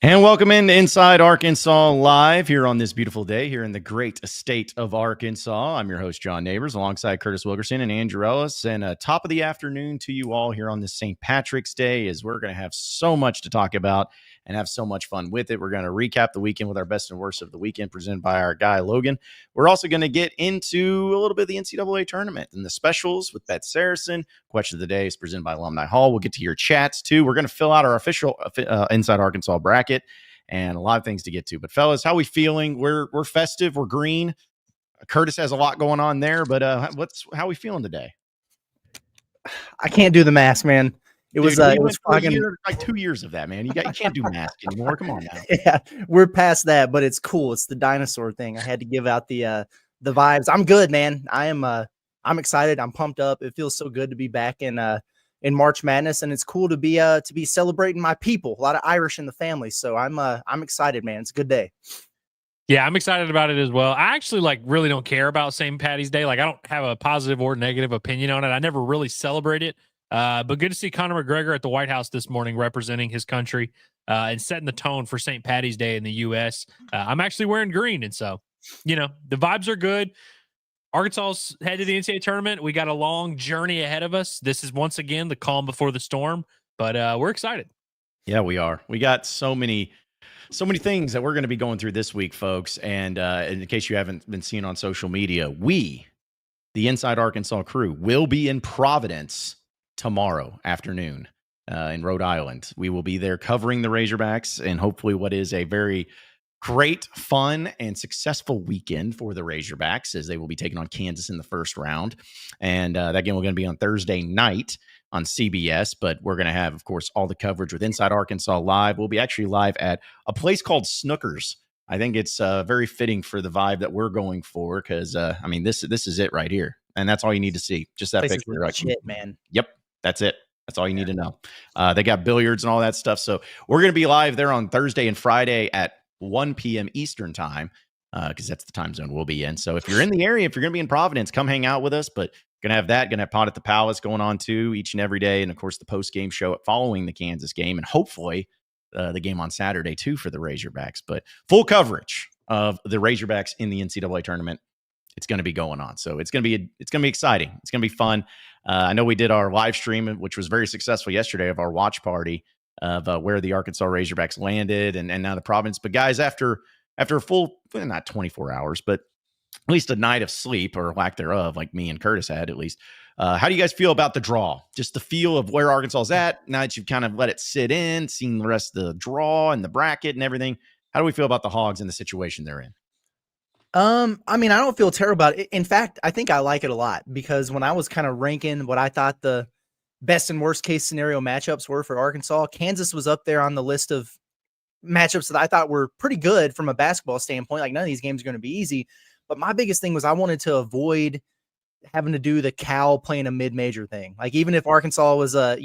And welcome into Inside Arkansas Live here on this beautiful day here in the great state of Arkansas. I'm your host, John Neighbors, alongside Curtis Wilkerson and Andrew Ellis. And top of the afternoon to you all here on this St. Patrick's Day, as we're going to have so much to talk about and have so much fun with it. We're going to recap the weekend with our best and worst of the weekend presented by our guy, Logan. We're also going to get into a little bit of the NCAA Tournament and the specials with BetSaracen. Question of the day is presented by Alumni Hall. We'll get to your chats, too. We're going to fill out our official Inside Arkansas bracket and a lot of things to get to. But, fellas, how we feeling? We're festive. We're green. Curtis has a lot going on there. But how we feeling today? I can't do the mask, man. It was fucking like 2 years of that, man. You can't do mask anymore. Come on now. Yeah, we're past that, but it's cool. It's the dinosaur thing. I had to give out the vibes. I'm good, man. I'm excited. I'm pumped up. It feels so good to be back in March Madness, and it's cool to be celebrating my people. A lot of Irish in the family, so I'm excited, man. It's a good day. Yeah, I'm excited about it as well. I actually really don't care about St. Patty's Day. I don't have a positive or negative opinion on it. I never really celebrate it. But good to see Conor McGregor at the White House this morning representing his country and setting the tone for St. Patty's Day in the U.S. I'm actually wearing green, and so, the vibes are good. Arkansas's head to the NCAA tournament. We got a long journey ahead of us. This is, once again, the calm before the storm, but we're excited. Yeah, we are. We got so many things that we're going to be going through this week, folks. And in case you haven't been seeing on social media, we, the Inside Arkansas crew, will be in Providence tomorrow afternoon in Rhode Island. We will be there covering the Razorbacks and hopefully what is a very great, fun, and successful weekend for the Razorbacks as they will be taking on Kansas in the first round. And that game, we're going to be on Thursday night on CBS, but we're going to have, of course, all the coverage with Inside Arkansas Live. We'll be actually live at a place called Snookers. I think it's very fitting for the vibe that we're going for because, this is it right here. And that's all you need to see. Just that picture. Shit, man. Yep. That's it. That's all you need to know. They got billiards and all that stuff. So we're going to be live there on Thursday and Friday at 1 p.m. Eastern time because that's the time zone we'll be in. So if you're in the area, if you're going to be in Providence, come hang out with us. But going to have that, going to have Pod at the Palace going on too each and every day. And, of course, the post-game show following the Kansas game and hopefully the game on Saturday too for the Razorbacks. But full coverage of the Razorbacks in the NCAA tournament. It's going to be going on. So it's going to be exciting. It's going to be fun. I know we did our live stream, which was very successful yesterday, of our watch party of where the Arkansas Razorbacks landed and now the Providence. But guys, after a full, not 24 hours, but at least a night of sleep or lack thereof, like me and Curtis had at least, how do you guys feel about the draw? Just the feel of where Arkansas is at now that you've kind of let it sit in, seen the rest of the draw and the bracket and everything. How do we feel about the Hogs and the situation they're in? I don't feel terrible about it. In fact, I think I like it a lot because when I was kind of ranking what I thought the best and worst case scenario matchups were for Arkansas, Kansas was up there on the list of matchups that I thought were pretty good from a basketball standpoint. Like, none of these games are going to be easy, but my biggest thing was I wanted to avoid having to do the Cal playing a mid-major thing. Like, even if Arkansas was a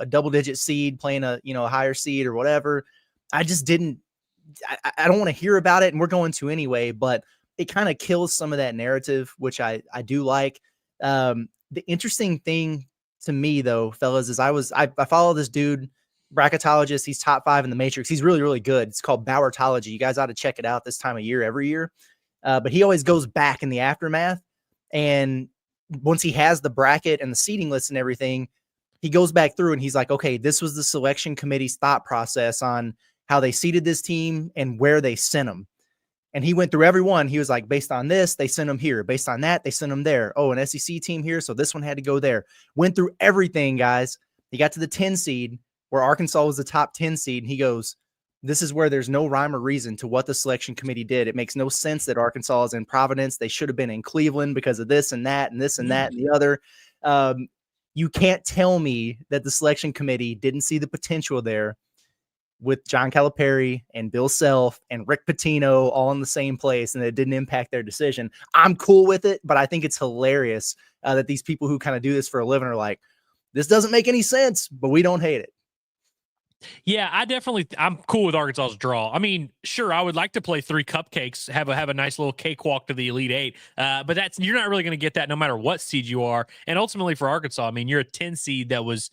double-digit seed playing a higher seed or whatever, I just didn't. I don't want to hear about it, and we're going to anyway. But it kind of kills some of that narrative, which I do like. The interesting thing to me, though, fellas, is I follow this dude, bracketologist. He's top 5 in the Matrix. He's really, really good. It's called Bowertology. You guys ought to check it out this time of year, every year. But he always goes back in the aftermath. And once he has the bracket and the seating list and everything, he goes back through and he's like, okay, this was the selection committee's thought process on how they seated this team and where they sent them. And he went through every one. He was like, based on this, they sent them here. Based on that, they sent them there. Oh, an SEC team here, so this one had to go there. Went through everything, guys. He got to the 10 seed, where Arkansas was the top 10 seed, and he goes, this is where there's no rhyme or reason to what the selection committee did. It makes no sense that Arkansas is in Providence. They should have been in Cleveland because of this and that and this and that and the other. You can't tell me that the selection committee didn't see the potential there with John Calipari and Bill Self and Rick Pitino all in the same place, and it didn't impact their decision. I'm cool with it, but I think it's hilarious that these people who kind of do this for a living are like, this doesn't make any sense, but we don't hate it. Yeah, I'm cool with Arkansas's draw. I mean, sure, I would like to play 3 cupcakes, have a nice little cakewalk to the Elite Eight, but you're not really going to get that no matter what seed you are. And ultimately for Arkansas, I mean, you're a 10 seed that was,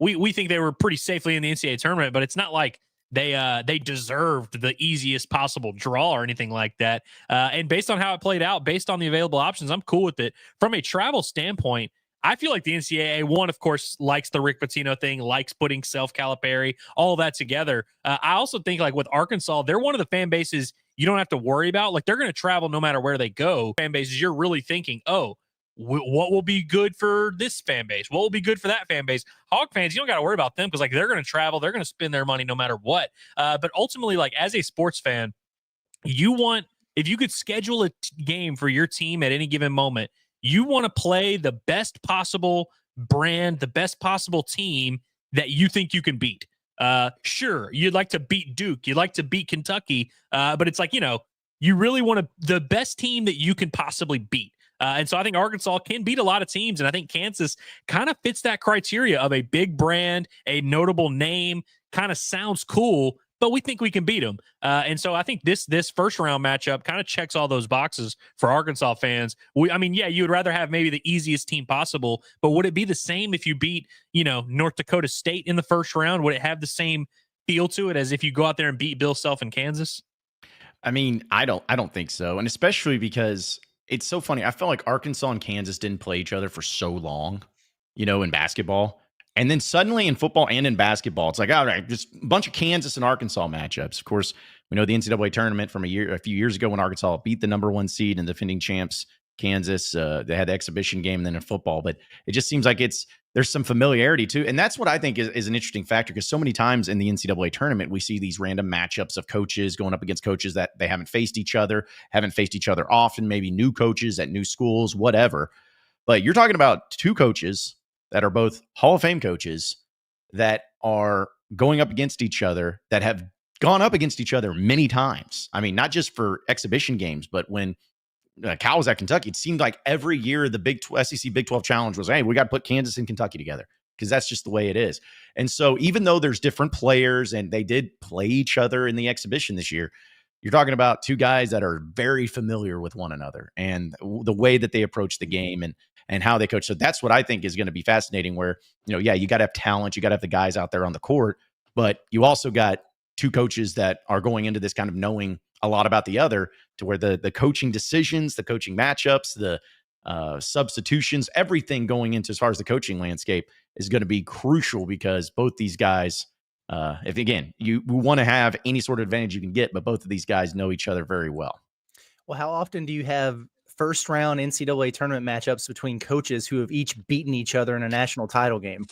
we think they were pretty safely in the NCAA tournament, but it's not like they deserved the easiest possible draw or anything like that. And based on how it played out, based on the available options, I'm cool with it. From a travel standpoint, I feel like the NCAA, one, of course, likes the Rick Pitino thing, likes putting Calipari, all that together. I also think, like, with Arkansas, they're one of the fan bases you don't have to worry about. Like, they're going to travel no matter where they go. Fan bases, you're really thinking, oh, what will be good for this fan base? What will be good for that fan base? Hog fans, you don't got to worry about them because, like, they're going to travel. They're going to spend their money no matter what. But ultimately, like, as a sports fan, if you could schedule a game for your team at any given moment, you want to play the best possible brand, the best possible team that you think you can beat. Sure, you'd like to beat Duke, you'd like to beat Kentucky, but it's like, you really want the best team that you can possibly beat. And so I think Arkansas can beat a lot of teams, and I think Kansas kind of fits that criteria of a big brand, a notable name, kind of sounds cool, but we think we can beat them. And so I think this first round matchup kind of checks all those boxes for Arkansas fans. You would rather have maybe the easiest team possible, but would it be the same if you beat, North Dakota State in the first round? Would it have the same feel to it as if you go out there and beat Bill Self in Kansas? I mean, I don't think so. And especially because it's so funny. I felt like Arkansas and Kansas didn't play each other for so long, in basketball. And then suddenly in football and in basketball, it's like, all right, just a bunch of Kansas and Arkansas matchups. Of course, we know the NCAA tournament from a few years ago when Arkansas beat the number 1 seed and defending champs, Kansas. They had the exhibition game then in football, but it just seems like there's some familiarity too. And that's what I think is an interesting factor, because so many times in the NCAA tournament, we see these random matchups of coaches going up against coaches that they haven't faced each other often, maybe new coaches at new schools, whatever. But you're talking about two coaches that are both Hall of Fame coaches that are going up against each other, that have gone up against each other many times. I mean, not just for exhibition games, but when Cal was at Kentucky, it seemed like every year the SEC Big 12 Challenge was, hey, we got to put Kansas and Kentucky together, because that's just the way it is. And so even though there's different players and they did play each other in the exhibition this year, you're talking about two guys that are very familiar with one another and the way that they approach the game and how they coach. So that's what I think is going to be fascinating, where, you got to have talent, you got to have the guys out there on the court, but you also got two coaches that are going into this kind of knowing a lot about the other, to where the coaching decisions, the coaching matchups, the substitutions, everything going into as far as the coaching landscape is going to be crucial, because both these guys, if again, you want to have any sort of advantage you can get, but both of these guys know each other very well. Well, how often do you have first round NCAA tournament matchups between coaches who have each beaten each other in a national title game?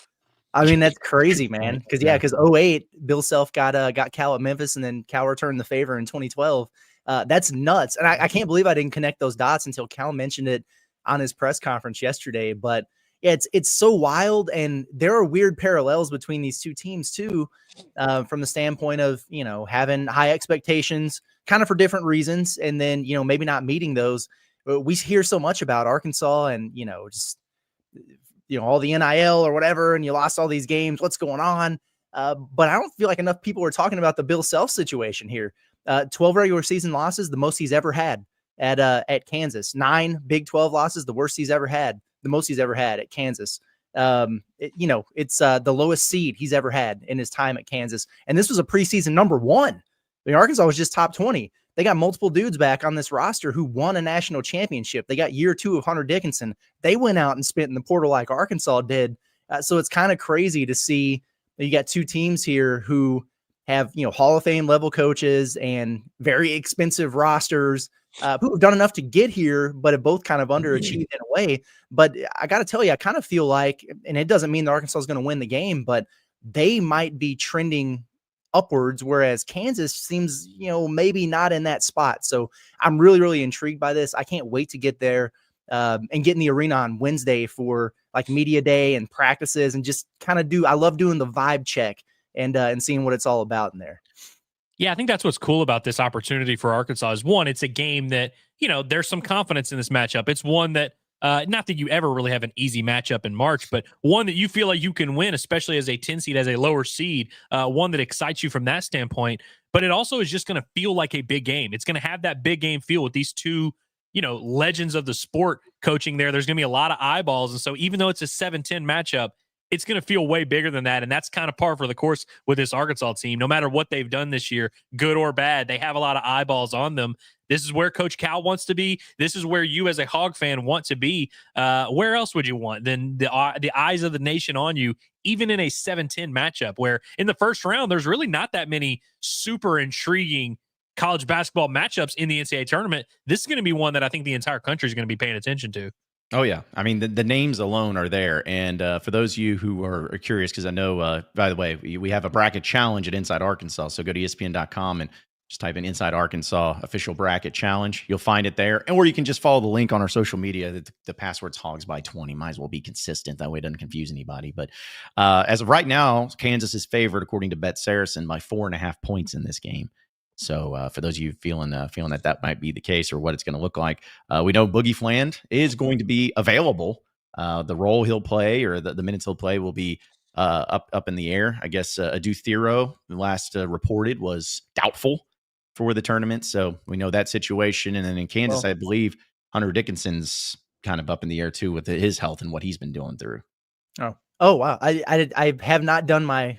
I mean, that's crazy, man. Because 2008, Bill Self got Cal at Memphis, and then Cal returned the favor in 2012. That's nuts. And I can't believe I didn't connect those dots until Cal mentioned it on his press conference yesterday. But yeah, it's so wild. And there are weird parallels between these two teams too, from the standpoint of, having high expectations kind of for different reasons. And then, maybe not meeting those. We hear so much about Arkansas and, just, all the NIL or whatever, and you lost all these games. What's going on? But I don't feel like enough people are talking about the Bill Self situation here. 12 regular season losses, the most he's ever had at Kansas. 9 Big 12 losses, the worst he's ever had, the most he's ever had at Kansas. It's the lowest seed he's ever had in his time at Kansas. And this was a preseason number 1. I mean, Arkansas was just top 20. They got multiple dudes back on this roster who won a national championship. They got year 2 of Hunter Dickinson. They went out and spent in the portal like Arkansas did. So it's kind of crazy to see that you got two teams here who have, Hall of Fame level coaches and very expensive rosters, who have done enough to get here, but have both kind of underachieved in a way. But I got to tell you, I kind of feel like, and it doesn't mean that Arkansas is going to win the game, but they might be trending upwards, whereas Kansas seems, maybe not in that spot. So I'm really, really intrigued by this. I can't wait to get there and get in the arena on Wednesday for like media day and practices, and just kind of I love doing the vibe check and seeing what it's all about in there. Yeah, I think that's what's cool about this opportunity for Arkansas is, one, it's a game that, there's some confidence in this matchup. It's one that, not that you ever really have an easy matchup in March, but one that you feel like you can win, especially as a 10 seed, as a lower seed, one that excites you from that standpoint. But it also is just going to feel like a big game. It's going to have that big game feel with these two, legends of the sport coaching there. There's going to be a lot of eyeballs. And so even though it's a 7-10 matchup, it's going to feel way bigger than that. And that's kind of par for the course with this Arkansas team. No matter what they've done this year, good or bad, they have a lot of eyeballs on them. This is where Coach Cal wants to be. This is where you as a Hog fan want to be. Where else would you want than the eyes of the nation on you, even in a 7-10 matchup where in the first round, there's really not that many super intriguing college basketball matchups in the NCAA tournament. This is going to be one that I think the entire country is going to be paying attention to. Oh, yeah. I mean, the names alone are there. And for those of you who are curious, because I know, by the way, we have a bracket challenge at Inside Arkansas. So go to ESPN.com and just type in Inside Arkansas official bracket challenge. You'll find it there. Or you can just follow the link on our social media. The password's Hogs by 20. Might as well be consistent. That way it doesn't confuse anybody. But as of right now, Kansas is favored, according to BetSaracen, by 4.5 points in this game. So for those of you feeling that might be the case or what it's going to look like, we know Boogie Fland is going to be available. The role he'll play or the minutes he'll play will be up in the air. I guess Adu Thero, the last reported, was doubtful for the tournament. So we know that situation. And then in Kansas, I believe Hunter Dickinson's kind of up in the air too with his health and what he's been doing through. Oh wow. I have not done my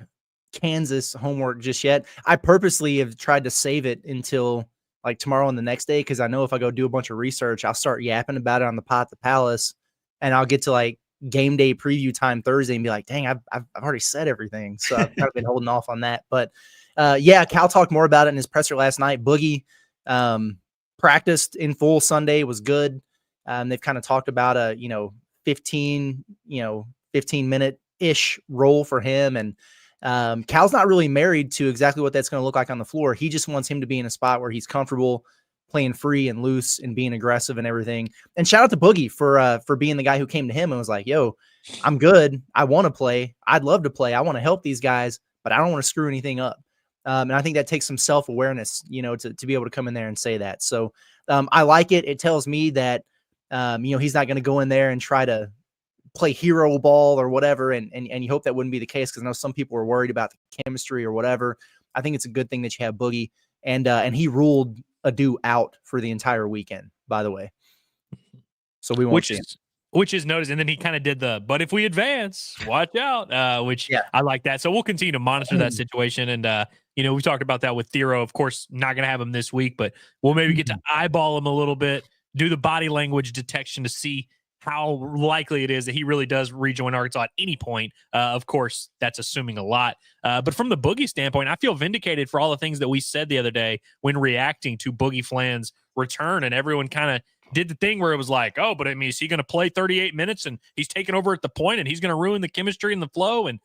Kansas homework just yet. I purposely have tried to save it until like tomorrow and the next day, because I know if I go do a bunch of research, I'll start yapping about it on the pot at the Palace, and I'll get to like game day preview time Thursday and be like, dang, I've already said everything. So I've kind of been holding off on that. But yeah, Cal talked more about it in his presser last night. Boogie practiced in full Sunday, was good. They've kind of talked about a 15 minute ish role for him, and Cal's not really married to exactly what that's going to look like on the floor. He just wants him to be in a spot where he's comfortable playing free and loose and being aggressive and everything. And shout out to Boogie for being the guy who came to him and was like, yo, I'm good. I want to play. I'd love to play. I want to help these guys, but I don't want to screw anything up. And I think that takes some self-awareness, to be able to come in there and say that. So I like it. It tells me that, he's not going to go in there and try to play hero ball or whatever. And you hope that wouldn't be the case, because I know some people are worried about the chemistry or whatever. I think it's a good thing that you have Boogie, and he ruled Adu out for the entire weekend, by the way. So we won't see him. Which is noticed. And then he kind of did but if we advance, watch out, which I like that. So we'll continue to monitor that situation. And, we talked about that with Thero, of course, not going to have him this week, but we'll maybe get to eyeball him a little bit, do the body language detection to see how likely it is that he really does rejoin Arkansas at any point. Of course, that's assuming a lot. But from the Boogie standpoint, I feel vindicated for all the things that we said the other day when reacting to Boogie Fland's return, and everyone kind of did the thing where it was like, oh, but I mean, is he going to play 38 minutes and he's taking over at the point and he's going to ruin the chemistry and the flow? And,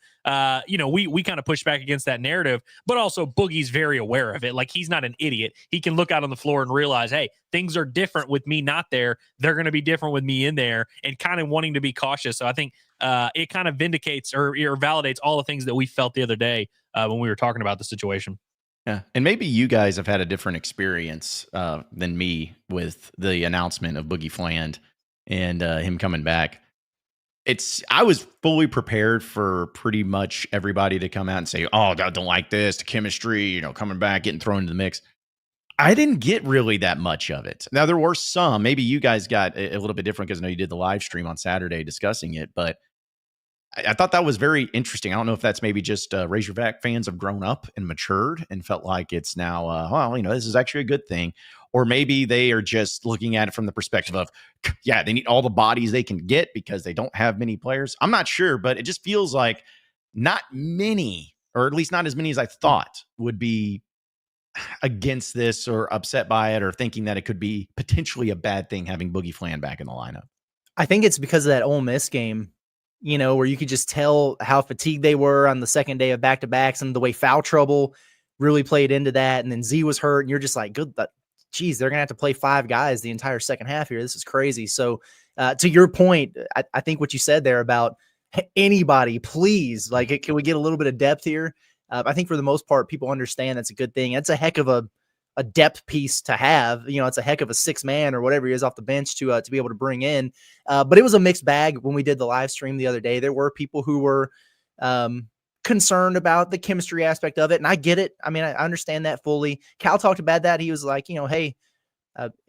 we kind of push back against that narrative, but also Boogie's very aware of it. Like, he's not an idiot. He can look out on the floor and realize, hey, things are different with me not there. They're going to be different with me in there, and kind of wanting to be cautious. So I think it kind of vindicates or validates all the things that we felt the other day when we were talking about the situation. Yeah, and maybe you guys have had a different experience than me with the announcement of Boogie Fland and him coming back. I was fully prepared for pretty much everybody to come out and say, "Oh, I don't like this, the chemistry, coming back, getting thrown into the mix." I didn't get really that much of it. Now there were some. Maybe you guys got a little bit different because I know you did the live stream on Saturday discussing it, but I thought that was very interesting. I don't know if that's maybe just Razorback fans have grown up and matured and felt like it's now, this is actually a good thing. Or maybe they are just looking at it from the perspective of, yeah, they need all the bodies they can get because they don't have many players. I'm not sure, but it just feels like not many, or at least not as many as I thought, would be against this or upset by it or thinking that it could be potentially a bad thing having Boogie Fland back in the lineup. I think it's because of that Ole Miss game, where you could just tell how fatigued they were on the second day of back-to-backs, and the way foul trouble really played into that. And then Z was hurt, and you're just like, good, geez, they're going to have to play 5 guys the entire second half here. This is crazy. So to your point, I think what you said there about anybody, please, can we get a little bit of depth here? I think for the most part, people understand that's a good thing. That's a heck of a depth piece to have. It's a heck of a 6-man or whatever he is off the bench to be able to bring in. But it was a mixed bag when we did the live stream the other day. There were people who were concerned about the chemistry aspect of it, and I get it. I mean, I understand that fully. Cal talked about that. He was like, hey,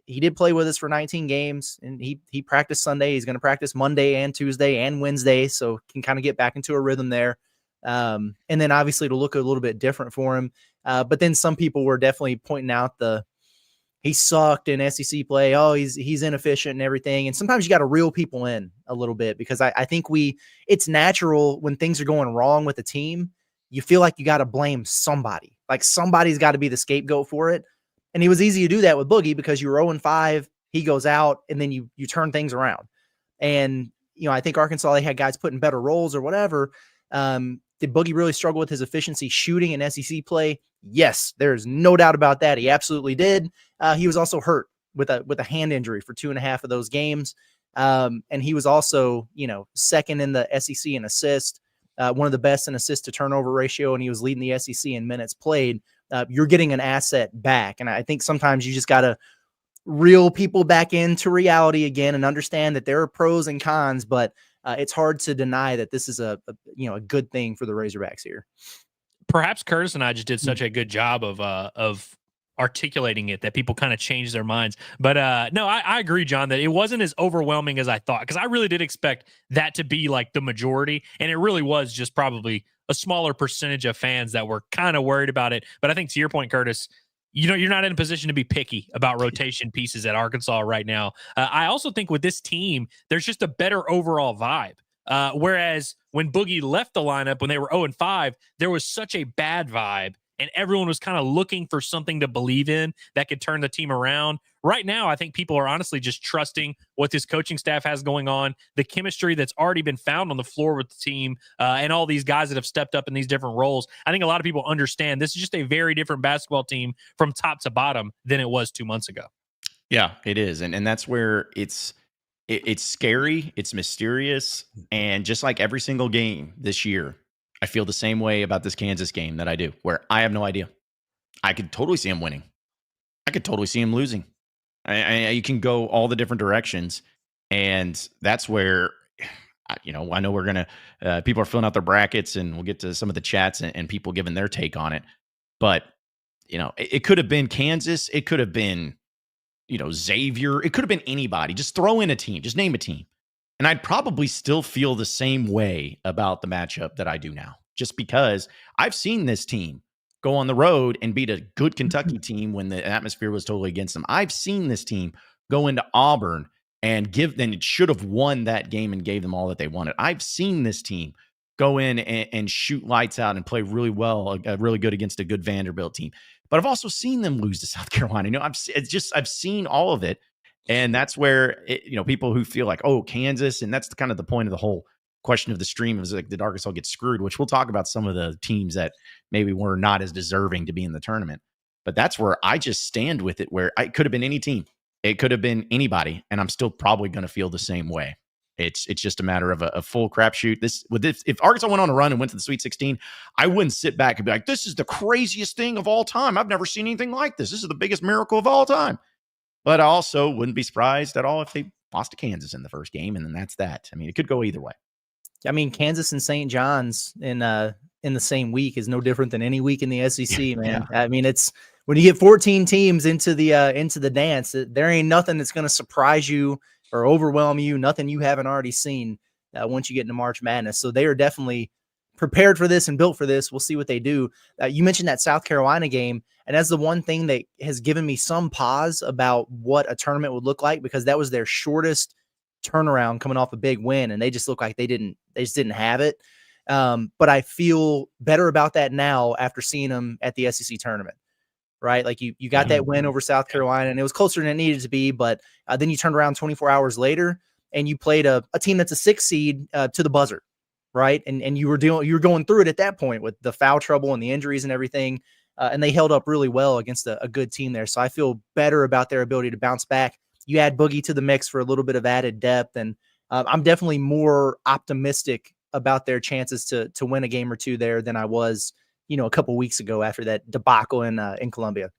he did play with us for 19 games, and he practiced Sunday. He's going to practice Monday and Tuesday and Wednesday, so can kind of get back into a rhythm there. And then obviously it'll look a little bit different for him. But then some people were definitely pointing out he sucked in SEC play. Oh, he's inefficient and everything. And sometimes you got to reel people in a little bit, because I think it's natural when things are going wrong with the team. You feel like you got to blame somebody. Like somebody's got to be the scapegoat for it. And it was easy to do that with Boogie because you were 0-5, he goes out, and then you turn things around. And, I think Arkansas, they had guys put in better roles or whatever. Did Boogie really struggle with his efficiency shooting in SEC play? Yes, there's no doubt about that. He absolutely did. He was also hurt with a hand injury for 2.5 of those games. And he was also, second in the SEC in assist, one of the best in assist to turnover ratio, and he was leading the SEC in minutes played. You're getting an asset back. And I think sometimes you just got to reel people back into reality again and understand that there are pros and cons, but it's hard to deny that this is a good thing for the Razorbacks here. Perhaps Curtis and I just did such a good job of articulating it that people kind of changed their minds. But no, I agree, John, that it wasn't as overwhelming as I thought, because I really did expect that to be like the majority, and it really was just probably a smaller percentage of fans that were kind of worried about it. But I think to your point, Curtis, you're not in a position to be picky about rotation pieces at Arkansas right now. I also think with this team, there's just a better overall vibe. Whereas when Boogie left the lineup when they were 0-5, there was such a bad vibe, and everyone was kind of looking for something to believe in that could turn the team around. Right now, I think people are honestly just trusting what this coaching staff has going on, the chemistry that's already been found on the floor with the team, and all these guys that have stepped up in these different roles. I think a lot of people understand this is just a very different basketball team from top to bottom than it was 2 months ago. Yeah, it is. And that's where it's scary, it's mysterious, and just like every single game this year, I feel the same way about this Kansas game that I do, where I have no idea. I could totally see him winning. I could totally see him losing. You can go all the different directions, and that's where, I know we're going to, people are filling out their brackets, and we'll get to some of the chats and people giving their take on it. But, it could have been Kansas. It could have been, Xavier. It could have been anybody. Just throw in a team. Just name a team. And I'd probably still feel the same way about the matchup that I do now, just because I've seen this team go on the road and beat a good Kentucky team when the atmosphere was totally against them. I've seen this team go into Auburn and it should have won that game and gave them all that they wanted. I've seen this team go in and shoot lights out and play really well, really good against a good Vanderbilt team. But I've also seen them lose to South Carolina. I've seen all of it. And that's where, people who feel like, oh, Kansas, and that's kind of the point of the whole question of the stream is like, did Arkansas get screwed? Which we'll talk about some of the teams that maybe were not as deserving to be in the tournament. But that's where I just stand with it, where it could have been any team. It could have been anybody, and I'm still probably going to feel the same way. It's just a matter of a full crapshoot. If Arkansas went on a run and went to the Sweet 16, I wouldn't sit back and be like, this is the craziest thing of all time. I've never seen anything like this. This is the biggest miracle of all time. But I also wouldn't be surprised at all if they lost to Kansas in the first game, and then that's that. I mean, it could go either way. I mean, Kansas and St. John's in the same week is no different than any week in the SEC, man. Yeah. I mean, it's when you get 14 teams into the dance, there ain't nothing that's going to surprise you or overwhelm you, nothing you haven't already seen once you get into March Madness. So they are definitely prepared for this and built for this. We'll see what they do. You mentioned that South Carolina game, and that's the one thing that has given me some pause about what a tournament would look like, because that was their shortest turnaround coming off a big win, and they just look like they just didn't have it. But I feel better about that now after seeing them at the SEC tournament, right? Like you got that win over South Carolina, and it was closer than it needed to be, but then you turned around 24 hours later and you played a team that's a 6 seed to the buzzer, right? And you were going through it at that point with the foul trouble and the injuries and everything. And they held up really well against a good team there. So I feel better about their ability to bounce back. You add Boogie to the mix for a little bit of added depth, and I'm definitely more optimistic about their chances to win a game or two there than I was, a couple weeks ago after that debacle in Columbia.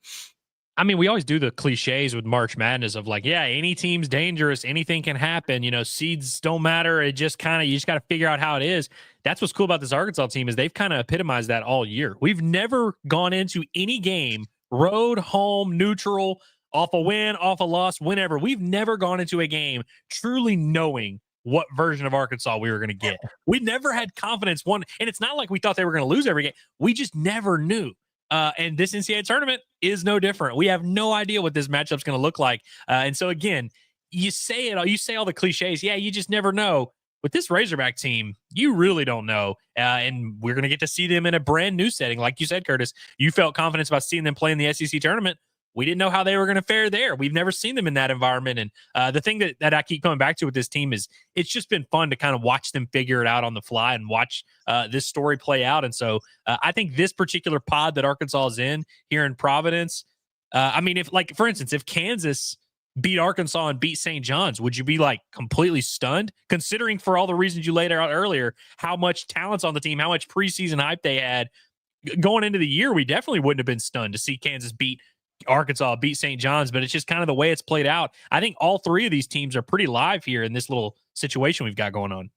I mean, we always do the cliches with March Madness of like, yeah, any team's dangerous, anything can happen. Seeds don't matter. It just you just got to figure out how it is. That's what's cool about this Arkansas team is they've kind of epitomized that all year. We've never gone into any game, road, home, neutral, off a win, off a loss, whenever. We've never gone into a game truly knowing what version of Arkansas we were going to get. We never had confidence and it's not like we thought they were going to lose every game. We just never knew. And this NCAA tournament is no different. We have no idea what this matchup's going to look like. And so again, you say all the cliches. Yeah, you just never know. With this Razorback team, you really don't know. And we're going to get to see them in a brand new setting. Like you said, Curtis, you felt confidence about seeing them play in the SEC tournament. We didn't know how they were going to fare there. We've never seen them in that environment. And the thing that I keep coming back to with this team is it's just been fun to kind of watch them figure it out on the fly and watch this story play out. And so I think this particular pod that Arkansas is in here in Providence, for instance, if Kansas beat Arkansas and beat St. John's, would you be like completely stunned, considering for all the reasons you laid out earlier, how much talent's on the team, how much preseason hype they had going into the year? We definitely wouldn't have been stunned to see Kansas beat Arkansas, beat St. John's, but it's just kind of the way it's played out. I think all three of these teams are pretty live here in this little situation we've got going on.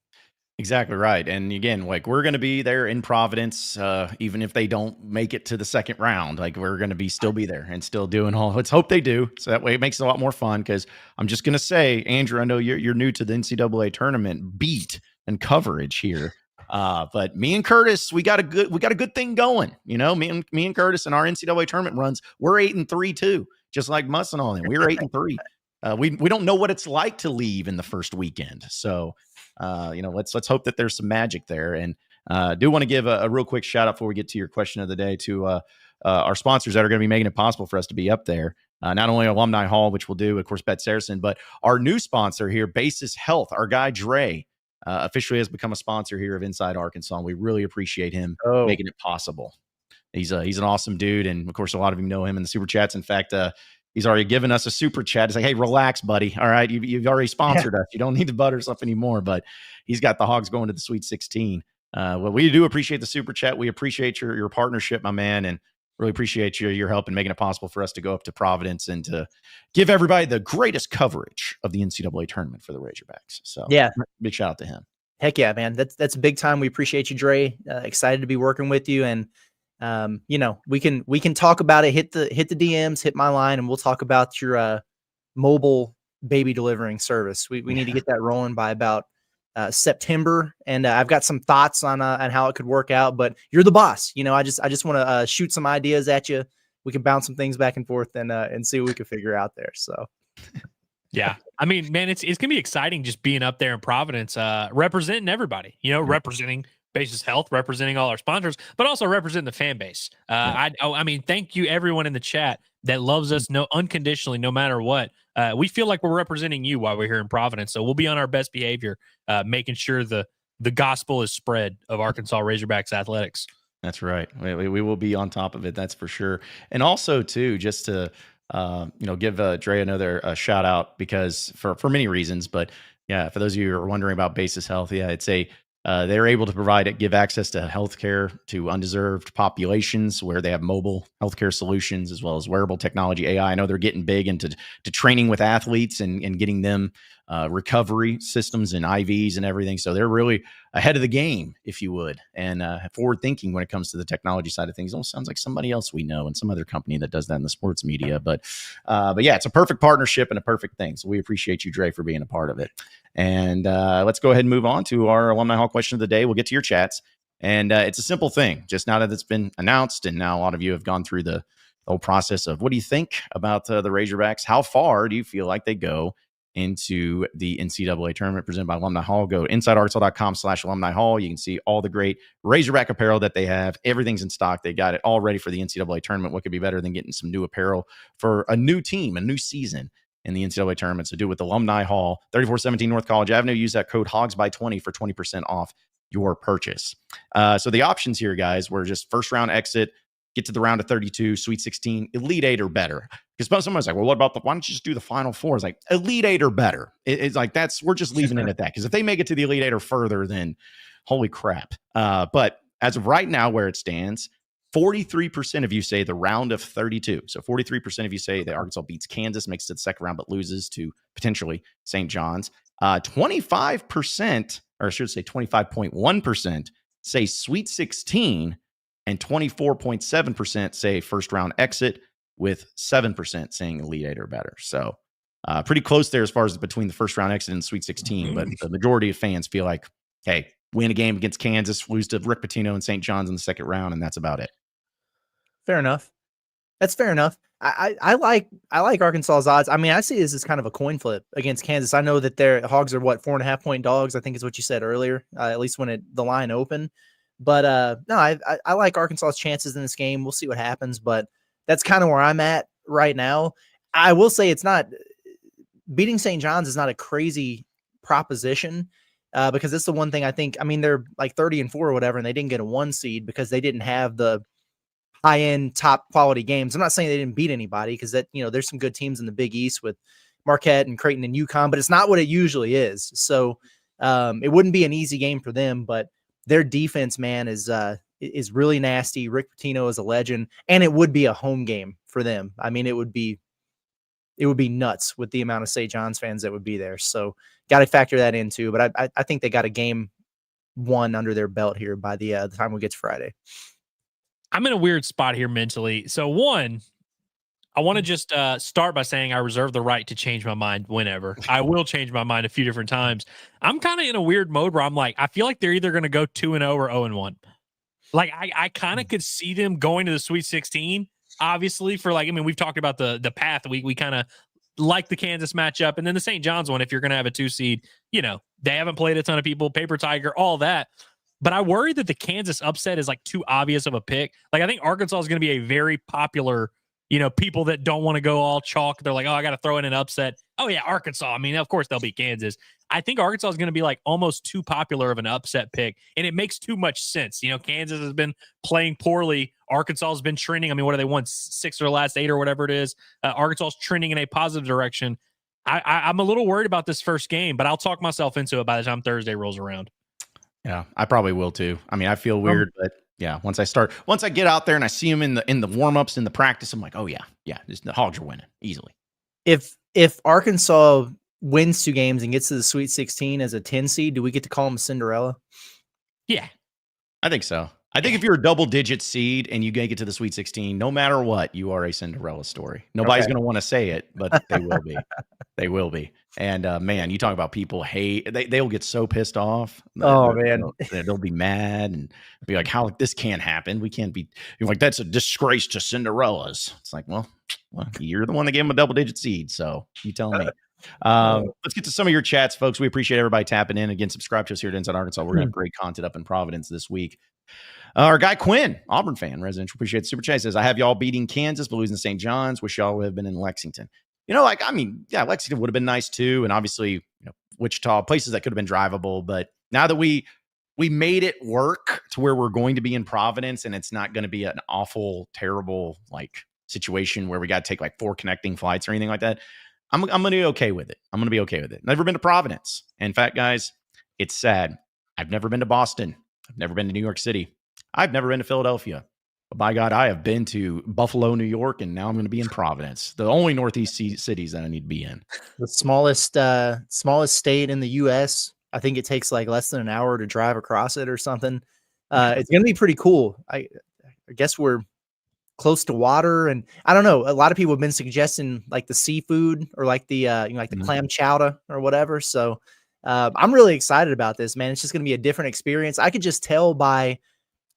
Exactly right. And again, like we're going to be there in Providence, even if they don't make it to the second round. Like we're going to still be there and still doing all. Let's hope they do. So that way it makes it a lot more fun. Because I'm just going to say, Andrew, I know you're new to the NCAA tournament beat and coverage here, but me and Curtis, we got a good thing going. You know, me and Curtis and our NCAA tournament runs, we're 8-3 too, just like Muss and all them. We're 8-3. We don't know what it's like to leave in the first weekend, so. Let's hope that there's some magic there. And do want to give a real quick shout out before we get to your question of the day to our sponsors that are going to be making it possible for us to be up there. Not only Alumni Hall, which we'll do, of course, BetSaracen, but our new sponsor here, Basis Health. Our guy Dre officially has become a sponsor here of Inside Arkansas, and we really appreciate him making it possible. He's an awesome dude, and of course, a lot of you know him in the super chats. In fact, he's already given us a super chat. It's like, hey, relax, buddy. All right, you've already sponsored us. You don't need to butter us up anymore. But he's got the Hogs going to the Sweet 16. Well, we do appreciate the super chat. We appreciate your partnership, my man, and really appreciate your help in making it possible for us to go up to Providence and to give everybody the greatest coverage of the NCAA tournament for the Razorbacks. So yeah, big shout out to him. Heck yeah, man. That's big time. We appreciate you, Dre. Excited to be working with you. And we can talk about it. Hit the DMs, hit my line, and we'll talk about your mobile baby delivering service. We need to get that rolling by about September, and I've got some thoughts on how it could work out. But you're the boss, I just want to shoot some ideas at you. We can bounce some things back and forth and see what we can figure out there. So. Yeah. I mean, man, it's going to be exciting just being up there in Providence, representing everybody, representing Basis Health, representing all our sponsors, but also representing the fan base. I mean, thank you everyone in the chat that loves us unconditionally, no matter what. We feel like we're representing you while we're here in Providence. So we'll be on our best behavior, making sure the gospel is spread of Arkansas Razorbacks athletics. That's right. We will be on top of it. That's for sure. And also too, just to, give Dre another shout out, because for many reasons, but yeah, for those of you who are wondering about Basis Health, yeah, it's they're able to give access to healthcare to undeserved populations where they have mobile healthcare solutions as well as wearable technology, AI. I know they're getting big into training with athletes and getting them recovery systems and IVs and everything. So they're really ahead of the game, if you would, and forward thinking when it comes to the technology side of things. It almost sounds like somebody else we know and some other company that does that in the sports media. But yeah, it's a perfect partnership and a perfect thing. So we appreciate you, Dre, for being a part of it. And let's go ahead and move on to our Alumni Hall question of the day. We'll get to your chats. And it's a simple thing. Just now that it's been announced, and now a lot of you have gone through the whole process of what do you think about the Razorbacks? How far do you feel like they go into the NCAA tournament presented by Alumni Hall? Go to insidearkansas.com/alumni hall. You can see all the great Razorback apparel that they have. Everything's in stock. They got it all ready for the NCAA tournament. What could be better than getting some new apparel for a new team, a new season in the NCAA tournament? So do it with Alumni Hall, 3417 North College Avenue. Use that code HOGSBY20 for 20% off your purchase. So the options here, guys, were just first round exit, get to the round of 32, Sweet 16, Elite 8 or better. Because someone's like, well, what about why don't you just do the Final Four? It's like Elite 8 or better. It's like, we're just leaving it at that. Because if they make it to the Elite 8 or further, then holy crap. But as of right now, where it stands, 43% of you say the round of 32. So 43% of you say that Arkansas beats Kansas, makes it to the second round, but loses to potentially St. John's. 25%, or I should say 25.1%, say Sweet 16, and 24.7% say first round exit. with 7% saying Elite Eight or better. So pretty close there as far as between the first round exit and the Sweet 16. But the majority of fans feel like, hey, win a game against Kansas, lose to Rick Pitino and St. John's in the second round, and that's about it. Fair enough. That's fair enough. I like Arkansas's odds. I mean, I see this as kind of a coin flip against Kansas. I know that their Hogs are 4.5-point dogs. I think is what you said earlier, at least when the line opened. But no, I like Arkansas's chances in this game. We'll see what happens, but that's kind of where I'm at right now. I will say it's not beating St. John's is not a crazy proposition because it's the one thing I think. I mean, they're like 30-4 or whatever, and they didn't get a 1 seed because they didn't have the high-end, top-quality games. I'm not saying they didn't beat anybody because that there's some good teams in the Big East with Marquette and Creighton and UConn, but it's not what it usually is. So it wouldn't be an easy game for them, but their defense, man, is really nasty. Rick Pitino is a legend, and it would be a home game for them. I mean, it would be nuts with the amount of St. John's fans that would be there. So got to factor that in too. But I think they got a game won under their belt here by the time we get to Friday. I'm in a weird spot here mentally. So one, I want to just start by saying I reserve the right to change my mind whenever. I will change my mind a few different times. I'm kind of in a weird mode where I'm like, I feel like they're either going to go 2-0 or 0-1. Like I kind of could see them going to the Sweet 16, obviously, for like, I mean, we've talked about the path. We kind of like the Kansas matchup. And then the St. John's one, if you're going to have a 2 seed, they haven't played a ton of people, paper tiger, all that. But I worry that the Kansas upset is like too obvious of a pick. Like I think Arkansas is going to be a very popular, people that don't want to go all chalk. They're like, oh, I got to throw in an upset. Oh yeah, Arkansas. I mean, of course they'll beat Kansas. I think Arkansas is going to be like almost too popular of an upset pick. And it makes too much sense. Kansas has been playing poorly. Arkansas has been trending. I mean, what are they won 6 or last 8 or whatever it is? Arkansas is trending in a positive direction. I'm a little worried about this first game, but I'll talk myself into it by the time Thursday rolls around. Yeah, I probably will too. I mean, I feel weird, but yeah, once I get out there and I see them in the warm-ups, in the practice, I'm like, oh yeah, the Hogs are winning easily. If Arkansas wins 2 games and gets to the Sweet 16 as a 10 seed, do we get to call them a Cinderella? Yeah, I think so. I think if you're a double-digit seed and you get to the Sweet 16, no matter what, you are a Cinderella story. Nobody's going to want to say it, but they will be. They will be. And man, you talk about people hate. They'll get so pissed off. Oh man, they'll be mad and be like, "How this can't happen? We can't be." You're like, "That's a disgrace to Cinderellas." It's like, well, you're the one that gave them a double-digit seed, so you tell me. Let's get to some of your chats, folks. We appreciate everybody tapping in. Again, subscribe to us here at Inside Arkansas. We're going to have great content up in Providence this week. Our guy Quinn, Auburn fan, residential, appreciate the super chat. Says, I have y'all beating Kansas, but losing St. John's. Wish y'all would have been in Lexington. Lexington would have been nice too. And obviously, Wichita, places that could have been drivable. But now that we made it work to where we're going to be in Providence, and it's not going to be an awful, terrible situation where we got to take 4 connecting flights or anything like that. I'm going to be okay with it. I'm going to be okay with it. Never been to Providence. In fact, guys, it's sad. I've never been to Boston. I've never been to New York City. I've never been to Philadelphia. But by God, I have been to Buffalo, New York, and now I'm going to be in Providence, the only Northeast cities that I need to be in. The smallest state in the U.S. I think it takes less than an hour to drive across it or something. It's going to be pretty cool. I guess we're close to water, and I don't know. A lot of people have been suggesting the seafood or the clam chowder or whatever. So I'm really excited about this, man. It's just going to be a different experience. I could just tell by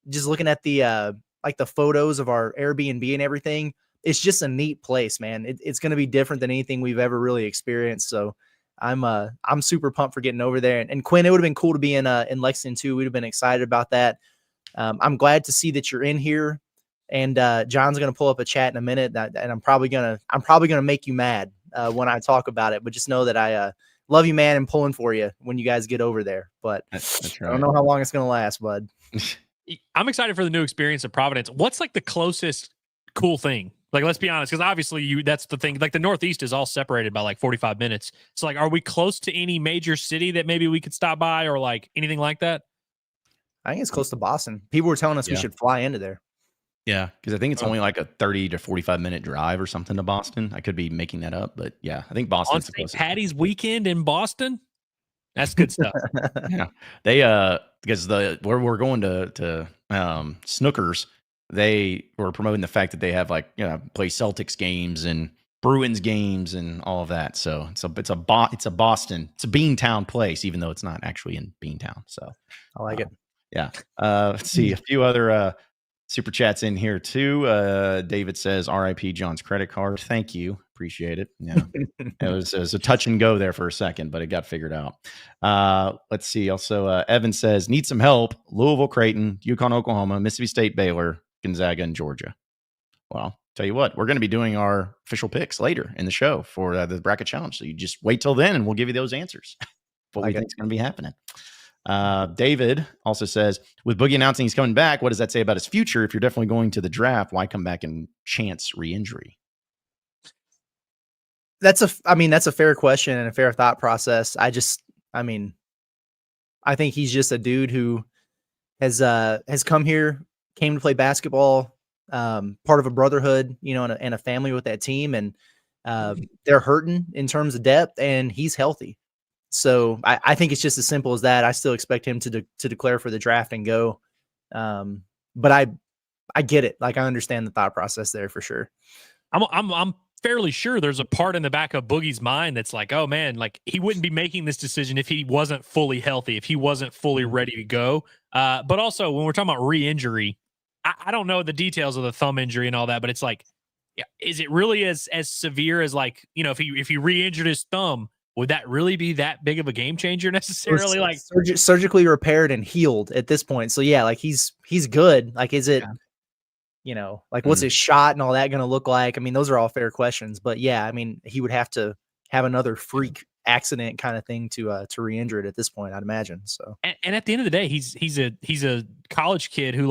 just looking at the the photos of our Airbnb and everything. It's just a neat place, man. It's going to be different than anything we've ever really experienced. So I'm super pumped for getting over there. And Quinn, it would have been cool to be in Lexington too. We'd have been excited about that. I'm glad to see that you're in here. And John's going to pull up a chat in a minute, and I'm probably gonna make you mad when I talk about it. But just know that I love you, man, and pulling for you when you guys get over there. But that's right. I don't know how long it's going to last, bud. I'm excited for the new experience of Providence. What's the closest cool thing? Let's be honest, because obviously that's the thing. The Northeast is all separated by 45 minutes. So are we close to any major city that maybe we could stop by or anything like that? I think it's close to Boston. People were telling us we should fly into there. Yeah, because I think it's only a 30 to 45 minute drive or something to Boston. I could be making that up, but yeah, I think Boston's on St. Patty's weekend in Boston. That's good stuff. Yeah, they because where we're going to Snookers, they were promoting the fact that they have like, play Celtics games and Bruins games and all of that. So it's a Boston, it's a Beantown place, even though it's not actually in Beantown. So I like it. Yeah. Let's see a few other super chats in here too. David says, "R.I.P. John's credit card." Thank you, appreciate it. Yeah, it was a touch and go there for a second, but it got figured out. Let's see. Also, Evan says, "Need some help." Louisville, Creighton, UConn, Oklahoma, Mississippi State, Baylor, Gonzaga, and Georgia. Well, tell you what, we're going to be doing our official picks later in the show for the bracket challenge. So you just wait till then, and we'll give you those answers. What we think is going to be happening. David also says, with Boogie announcing he's coming back, what does that say about his future? If you're definitely going to the draft, why come back and chance re-injury? That's a fair question and a fair thought process. I think he's just a dude who has come here, came to play basketball, part of a brotherhood, and a family with that team. And they're hurting in terms of depth, and he's healthy. So I think it's just as simple as that. I still expect him to declare for the draft and go. But I get it. Like, I understand the thought process there for sure. I'm fairly sure there's a part in the back of Boogie's mind that's like, oh man, like he wouldn't be making this decision if he wasn't fully healthy, if he wasn't fully ready to go. But also when we're talking about re-injury, I don't know the details of the thumb injury and all that, but it's like, is it really as severe as like, if he re-injured his thumb, would that really be that big of a game changer necessarily? Like surgically repaired and healed at this point. So yeah, like he's good. Like, is it, what's his shot and all that going to look like? I mean, those are all fair questions, but yeah, I mean, he would have to have another freak accident kind of thing to re-injure it at this point, I'd imagine. So, and at the end of the day, he's a college kid who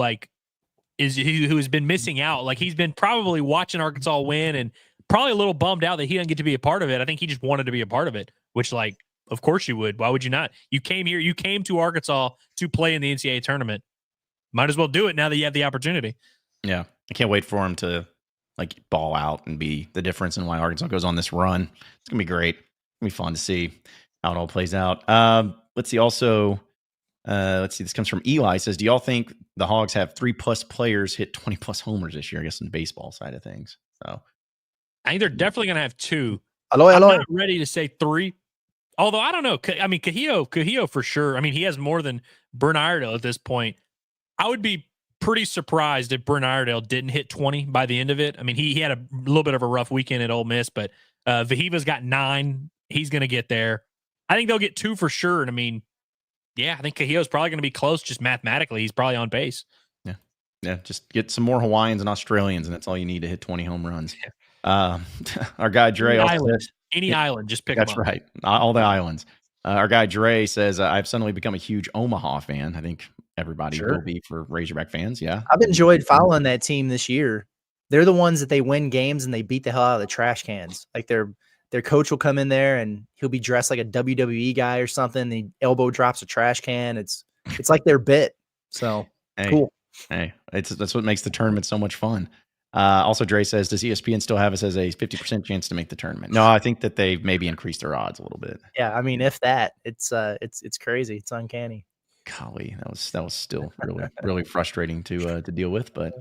who has been missing out. Like, he's been probably watching Arkansas win and probably a little bummed out that he didn't get to be a part of it. I think he just wanted to be a part of it, which, like, of course you would. Why would you not? You came here, you came to Arkansas to play in the NCAA tournament. Might as well do it now that you have the opportunity. Yeah. I can't wait for him to like ball out and be the difference in why Arkansas goes on this run. It's going to be great. It's going to be fun to see how it all plays out. Let's see. Also, this comes from Eli. Says, do y'all think the Hogs have 3+ players hit 20+ homers this year? I guess in the baseball side of things. So I think they're definitely going to have 2. I'm not ready to say 3. Although I don't know. I mean, Cahillo for sure. I mean, he has more than Bryn Iredale at this point. I would be pretty surprised if Bryn Iredale didn't hit 20 by the end of it. I mean, he had a little bit of a rough weekend at Ole Miss, but Vahiva's got 9. He's going to get there. I think they'll get 2 for sure. And I mean, yeah, I think Cahillo's probably going to be close just mathematically. He's probably on pace. Yeah, just get some more Hawaiians and Australians, and that's all you need to hit 20 home runs. Our guy Dre any island, just pick that's them up. Right, all the islands. Our guy Dre says, I've suddenly become a huge Omaha fan. I think everybody will be for Razorback fans. Yeah, I've enjoyed following that team this year. They're the ones that they win games and they beat the hell out of the trash cans. Like, their coach will come in there and he'll be dressed like a WWE guy or something. The elbow drops a trash can. It's like their bit. So cool. Hey, that's what makes the tournament so much fun. Also, Dre says, does ESPN still have us as a 50% chance to make the tournament? No, I think that they've maybe increased their odds a little bit. Yeah, I mean, if that, it's crazy. It's uncanny. Golly, that was still really frustrating to deal with. But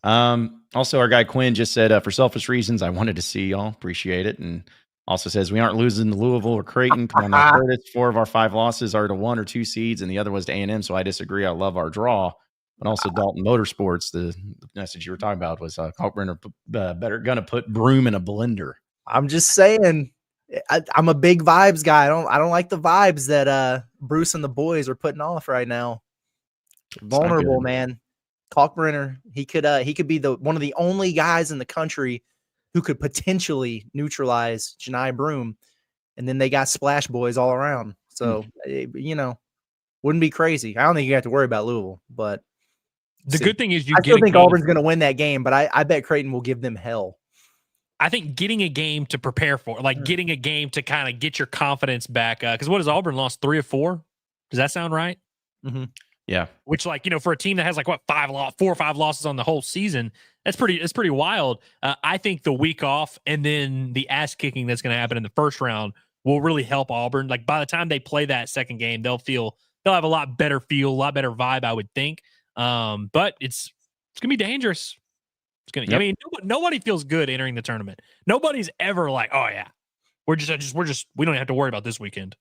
also, our guy Quinn just said, for selfish reasons, I wanted to see y'all. Appreciate it. And also says, we aren't losing to Louisville or Creighton. Come on, now, Curtis. 4 of our 5 losses are to 1 or 2 seeds, and the other was to A&M. So I disagree. I love our draw. But also Dalton Motorsports, the message you were talking about was Kalkbrenner better gonna put broom in a blender. I'm just saying, I'm a big vibes guy. I don't like the vibes that Bruce and the boys are putting off right now. Vulnerable, man. Kalkbrenner, he could be one of the only guys in the country who could potentially neutralize Janai Broom, and then they got splash boys all around. So wouldn't be crazy. I don't think you have to worry about Louisville, but. The good thing is I still think Auburn's going to win that game, but I bet Creighton will give them hell. I think getting a game to prepare for, like getting a game to kind of get your confidence back. Because what has Auburn lost? 3 of 4? Does that sound right? Mm-hmm. Yeah. Which, like, for a team that has like 4 or 5 losses on the whole season, that's pretty wild. I think the week off and then the ass kicking that's going to happen in the first round will really help Auburn. Like, by the time they play that second game, they'll have a lot better feel, a lot better vibe, I would think. But it's It's gonna be dangerous. It's gonna. Yep. I mean, nobody feels good entering the tournament. Nobody's ever like, oh yeah, we don't have to worry about this weekend.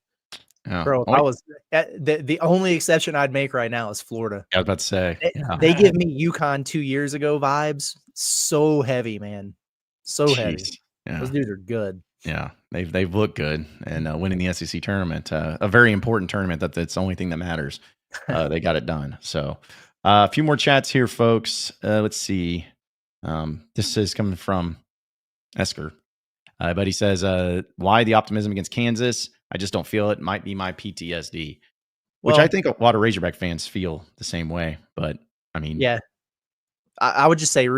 Yeah. Bro, I was the only exception I'd make right now is Florida. I was about to say, They give me UConn 2 years ago vibes. So heavy, man. So heavy. Yeah. Those dudes are good. Yeah, they've looked good, and winning the SEC tournament, a very important tournament. That's the only thing that matters. They got it done. So, a few more chats here, folks. Let's see. This is coming from Esker, but he says, "Why the optimism against Kansas? I just don't feel it. Might be my PTSD." Which I think a lot of Razorback fans feel the same way. But I mean, yeah, I would just say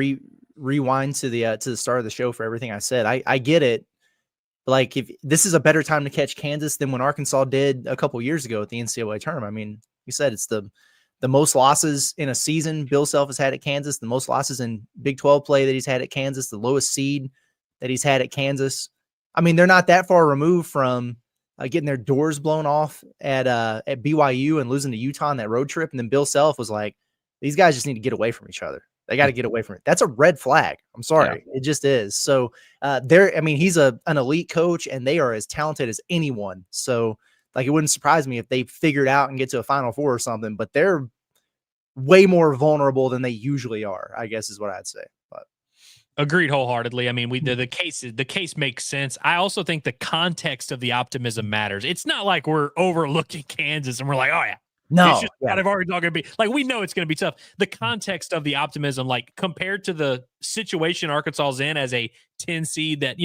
rewind to the start of the show for everything I said. I get it. Like, if this is a better time to catch Kansas than when Arkansas did a couple years ago at the NCAA tournament. I mean, you said it's the most losses in a season Bill Self has had at Kansas, the most losses in Big 12 play that he's had at Kansas, the lowest seed that he's had at Kansas. I mean, they're not that far removed from getting their doors blown off at BYU and losing to Utah on that road trip. And then Bill Self was like, these guys just need to get away from each other. They got to get away from it. That's a red flag. I'm sorry. Yeah. It just is. So he's an elite coach, and they are as talented as anyone. So like, it wouldn't surprise me if they figured out and get to a Final Four or something, but they're way more vulnerable than they usually are, I guess is what I'd say. But agreed wholeheartedly. I mean, the case makes sense. I also think the context of the optimism matters. It's not like we're overlooking Kansas and we're like, oh yeah. No, it's just out of Arkansas going to be like, we know it's going to be tough. The context of the optimism, like compared to the situation Arkansas's in as a 10 seed that,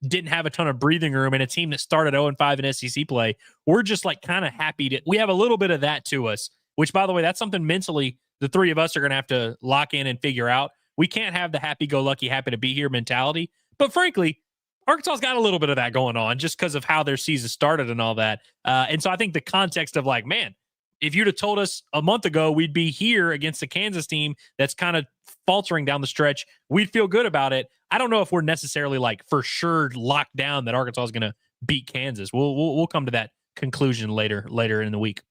didn't have a ton of breathing room and a team that started 0-5 in SEC play, we're just like kind of happy we have a little bit of that to us, which, by the way, that's something mentally the three of us are going to have to lock in and figure out. We can't have the happy-go-lucky, happy to be here mentality. But frankly, Arkansas's got a little bit of that going on just because of how their season started and all that. And so I think the context of like, man, if you'd have told us a month ago we'd be here against the Kansas team that's kind of faltering down the stretch, we'd feel good about it. I don't know if we're necessarily like for sure locked down that Arkansas is going to beat Kansas. We'll come to that conclusion later in the week.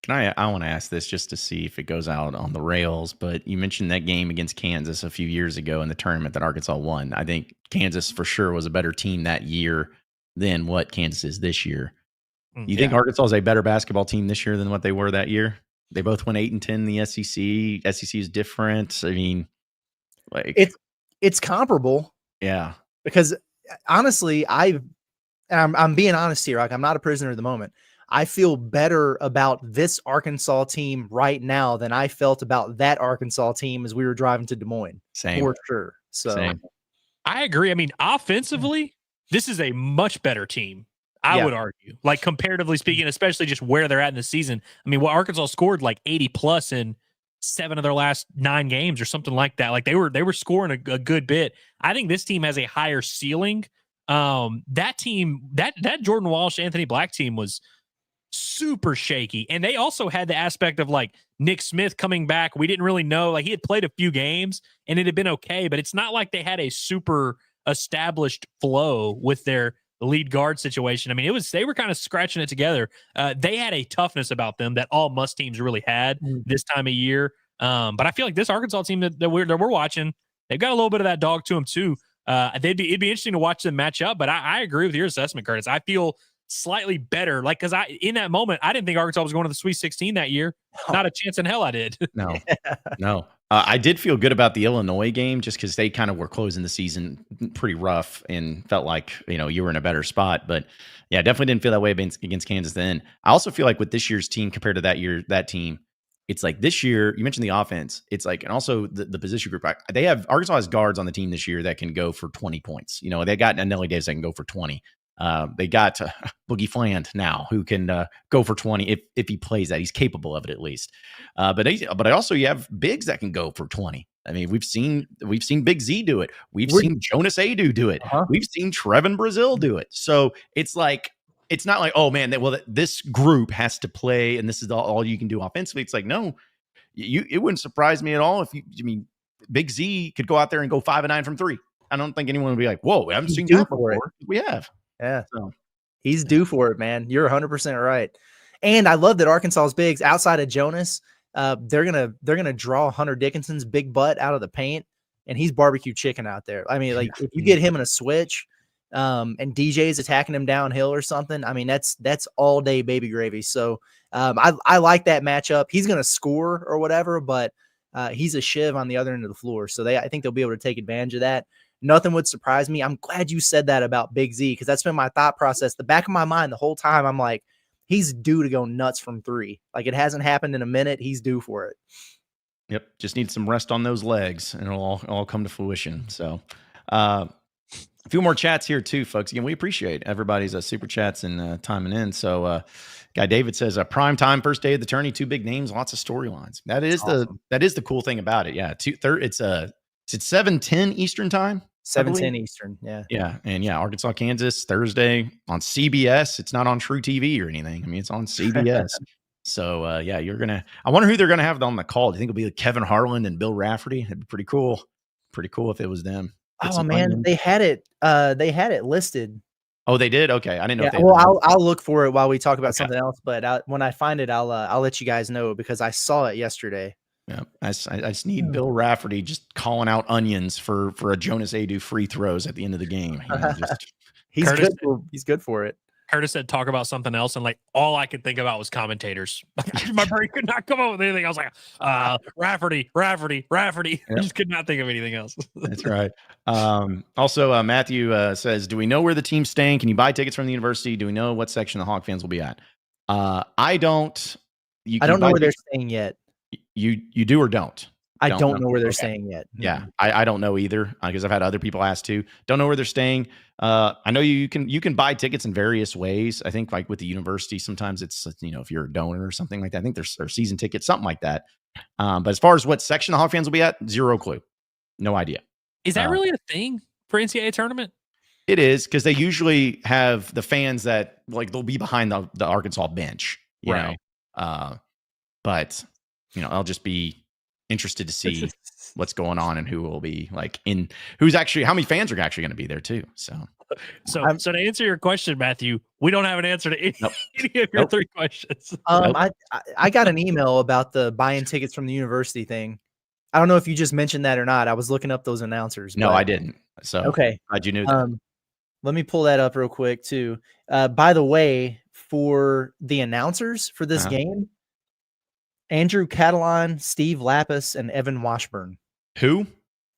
I want to ask this just to see if it goes out on the rails, but you mentioned that game against Kansas a few years ago in the tournament that Arkansas won. I think Kansas for sure was a better team that year than what Kansas is this year. You think Arkansas is a better basketball team this year than what they were that year? They both went 8-10 in the SEC. SEC is different. I mean, like it's comparable. Yeah. Because honestly, I'm being honest here. Like, I'm not a prisoner of the moment. I feel better about this Arkansas team right now than I felt about that Arkansas team as we were driving to Des Moines. Same. For sure. So Same. I agree. I mean, offensively, this is a much better team. I would argue, like comparatively speaking, especially just where they're at in the season. I mean, Arkansas scored like 80 plus in 7 of their last 9 games or something like that. Like they were scoring a good bit. I think this team has a higher ceiling. That team, that Jordan Walsh, Anthony Black team was super shaky. And they also had the aspect of like Nick Smith coming back. We didn't really know, like he had played a few games and it had been okay, but it's not like they had a super established flow with their lead guard situation. I mean, they were kind of scratching it together. They had a toughness about them that all must teams really had this time of year. But I feel like this Arkansas team that we're watching, they've got a little bit of that dog to them too. It'd be interesting to watch them match up, but I agree with your assessment, Curtis. I feel slightly better, like, because in that moment I didn't think Arkansas was going to the Sweet 16 that year. Not a chance in hell I did. No. I did feel good about the Illinois game just because they kind of were closing the season pretty rough and felt like, you were in a better spot. But yeah, definitely didn't feel that way against Kansas then. I also feel like with this year's team compared to that team, it's like this year, you mentioned the offense. It's like, and also the position group, Arkansas has guards on the team this year that can go for 20 points. They got Nelly Davis that can go for 20. They got Boogie Fland now who can go for 20 if he plays that. He's capable of it at least. But also you have bigs that can go for 20. I mean, we've seen Big Z do it. We've seen Jonas Adu do it. We've seen Trevin Brazil do it. So it's like, it's not like, oh man, this group has to play and this is all you can do offensively. It's like, no, it wouldn't surprise me at all if Big Z could go out there and go 5-9 from 3. I don't think anyone would be like, whoa, I haven't seen that before. We have. Yeah. So he's due for it, man. You're 100% right. And I love that Arkansas's bigs outside of Jonas, they're gonna draw Hunter Dickinson's big butt out of the paint, and he's barbecue chicken out there. I mean, like if you get him in a switch, and DJ's attacking him downhill or something, I mean that's all day baby gravy. So I like that matchup. He's gonna score or whatever, but he's a shiv on the other end of the floor. So I think they'll be able to take advantage of that. Nothing would surprise me. I'm glad you said that about Big Z, because that's been my thought process. The back of my mind the whole time, I'm like, he's due to go nuts from three. Like it hasn't happened in a minute. He's due for it. Yep. Just need some rest on those legs and it'll all come to fruition. So a few more chats here too, folks. Again, we appreciate everybody's super chats and timing in. So guy David says prime time, first day of the tourney, 2 big names, lots of storylines. That is awesome. That is the cool thing about it. Yeah. It's 7:10 Eastern time. 7:10 Eastern. Yeah. Yeah. And yeah, Arkansas, Kansas, Thursday on CBS. It's not on True TV or anything. I mean, it's on CBS. So yeah, I wonder who they're gonna have on the call. Do you think it'll be like Kevin Harlan and Bill Rafferty? It'd be pretty cool. Pretty cool if it was them. Oh man, they had it listed. Oh, they did? Okay. I didn't know. Yeah, well, I'll look for it while we talk about something else, but when I find it, I'll let you guys know, because I saw it yesterday. Yeah, I just need Bill Rafferty just calling out onions for a Jonas Adu free throws at the end of the game. He's good for it. Curtis said talk about something else, and like all I could think about was commentators. My brain could not come up with anything. I was like, Rafferty. Yep. I just could not think of anything else. That's right. Also, Matthew says, do we know where the team's staying? Can you buy tickets from the university? Do we know what section the Hog fans will be at? I don't. I don't know where they're staying yet. You do or don't? I don't know where they're staying yet. Yeah, I don't know either, because I've had other people ask too. Don't know where they're staying. I know you can buy tickets in various ways. I think like with the university, sometimes it's, if you're a donor or something like that. I think there's season tickets, something like that. But as far as what section the Hog fans will be at, zero clue. No idea. Is that really a thing for NCAA tournament? It is, because they usually have the fans that like they'll be behind the Arkansas bench, you know. But I'll just be interested to see what's going on and who will be like how many fans are actually going to be there too. So to answer your question, Matthew, we don't have an answer to any of your 3 questions. I got an email about the buying tickets from the university thing. I don't know if you just mentioned that or not. I was looking up those announcers. No, I didn't. So okay, glad you knew that. Let me pull that up real quick too. By the way, for the announcers for this game, Andrew Catalan, Steve Lapis, and Evan Washburn. Who?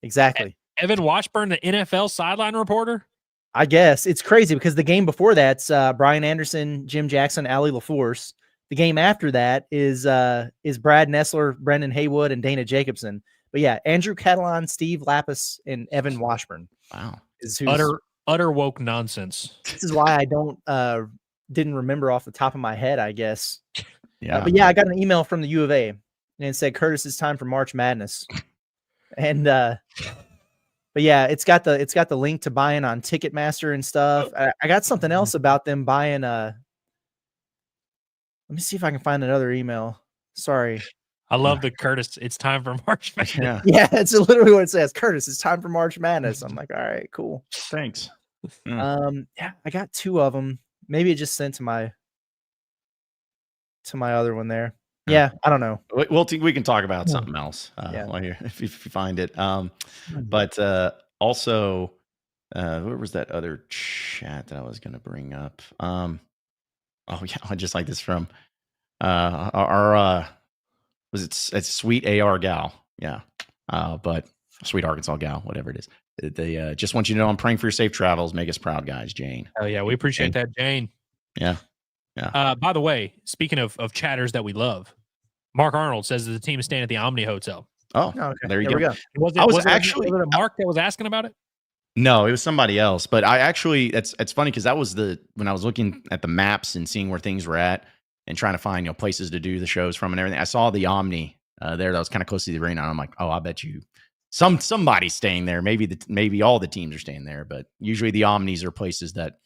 Exactly. Evan Washburn, the NFL sideline reporter? I guess. It's crazy because the game before that's Brian Anderson, Jim Jackson, Allie LaForce. The game after that is Brad Nessler, Brendan Haywood, and Dana Jacobson. But yeah, Andrew Catalan, Steve Lapis, and Evan Washburn. Wow. Utter woke nonsense. This is why I didn't remember off the top of my head, I guess. Yeah. But yeah, I got an email from the U of A and it said, Curtis, it's time for March Madness. And but yeah, it's got the link to buying on Ticketmaster and stuff. I got something else about them buying let me see if I can find another email. Sorry. I love the Curtis, it's time for March Madness. Yeah, it's literally what it says. Curtis, it's time for March Madness. I'm like, all right, cool. Thanks. Yeah, I got 2 of them. Maybe it just sent to my other one there. Yeah, I don't know. We can talk about something else if you find it. But also, where was that other chat that I was going to bring up? I just like this from our it's Sweet AR Gal. Yeah, but Sweet Arkansas Gal, whatever it is. They just want you to know I'm praying for your safe travels. Make us proud, guys. Jane. Oh yeah, we appreciate that, Jane. Yeah. Yeah. By the way, speaking of chatters that we love, Mark Arnold says that the team is staying at the Omni Hotel. Oh, okay. There you go. Was it Mark that was asking about it? No, it was somebody else. But I actually, it's funny because that was when I was looking at the maps and seeing where things were at and trying to find places to do the shows from and everything. I saw the Omni there that was kind of close to the arena. And I'm like, oh, I bet you somebody's staying there. Maybe all the teams are staying there, but usually the Omnis are places that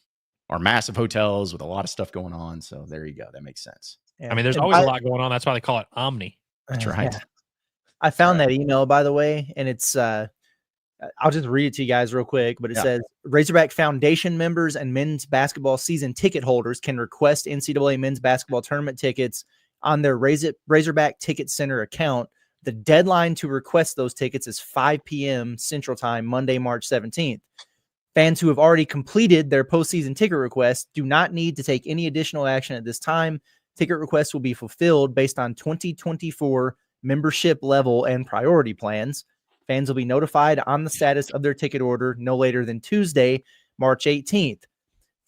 are massive hotels with a lot of stuff going on. So there you go. That makes sense. Yeah. I mean, there's always a lot going on. That's why they call it Omni. That's right. Yeah. I found that email, by the way, and it's I'll just read it to you guys real quick, but it says Razorback Foundation members and men's basketball season ticket holders can request NCAA men's basketball tournament tickets on their Razorback Ticket Center account. The deadline to request those tickets is 5 p.m. Central Time, Monday, March 17th. Fans who have already completed their postseason ticket request do not need to take any additional action at this time. Ticket requests will be fulfilled based on 2024 membership level and priority plans. Fans will be notified on the status of their ticket order no later than Tuesday, March 18th.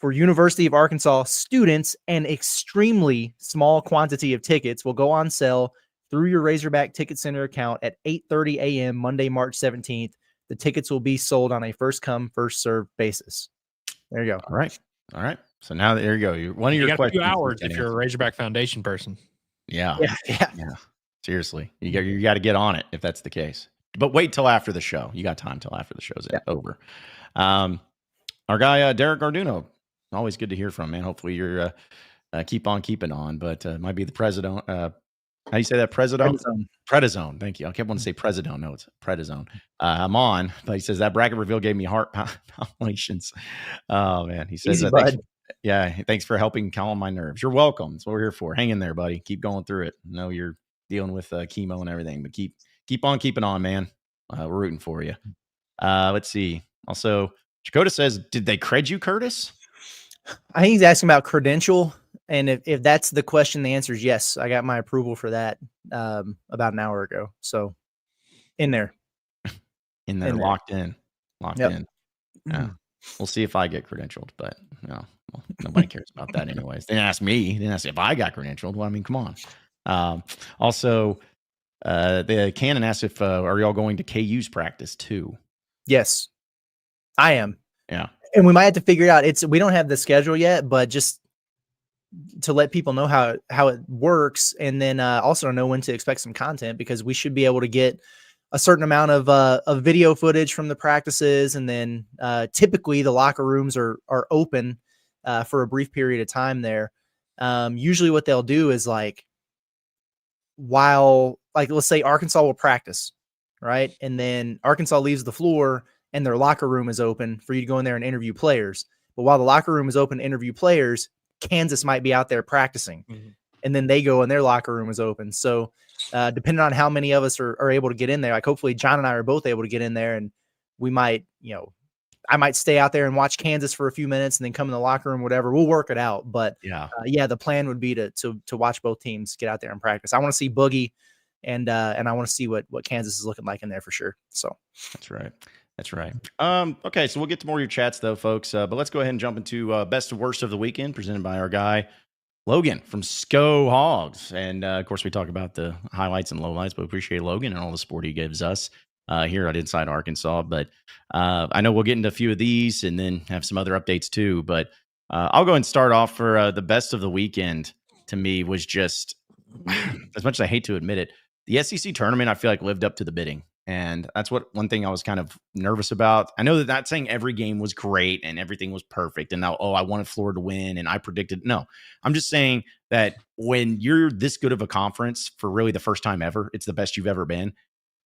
For University of Arkansas students, an extremely small quantity of tickets will go on sale through your Razorback Ticket Center account at 8:30 a.m. Monday, March 17th. The tickets will be sold on a first-come, first-served basis. There you go. All right. So now there you go. One of your got questions. 2 hours if you're a Razorback Foundation person. Yeah. Seriously, you got to get on it if that's the case. But wait till after the show. You got time till after the show's over. Our guy Derek Garduno, always good to hear from, man. Hopefully you're keep on keeping on. But might be the president. How do you say that? Prednisone. Thank you. I kept wanting to say Presidone. No, it's Prednisone. I'm on, but he says that bracket reveal gave me heart palpitations. Oh man, he says, Easy, bud. thanks for helping calm my nerves. You're welcome. That's what we're here for. Hang in there, buddy. Keep going through it. I know you're dealing with chemo and everything, but keep on keeping on, man. We're rooting for you. Let's see. Also, Dakota says, did they cred you, Curtis? I think he's asking about credential. And if that's the question, the answer is yes. I got my approval for that about an hour ago. So in there. Locked in. Yeah. We'll see if I get credentialed, but nobody cares about that anyways. They didn't ask me. They didn't ask if I got credentialed. Well, I mean, come on. Also, the Cannon asked if are y'all going to KU's practice too? Yes, I am. Yeah. And we might have to figure it out. We don't have the schedule yet, but just to let people know how it works, and then also know when to expect some content, because we should be able to get a certain amount of video footage from the practices, and then typically the locker rooms are open for a brief period of time there. Usually what they'll do is let's say Arkansas will practice, right? And then Arkansas leaves the floor and their locker room is open for you to go in there and interview players. But while the locker room is open to interview players, Kansas might be out there practicing, and then they go and their locker room is open. So depending on how many of us are able to get in there, hopefully John and I are both able to get in there, and we might, I might stay out there and watch Kansas for a few minutes and then come in the locker room, whatever. We'll work it out. But the plan would be to watch both teams get out there and practice. I want to see Boogie, and I want to see what Kansas is looking like in there for sure. So that's right. Okay, so we'll get to more of your chats though, folks. But let's go ahead and jump into best and worst of the weekend, presented by our guy Logan from SCO Hogs. And of course, we talk about the highlights and lowlights, but we appreciate Logan and all the support he gives us here at Inside Arkansas. But I know we'll get into a few of these and then have some other updates too. But I'll go and start off for the best of the weekend. To me, was just, as much as I hate to admit it, the SEC tournament, I feel like lived up to the bidding. And that's one thing I was kind of nervous about. I know that not saying every game was great and everything was perfect. And now, I wanted Florida to win and I predicted. No, I'm just saying that when you're this good of a conference for really the first time ever, it's the best you've ever been.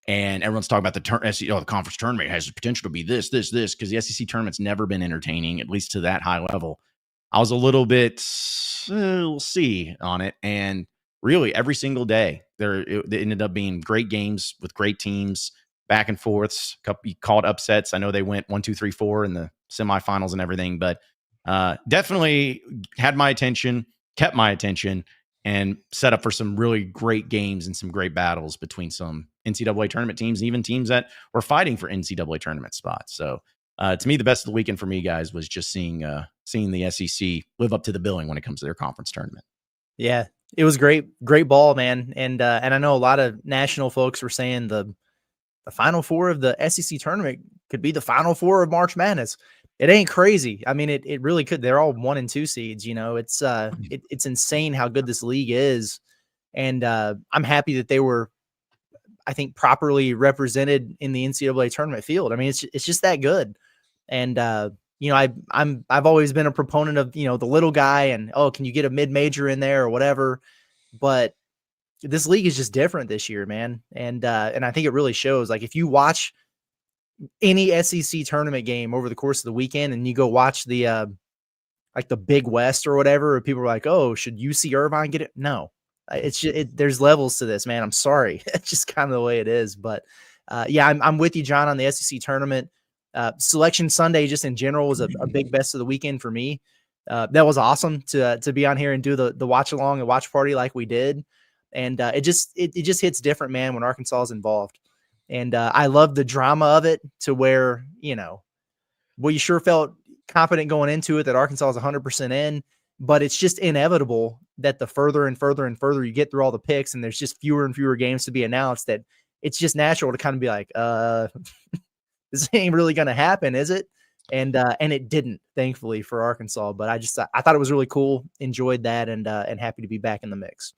And everyone's talking about the conference tournament has the potential to be this, because the SEC tournament's never been entertaining, at least to that high level. I was a little bit, we'll see on it. And really, every single day, it ended up being great games with great teams, back and forths. You called upsets. I know they went 1, 2, 3, 4 in the semifinals and everything, but definitely had my attention, kept my attention, and set up for some really great games and some great battles between some NCAA tournament teams and even teams that were fighting for NCAA tournament spots. So to me, the best of the weekend for me, guys, was just seeing the SEC live up to the billing when it comes to their conference tournament. Yeah. It was great ball, man. And I know a lot of national folks were saying the Final Four of the SEC tournament could be the Final Four of March Madness. It ain't crazy. I mean, it really could. They're all 1 and 2 seeds. It's insane how good this league is. And I'm happy that they were, I think, properly represented in the NCAA tournament field. I mean, it's just that good. And I've always been a proponent of, the little guy and, can you get a mid-major in there or whatever? But this league is just different this year, man. And I think it really shows. If you watch any SEC tournament game over the course of the weekend and you go watch the Big West or whatever, people are like, oh, should UC Irvine get it? No, It's just, there's levels to this, man. I'm sorry. It's just kind of the way it is. But yeah, I'm with you, John, on the SEC tournament. Selection Sunday, just in general, was a big best of the weekend for me. That was awesome to be on here and do the watch along and watch party like we did. And it just hits different, man, when Arkansas is involved. And I love the drama of it, to where, you sure felt confident going into it that Arkansas is 100% in, but it's just inevitable that the further and further and further you get through all the picks, and there's just fewer and fewer games to be announced, that it's just natural to kind of be like, this ain't really going to happen, is it? And it didn't, thankfully, for Arkansas. But I thought it was really cool, enjoyed that, and happy to be back in the mix.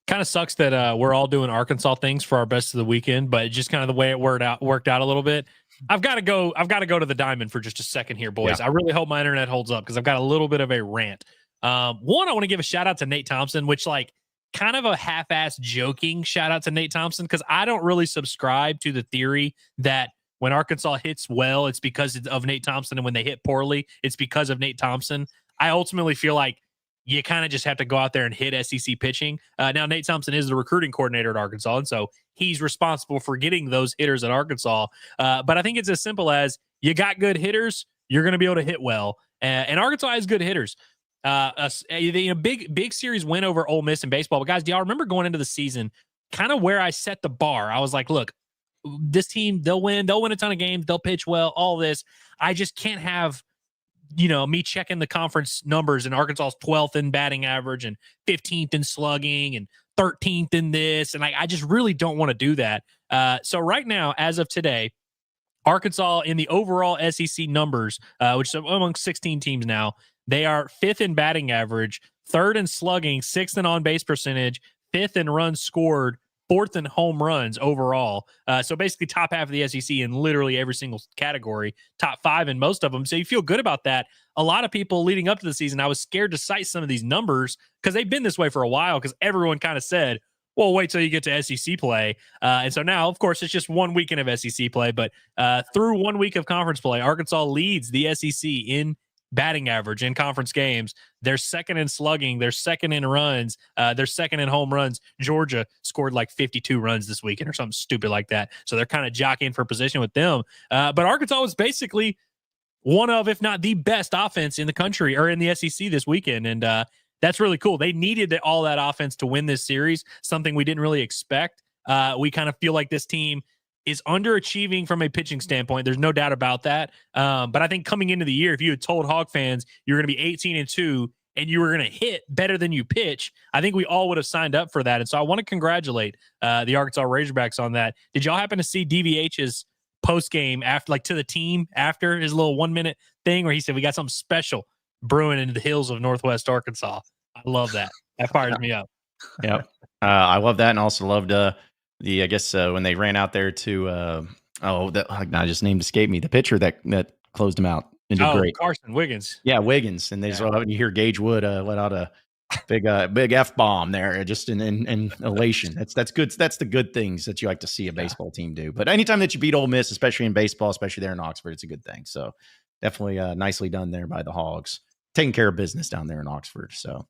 Kind of sucks that we're all doing Arkansas things for our best of the weekend, but just kind of the way it worked out a little bit. I've got to go to the diamond for just a second here, boys. Yeah. I really hope my internet holds up, because I've got a little bit of a rant. One, I want to give a shout out to Nate Thompson, which, like, kind of a half-ass joking shout out to Nate Thompson, because I don't really subscribe to the theory that when Arkansas hits well, it's because of Nate Thompson, and when they hit poorly, it's because of Nate Thompson. I ultimately feel like you kind of just have to go out there and hit SEC pitching. Now, Nate Thompson is the recruiting coordinator at Arkansas, and so he's responsible for getting those hitters at Arkansas. But I think it's as simple as, you got good hitters, you're going to be able to hit well. And Arkansas has good hitters. Big series win over Ole Miss in baseball. But guys, do y'all remember going into the season, kind of where I set the bar? I was like, look, this team, they'll win a ton of games, they'll pitch well, all this. I just can't have me checking the conference numbers and Arkansas's 12th in batting average and 15th in slugging and 13th in this. And I just really don't want to do that. So right now, as of today, Arkansas in the overall SEC numbers, which is among 16 teams now, they are 5th in batting average, 3rd in slugging, 6th in on-base percentage, 5th in runs scored, 4th in home runs overall. So basically top half of the SEC in literally every single category, top 5 in most of them. So you feel good about that. A lot of people leading up to the season, I was scared to cite some of these numbers, because they've been this way for a while, because everyone kind of said, well, wait till you get to SEC play. And so now, of course, it's just 1 weekend of SEC play, but through 1 week of conference play, Arkansas leads the SEC in batting average in conference games. They're 2nd in slugging. They're 2nd in runs. They're 2nd in home runs. Georgia scored like 52 runs this weekend or something stupid like that. So they're kind of jockeying for position with them. But Arkansas was basically one of, if not the best offense in the country, or in the SEC this weekend. And that's really cool. They needed all that offense to win this series, something we didn't really expect. We kind of feel like this team is underachieving from a pitching standpoint. There's no doubt about that. But I think coming into the year, if you had told Hog fans you're going to be 18-2 and you were going to hit better than you pitch, I think we all would have signed up for that. And so I want to congratulate the Arkansas Razorbacks on that. Did y'all happen to see DVH's post game after, like, to the team after his little 1 minute thing where he said, we got something special brewing into the hills of Northwest Arkansas? I love that. That fires me up. Yeah. I love that. And also loved I guess when they ran out there to I just named escaped me, the pitcher that closed him out and did great. Carson Wiggins. Yeah, Wiggins. And you hear Gage Wood let out a big F-bomb there, just in elation. That's good. That's the good things that you like to see a baseball team do. But anytime that you beat Ole Miss, especially in baseball, especially there in Oxford, it's a good thing. So definitely nicely done there by the Hogs, taking care of business down there in Oxford. So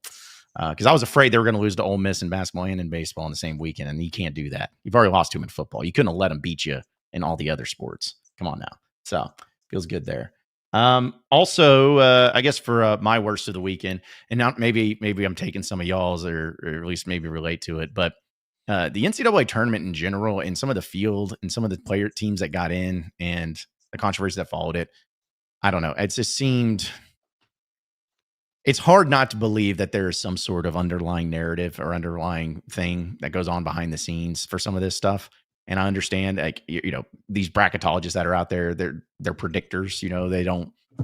because I was afraid they were going to lose to Ole Miss in basketball and in baseball in the same weekend, and you can't do that. You've already lost to them in football. You couldn't have let them beat you in all the other sports. Come on now. So feels good there. Also, I guess for my worst of the weekend, and now maybe I'm taking some of y'all's, or at least maybe relate to it, but the NCAA tournament in general, and some of the field and some of the player teams that got in and the controversy that followed it, I don't know. It just seemed... It's hard not to believe that there is some sort of underlying narrative or underlying thing that goes on behind the scenes for some of this stuff. And I understand, like, these bracketologists that are out there, they're predictors. They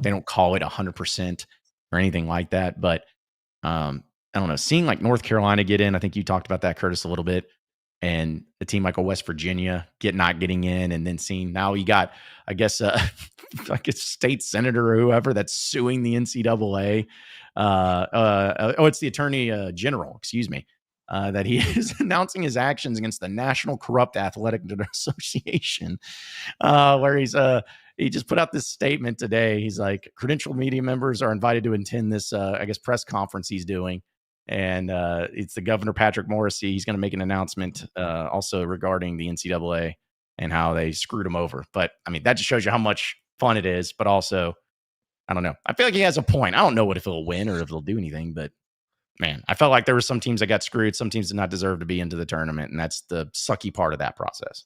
don't call it 100% or anything like that. But I don't know. Seeing like North Carolina get in, I think you talked about that, Curtis, a little bit, and a team like West Virginia not getting in, and then seeing now you got, I guess, like a state senator or whoever that's suing the NCAA. It's the attorney general, excuse me, that he is announcing his actions against the National Corrupt Athletic Association, where he just put out this statement today. He's like, credentialed media members are invited to attend this, I guess, press conference he's doing. and it's the Governor Patrick Morrissey. He's going to make an announcement also regarding the NCAA and how they screwed him over. But I mean, that just shows you how much fun it is. But also, I don't know. I feel like he has a point. I don't know if he'll win or if he'll do anything, but man, I felt like there were some teams that got screwed. Some teams did not deserve to be into the tournament, and that's the sucky part of that process.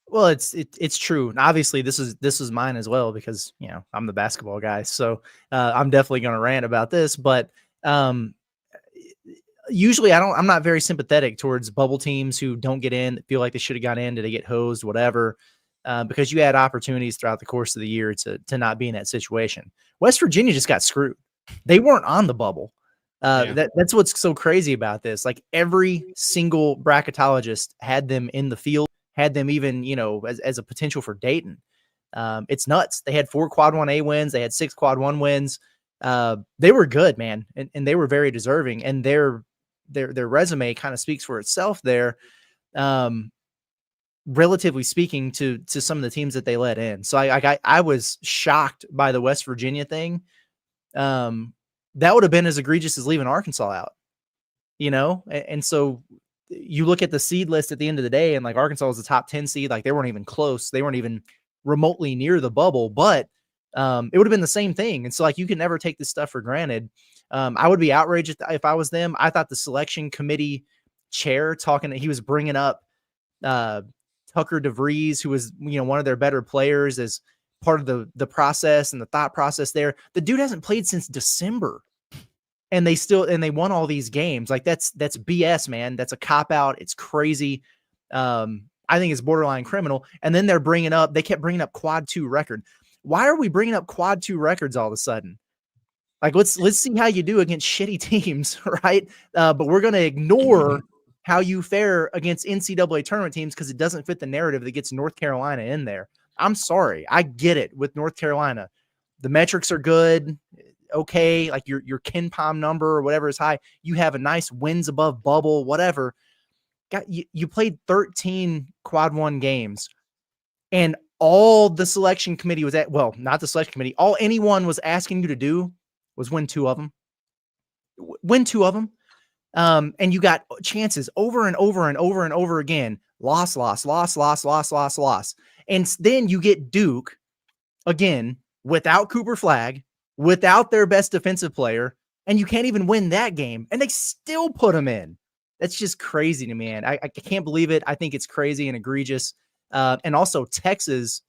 Well, it's true, and obviously this is mine as well because I'm the basketball guy, so I'm definitely going to rant about this. But usually I'm not very sympathetic towards bubble teams who don't get in, that feel like they should have got in, did they get hosed, whatever, because you had opportunities throughout the course of the year to not be in that situation. West Virginia just got screwed. They weren't on the bubble. That's what's so crazy about this. Like every single bracketologist had them in the field, had them even, as a potential for Dayton. It's nuts. They had 4 quad 1A wins. They had 6 quad 1 wins. They were good, man. And they were very deserving. And their resume kind of speaks for itself there. Relatively speaking to some of the teams that they let in. So I was shocked by the West Virginia thing. That would have been as egregious as leaving Arkansas out, And so you look at the seed list at the end of the day, and like Arkansas was the top 10 seed. Like they weren't even close. They weren't even remotely near the bubble, but it would have been the same thing. And so like, you can never take this stuff for granted. I would be outraged if I was them. I thought the selection committee chair he was bringing up Tucker DeVries, who was, one of their better players, as part of the process and the thought process there. The dude hasn't played since December, and they won all these games. Like that's BS, man. That's a cop out. It's crazy. I think it's borderline criminal. And then they kept bringing up quad 2 record. Why are we bringing up quad 2 records all of a sudden? Like, let's see how you do against shitty teams. Right. But we're going to ignore how you fare against NCAA tournament teams because it doesn't fit the narrative that gets North Carolina in there. I'm sorry. I get it with North Carolina. The metrics are good. Okay. Like your KenPom number or whatever is high. You have a nice wins above bubble, whatever. You played 13 quad 1 games, and all the selection committee was not the selection committee. All anyone was asking you to do was win 2 of them. Win 2 of them. And you got chances over and over and over and over again. Loss. And then you get Duke again without Cooper Flagg, without their best defensive player, and you can't even win that game. And they still put them in. That's just crazy to me, man. I can't believe it. I think it's crazy and egregious. And also Texas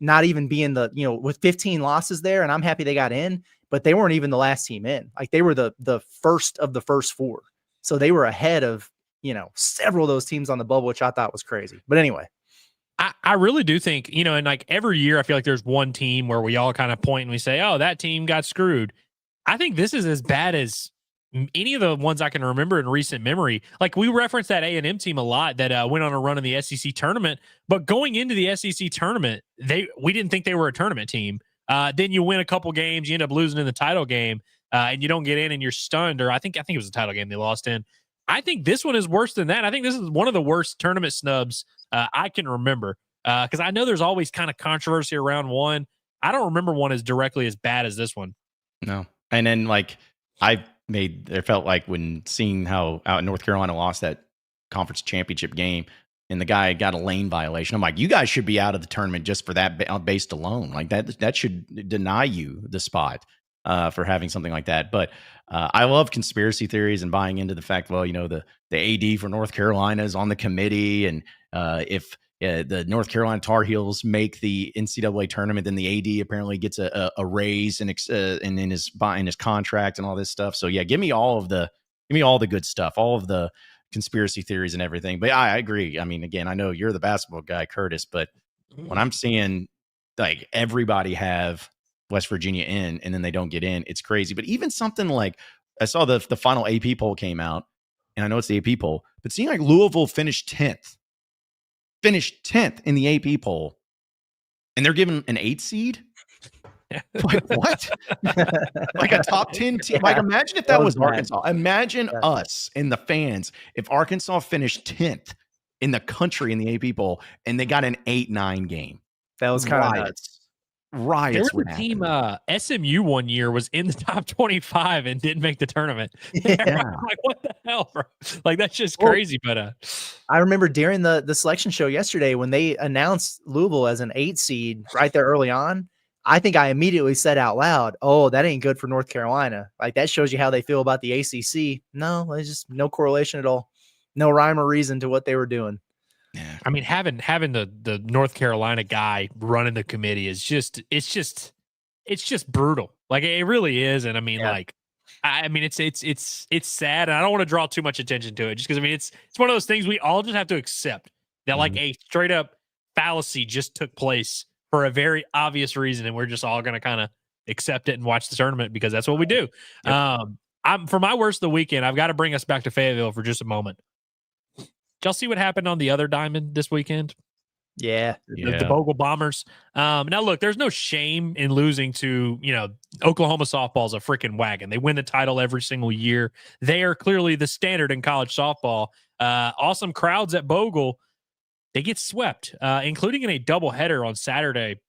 not even being with 15 losses there, and I'm happy they got in, but they weren't even the last team in. Like they were the first of the first 4. So they were ahead of, several of those teams on the bubble, which I thought was crazy. But anyway. I really do think, and like every year, I feel like there's one team where we all kind of point and we say, oh, that team got screwed. I think this is as bad as any of the ones I can remember in recent memory. Like we referenced that A&M team a lot that went on a run in the SEC tournament, but going into the SEC tournament, we didn't think they were a tournament team. Then you win a couple games, you end up losing in the title game, and you don't get in and you're stunned. Or I think it was a title game they lost in. I think this one is worse than that. I think this is one of the worst tournament snubs I can remember, because I know there's always kind of controversy around one. I don't remember one as directly as bad as this one. No. And then it felt like when seeing how out North Carolina lost that conference championship game and the guy got a lane violation, I'm like, you guys should be out of the tournament just for that based alone. Like that should deny you the spot for having something like that. But I love conspiracy theories and buying into the fact, the AD for North Carolina is on the committee, and if the North Carolina Tar Heels make the NCAA tournament, then the AD apparently gets a raise in his contract and all this stuff. So yeah, give me all the good stuff, all of the conspiracy theories and everything. But I agree. I mean, again, I know you're the basketball guy, Curtis, but when I'm seeing like everybody have West Virginia in and then they don't get in, it's crazy. But even something like, I saw the final AP poll came out, and I know it's the AP poll, but seeing like Louisville finished 10th in the AP poll, and they're given an 8 seed. Like what? Like a top 10 team. Like imagine if that was Arkansas. Imagine us and the fans if Arkansas finished 10th in the country in the AP poll and they got an 8-9 game. That was kind of nuts. riots There was would a team, happen. SMU one year was in the top 25 and didn't make the tournament. Yeah. I'm like, what the hell, bro? Like, that's just Well, crazy. But I remember during the selection show yesterday when they announced Louisville as an 8 seed right there early on, I think I immediately said out loud, "Oh, that ain't good for North Carolina." Like that shows you how they feel about the ACC. No, there's just no correlation at all. No rhyme or reason to what they were doing. Yeah. I mean, having the North Carolina guy running the committee is just brutal. Like it really is. And I mean, Yeah. like, I mean, it's sad, and I don't want to draw too much attention to it, just because I mean, it's one of those things we all just have to accept that like a straight up fallacy just took place for a very obvious reason, and we're just all going to kind of accept it and watch the tournament because that's what we do. Yep. I'm for my worst of the weekend. I've got to bring us back to Fayetteville for just a moment. Did y'all see what happened on the other diamond this weekend? Yeah. The Bogle Bombers. Now, look, there's no shame in losing to, Oklahoma softball's a freaking wagon. They win the title every single year. They are clearly the standard in college softball. Awesome crowds at Bogle. They get swept, including in a doubleheader on Saturday.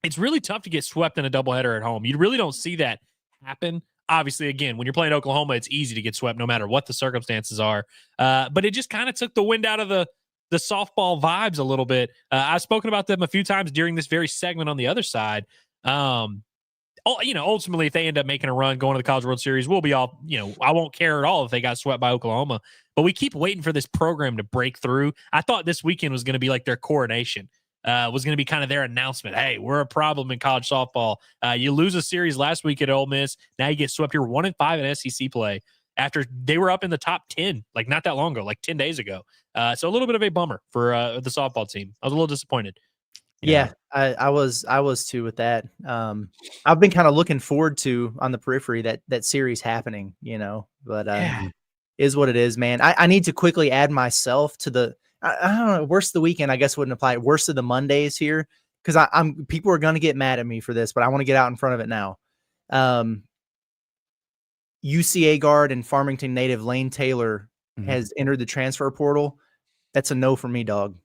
It's really tough to get swept in a doubleheader at home. You really don't see that happen. Obviously, again, when you're playing Oklahoma, it's easy to get swept no matter what the circumstances are. But it just kind of took the wind out of the softball vibes a little bit. I've spoken about them a few times during this very segment on the other side. Ultimately, if they end up making a run, going to the College World Series, we'll be all, I won't care at all if they got swept by Oklahoma. But we keep waiting for this program to break through. I thought this weekend was going to be like their coronation. Was going to be kind of their announcement. Hey, we're a problem in college softball. You lose a series last week at Ole Miss. Now you get swept. You're 1-5 in SEC play after they were up in the top 10, like not that long ago, like 10 days ago. So a little bit of a bummer for the softball team. I was a little disappointed. Yeah, I was too with that. I've been kind of looking forward to on the periphery that series happening, but is what it is, man. I need to quickly add myself to the, I don't know, worst of the weekend, I guess wouldn't apply. Worst of the Mondays here, because people are going to get mad at me for this, but I want to get out in front of it now. UCA guard and Farmington native Lane Taylor has entered the transfer portal. That's a no for me, dog.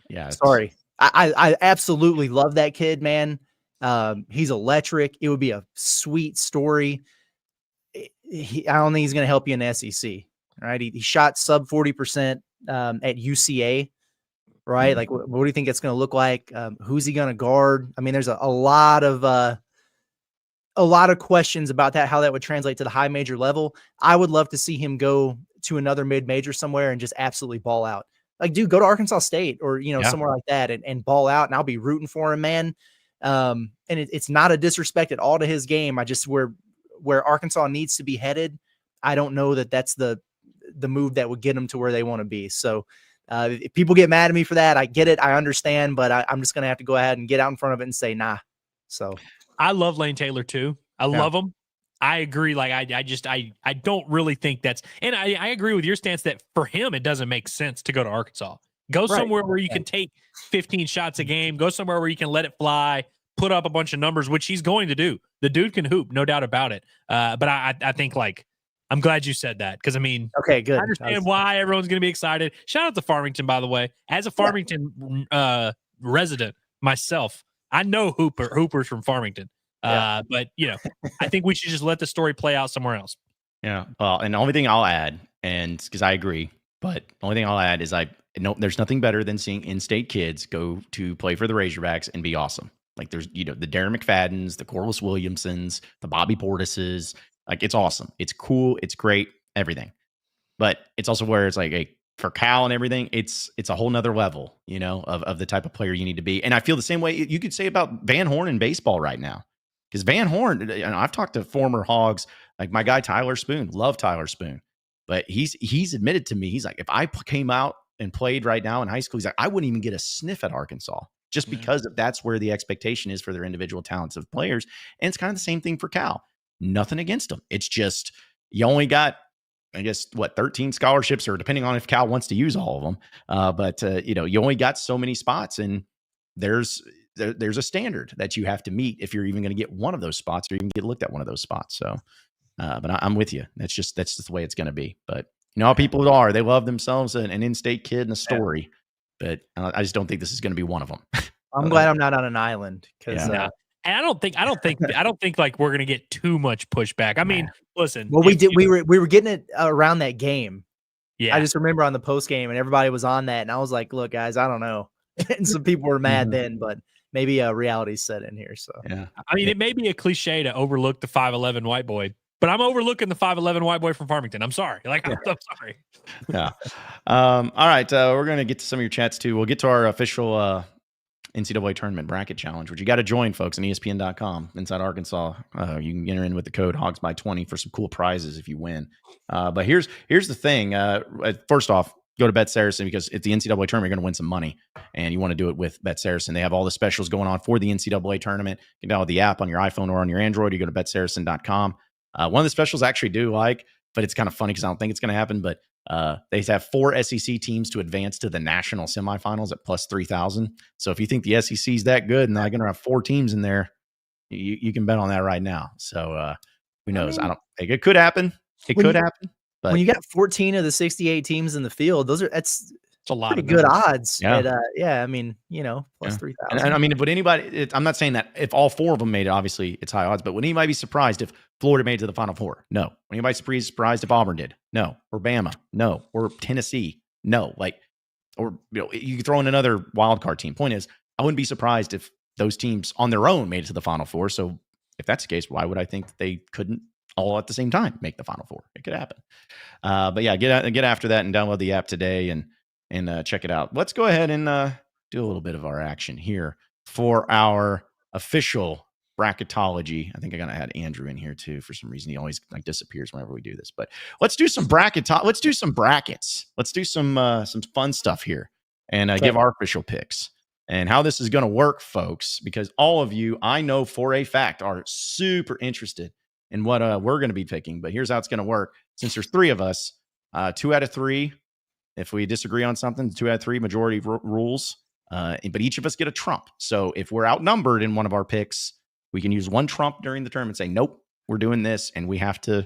Yeah. Sorry. I absolutely love that kid, man. He's electric. It would be a sweet story. I don't think he's going to help you in the SEC. Right. He shot sub 40% at UCA. Right. Like, what do you think it's going to look like? Who's he going to guard? I mean, there's a lot of questions about that, how that would translate to the high major level. I would love to see him go to another mid-major somewhere and just absolutely ball out. Like, dude, go to Arkansas State or, somewhere like that and ball out, and I'll be rooting for him, man. And it's not a disrespect at all to his game. I just, where Arkansas needs to be headed, I don't know that that's the move that would get them to where they want to be. So if people get mad at me for that, I get it. I understand, but I'm just going to have to go ahead and get out in front of it and say, nah. So I love Lane Taylor too. I love him. I agree. Like I don't really think that's, and I agree with your stance that for him, it doesn't make sense to go to Arkansas. Go somewhere where you can take 15 shots a game, go somewhere where you can let it fly, put up a bunch of numbers, which he's going to do. The dude can hoop, no doubt about it. But I think, like, I'm glad you said that. Cause I mean, okay, good. I understand why everyone's going to be excited. Shout out to Farmington, by the way, as a Farmington resident myself, I know hoopers from Farmington. But I think we should just let the story play out somewhere else. Yeah. Well, and the only thing I'll add, and because I agree, but the only thing I'll add is there's nothing better than seeing in-state kids go to play for the Razorbacks and be awesome. Like there's, the Darren McFaddens, the Corliss Williamsons, the Bobby Portises. Like it's awesome. It's cool. It's great. Everything. But it's also where it's like for Cal and everything, it's a whole nother level, of the type of player you need to be. And I feel the same way you could say about Van Horn in baseball right now. Because Van Horn, I've talked to former Hogs, like my guy Tyler Spoon, love Tyler Spoon, but he's admitted to me, he's like, if I came out and played right now in high school, he's like, I wouldn't even get a sniff at Arkansas, just because that's where the expectation is for their individual talents of players. And it's kind of the same thing for Cal. Nothing against them. It's just you only got, I guess, 13 scholarships, or depending on if Cal wants to use all of them. But you only got so many spots, and there's a standard that you have to meet if you're even going to get one of those spots or even get looked at one of those spots. So, but I'm with you. That's just the way it's going to be. But how people are, they love themselves an in-state kid and a story, but I just don't think this is going to be one of them. I'm glad I'm not on an island because. And I don't think like we're gonna get too much pushback. I mean, listen. Well, we were getting it around that game. Yeah. I just remember on the post game and everybody was on that, and I was like, "Look, guys, I don't know." And some people were mad then, but maybe reality set in here. So yeah, I mean, it may be a cliche to overlook the 5'11" white boy, but I'm overlooking the 5'11" white boy from Farmington. I'm sorry. Like, I'm sorry. Yeah. All right. We're gonna get to some of your chats too. We'll get to our official NCAA Tournament Bracket Challenge, which you got to join, folks, on ESPN.com inside Arkansas. You can enter in with the code HOGSBY20 for some cool prizes if you win. But here's the thing. First off, go to BetSaracen because it's the NCAA Tournament. You're going to win some money, and you want to do it with BetSaracen. They have all the specials going on for the NCAA Tournament. You can download the app on your iPhone or on your Android. You go to BetSaracen.com. One of the specials I actually do like, but it's kind of funny because I don't think it's going to happen, but they have 4 SEC teams to advance to the national semifinals at plus 3,000. So if you think the SEC is that good and they're going to have 4 teams in there, you can bet on that right now. So who knows? I don't think it could happen. It could happen. But when you got 14 of the 68 teams in the field, that's a lot pretty of good odds. Yeah. I mean, plus 3,000. And I mean, would anybody? I'm not saying that if all 4 of them made it, obviously it's high odds. But would anybody be surprised if Florida made it to the Final Four? No. Would anybody be surprised if Auburn did? No. Or Bama? No. Or Tennessee? No. Or you could throw in another wild card team. Point is, I wouldn't be surprised if those teams on their own made it to the Final Four. So if that's the case, why would I think they couldn't all at the same time make the Final Four? It could happen. But yeah, get after that and download the app today and check it out. Let's go ahead and do a little bit of our action here for our official bracketology. I think I gotta add Andrew in here too. For some reason, he always disappears whenever we do this. But let's do some let's do some brackets. Let's do some fun stuff here and give our official picks and how this is going to work, folks. Because all of you, I know for a fact, are super interested in what we're going to be picking. But here's how it's going to work. Since there's 3 of us, 2 out of 3. If we disagree on something, 2 out of 3 majority rules. But each of us get a trump. So if we're outnumbered in one of our picks, we can use 1 trump during the tournament and say, nope, we're doing this. And we have to,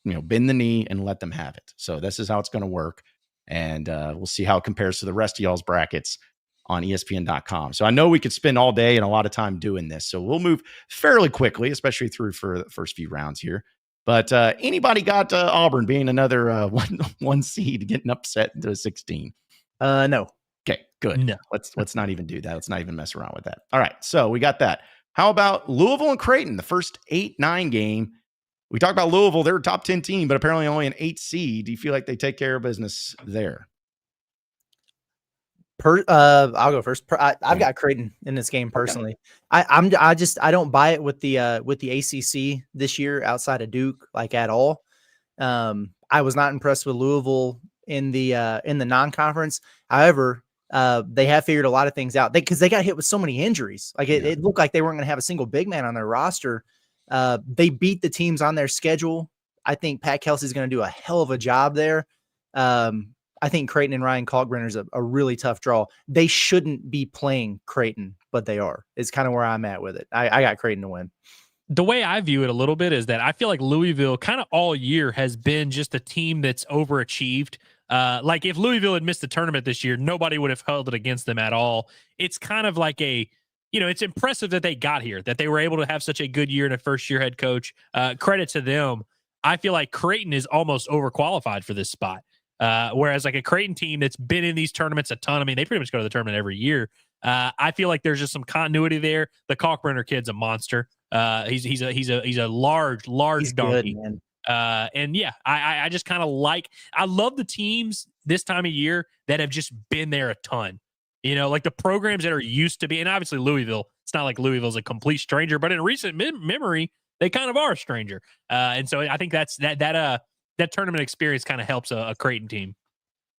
bend the knee and let them have it. So this is how it's going to work. And we'll see how it compares to the rest of y'all's brackets on ESPN.com. So I know we could spend all day and a lot of time doing this. So we'll move fairly quickly, especially through for the first few rounds here. But anybody got Auburn being another one seed getting upset into a 16? No. Okay, good. No. Let's not even do that. Let's not even mess around with that. All right, so we got that. How about Louisville and Creighton, the first 8-9 game? We talked about Louisville. They're a top 10 team, but apparently only an 8 seed. Do you feel like they take care of business there? I'll go first. I've got Creighton in this game personally. Okay. I don't buy it with the ACC this year outside of Duke at all. I was not impressed with Louisville in the non-conference. However, they have figured a lot of things out because they got hit with so many injuries. It looked like they weren't going to have a single big man on their roster. They beat the teams on their schedule. I think Pat Kelsey's going to do a hell of a job there. I think Creighton and Ryan Kalkbrenner's a really tough draw. They shouldn't be playing Creighton, but they are. It's kind of where I'm at with it. I got Creighton to win. The way I view it a little bit is that I feel like Louisville kind of all year has been just a team that's overachieved. If Louisville had missed the tournament this year, nobody would have held it against them at all. It's kind of like it's impressive that they got here, that they were able to have such a good year and a first-year head coach. Credit to them. I feel like Creighton is almost overqualified for this spot. Whereas a Creighton team that's been in these tournaments a ton, I mean, they pretty much go to the tournament every year. I feel like there's just some continuity there. The Kalkbrenner kid's a monster. He's a large donkey. Good, man. I just kind of I love the teams this time of year that have just been there a ton. The programs that are used to be, and obviously Louisville, it's not like Louisville's a complete stranger, but in recent memory, they kind of are a stranger. And so I think that tournament experience kind of helps a Creighton team.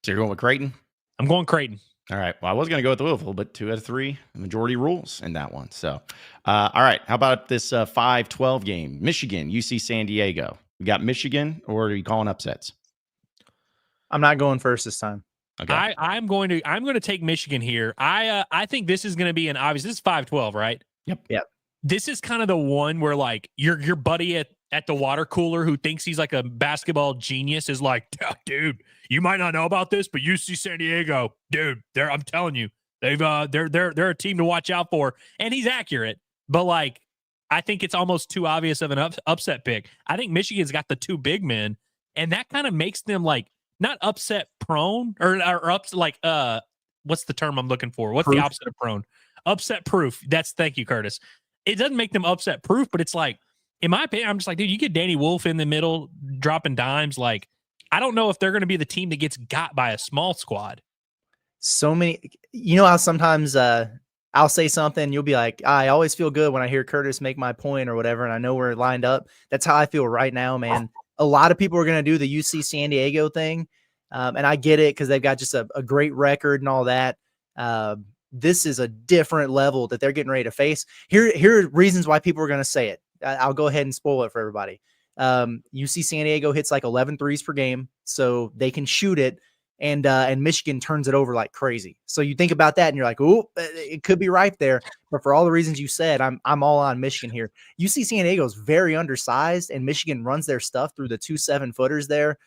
So you're going with Creighton? I'm going Creighton. All right. Well, I was going to go with Louisville, but 2 out of 3 majority rules in that one. So, all right. How about this 5-12 game? Michigan, UC San Diego. You got Michigan, or are you calling upsets? I'm not going first this time. Okay. I'm going to take Michigan here. I think this is going to be an obvious. This is 5-12, right? Yep. This is kind of the one where your buddy at the water cooler who thinks he's a basketball genius is like, dude, you might not know about this, but UC San Diego, dude, I'm telling you, They're a team to watch out for, and he's accurate. But like, I think it's almost too obvious of an upset pick. I think Michigan's got the 2 big men, and that kind of makes them like not upset prone or like what's the term I'm looking for? What's Proof. the opposite of prone? Upset proof. Thank you, Curtis. It doesn't make them upset proof, but it's like, in my opinion, I'm just like, dude, you get Danny Wolf in the middle dropping dimes. Like, I don't know if they're going to be the team that gets got by a small squad. So many, how sometimes I'll say something, you'll be like, I always feel good when I hear Curtis make my point or whatever, and I know we're lined up. That's how I feel right now, man. A lot of people are going to do the UC San Diego thing, and I get it because they've got just a great record and all that. This is a different level that they're getting ready to face. Here are reasons why people are going to say it. I'll go ahead and spoil it for everybody. UC San Diego hits like 11 threes per game, so they can shoot it. And Michigan turns it over like crazy. So you think about that and you're like, oh, it could be right there. But for all the reasons you said, I'm all on Michigan here. UC San Diego is very undersized, and Michigan runs their stuff through the 2 7-footers there.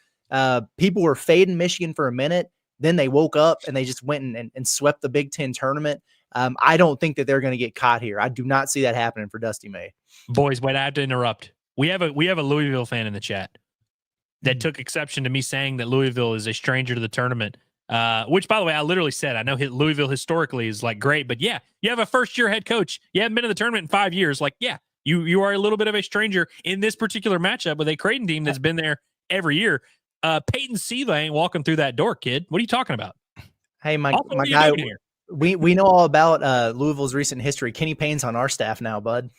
People were fading Michigan for a minute. Then they woke up and they just went and swept the Big Ten tournament. I don't think that they're going to get caught here. I do not see that happening for Dusty May. Boys, wait, I have to interrupt. We have a Louisville fan in the chat that took exception to me saying that Louisville is a stranger to the tournament, which, by the way, I literally said. I know Louisville historically is like great, but yeah, you have a first-year head coach. You haven't been in the tournament in 5 years. Like, yeah, you are a little bit of a stranger in this particular matchup with a Creighton team that's been there every year. Peyton Siva ain't walking through that door, kid. What are you talking about? Hey, my guy, we know all about Louisville's recent history. Kenny Payne's on our staff now, bud.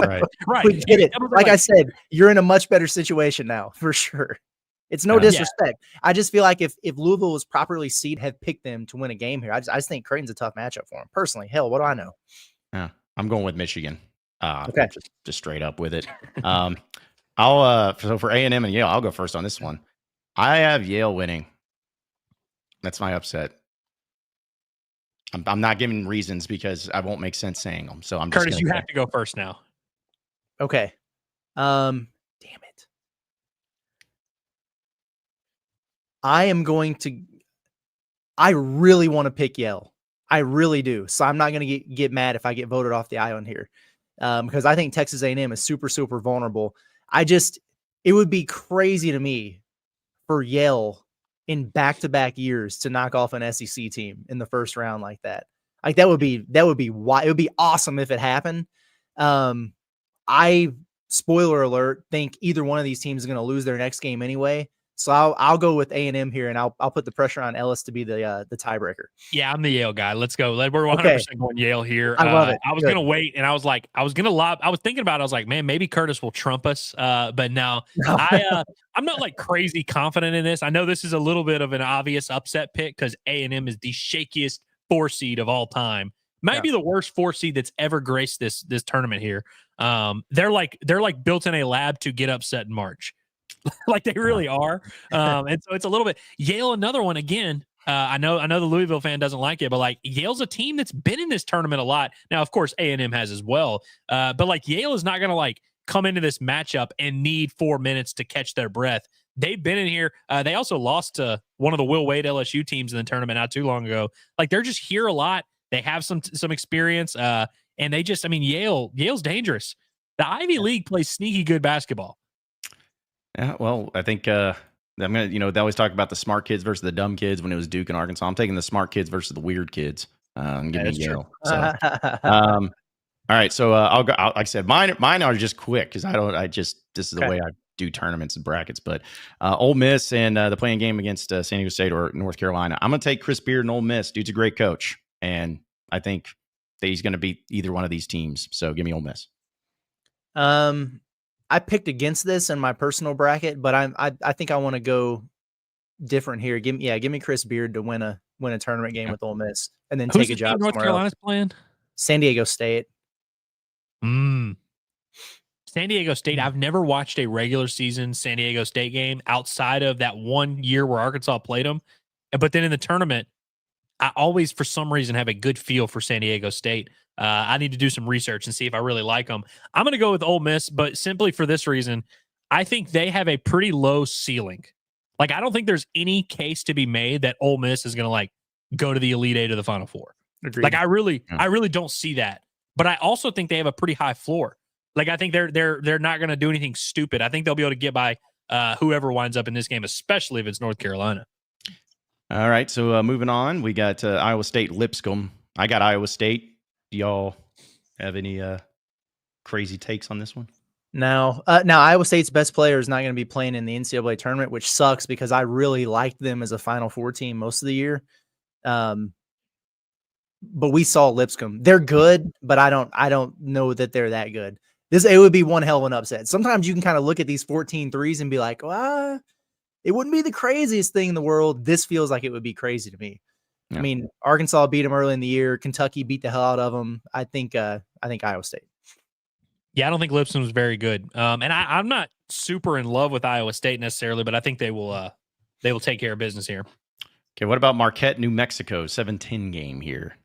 Right. We get it. Like I said, you're in a much better situation now, for sure. It's no disrespect. I just feel like if Louisville was properly seeded, had picked them to win a game here, I just think Creighton's a tough matchup for them. Personally, hell, what do I know? Yeah, I'm going with Michigan. Okay. Just straight up with it. So for A&M and Yale, I'll go first on this one. I have Yale winning. That's my upset. I'm not giving reasons because I won't make sense saying them. So I'm Curtis, you have to go first now. Okay. Damn it. I really want to pick Yale. I really do. So I'm not going to get mad if I get voted off the island here. Because I think Texas A&M is super, super vulnerable. It would be crazy to me for Yale in back-to-back years to knock off an SEC team in the first round like that. Like that would be why it would be awesome if it happened. I, spoiler alert, think either one of these teams is going to lose their next game anyway. So I'll go with A&M here, and I'll put the pressure on Ellis to be the tiebreaker. Yeah, I'm the Yale guy. Let's go. We're 100% going Yale here. I love it. I was going to wait, and I was thinking about it. I was like, man, maybe Curtis will trump us. But no, I'm not like crazy confident in this. I know this is a little bit of an obvious upset pick because A&M is the shakiest 4 seed of all time. Might be the worst 4 seed that's ever graced this tournament here. They're like built in a lab to get upset in March. Like they really are. And so it's a little bit Yale, another one again. I know the Louisville fan doesn't like it, but like Yale's a team that's been in this tournament a lot. Now, of course, A&M has as well. But like Yale is not going to like come into this matchup and need 4 minutes to catch their breath. They've been in here. They also lost to one of the Will Wade LSU teams in the tournament not too long ago. Like they're just here a lot. They have some experience. And they just, Yale's dangerous. The Ivy League plays sneaky good basketball. Yeah, well, I think I'm gonna, they always talk about the smart kids versus the dumb kids when it was Duke and Arkansas. I'm taking the smart kids versus the weird kids. I'm giving Yale. So, all right, so I'll go. Like I said, mine are just quick because this is the way I do tournaments and brackets. But Ole Miss and the playing game against San Diego State or North Carolina. I'm gonna take Chris Beard and Ole Miss. Dude's a great coach, and I think that he's gonna beat either one of these teams. So give me Ole Miss. I picked against this in my personal bracket, but I think I want to go different here. Give me Chris Beard to win a tournament game with Ole Miss, and then take a job North somewhere Carolina's else. playing San Diego State. San Diego State. I've never watched a regular season San Diego State game outside of that 1 year where Arkansas played them, but then in the tournament, I always, for some reason, have a good feel for San Diego State. I need to do some research and see if I really like them. I'm going to go with Ole Miss, but simply for this reason, I think they have a pretty low ceiling. Like, I don't think there's any case to be made that Ole Miss is going to like go to the Elite Eight or the Final Four. Agreed. Like I really don't see that. But I also think they have a pretty high floor. Like I think they're not going to do anything stupid. I think they'll be able to get by whoever winds up in this game, especially if it's North Carolina. All right, so moving on, we got Iowa State Lipscomb. I got Iowa State. Do y'all have any crazy takes on this one? Now Iowa State's best player is not going to be playing in the NCAA tournament, which sucks because I really liked them as a Final Four team most of the year. But we saw Lipscomb. They're good, but I don't know that they're that good. It would be one hell of an upset. Sometimes you can kind of look at these 14 threes and be like, well, it wouldn't be the craziest thing in the world. This feels like it would be crazy to me. Yeah. I mean, Arkansas beat them early in the year. Kentucky beat the hell out of them. I think Iowa State. Yeah, I don't think Lipscomb was very good. And I'm not super in love with Iowa State necessarily, but I think they will take care of business here. Okay, what about Marquette, New Mexico, 7-10 game here?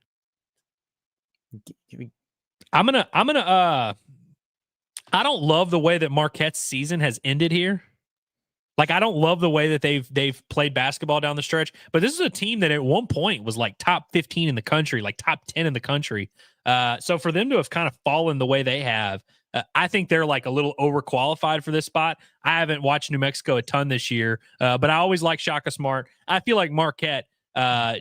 I'm gonna I don't love the way that Marquette's season has ended here. Like, I don't love the way that they've played basketball down the stretch, but this is a team that at one point was like top 15 in the country, like top 10 in the country. So for them to have kind of fallen the way they have, I think they're like a little overqualified for this spot. I haven't watched New Mexico a ton this year, but I always like Shaka Smart. I feel like Marquette,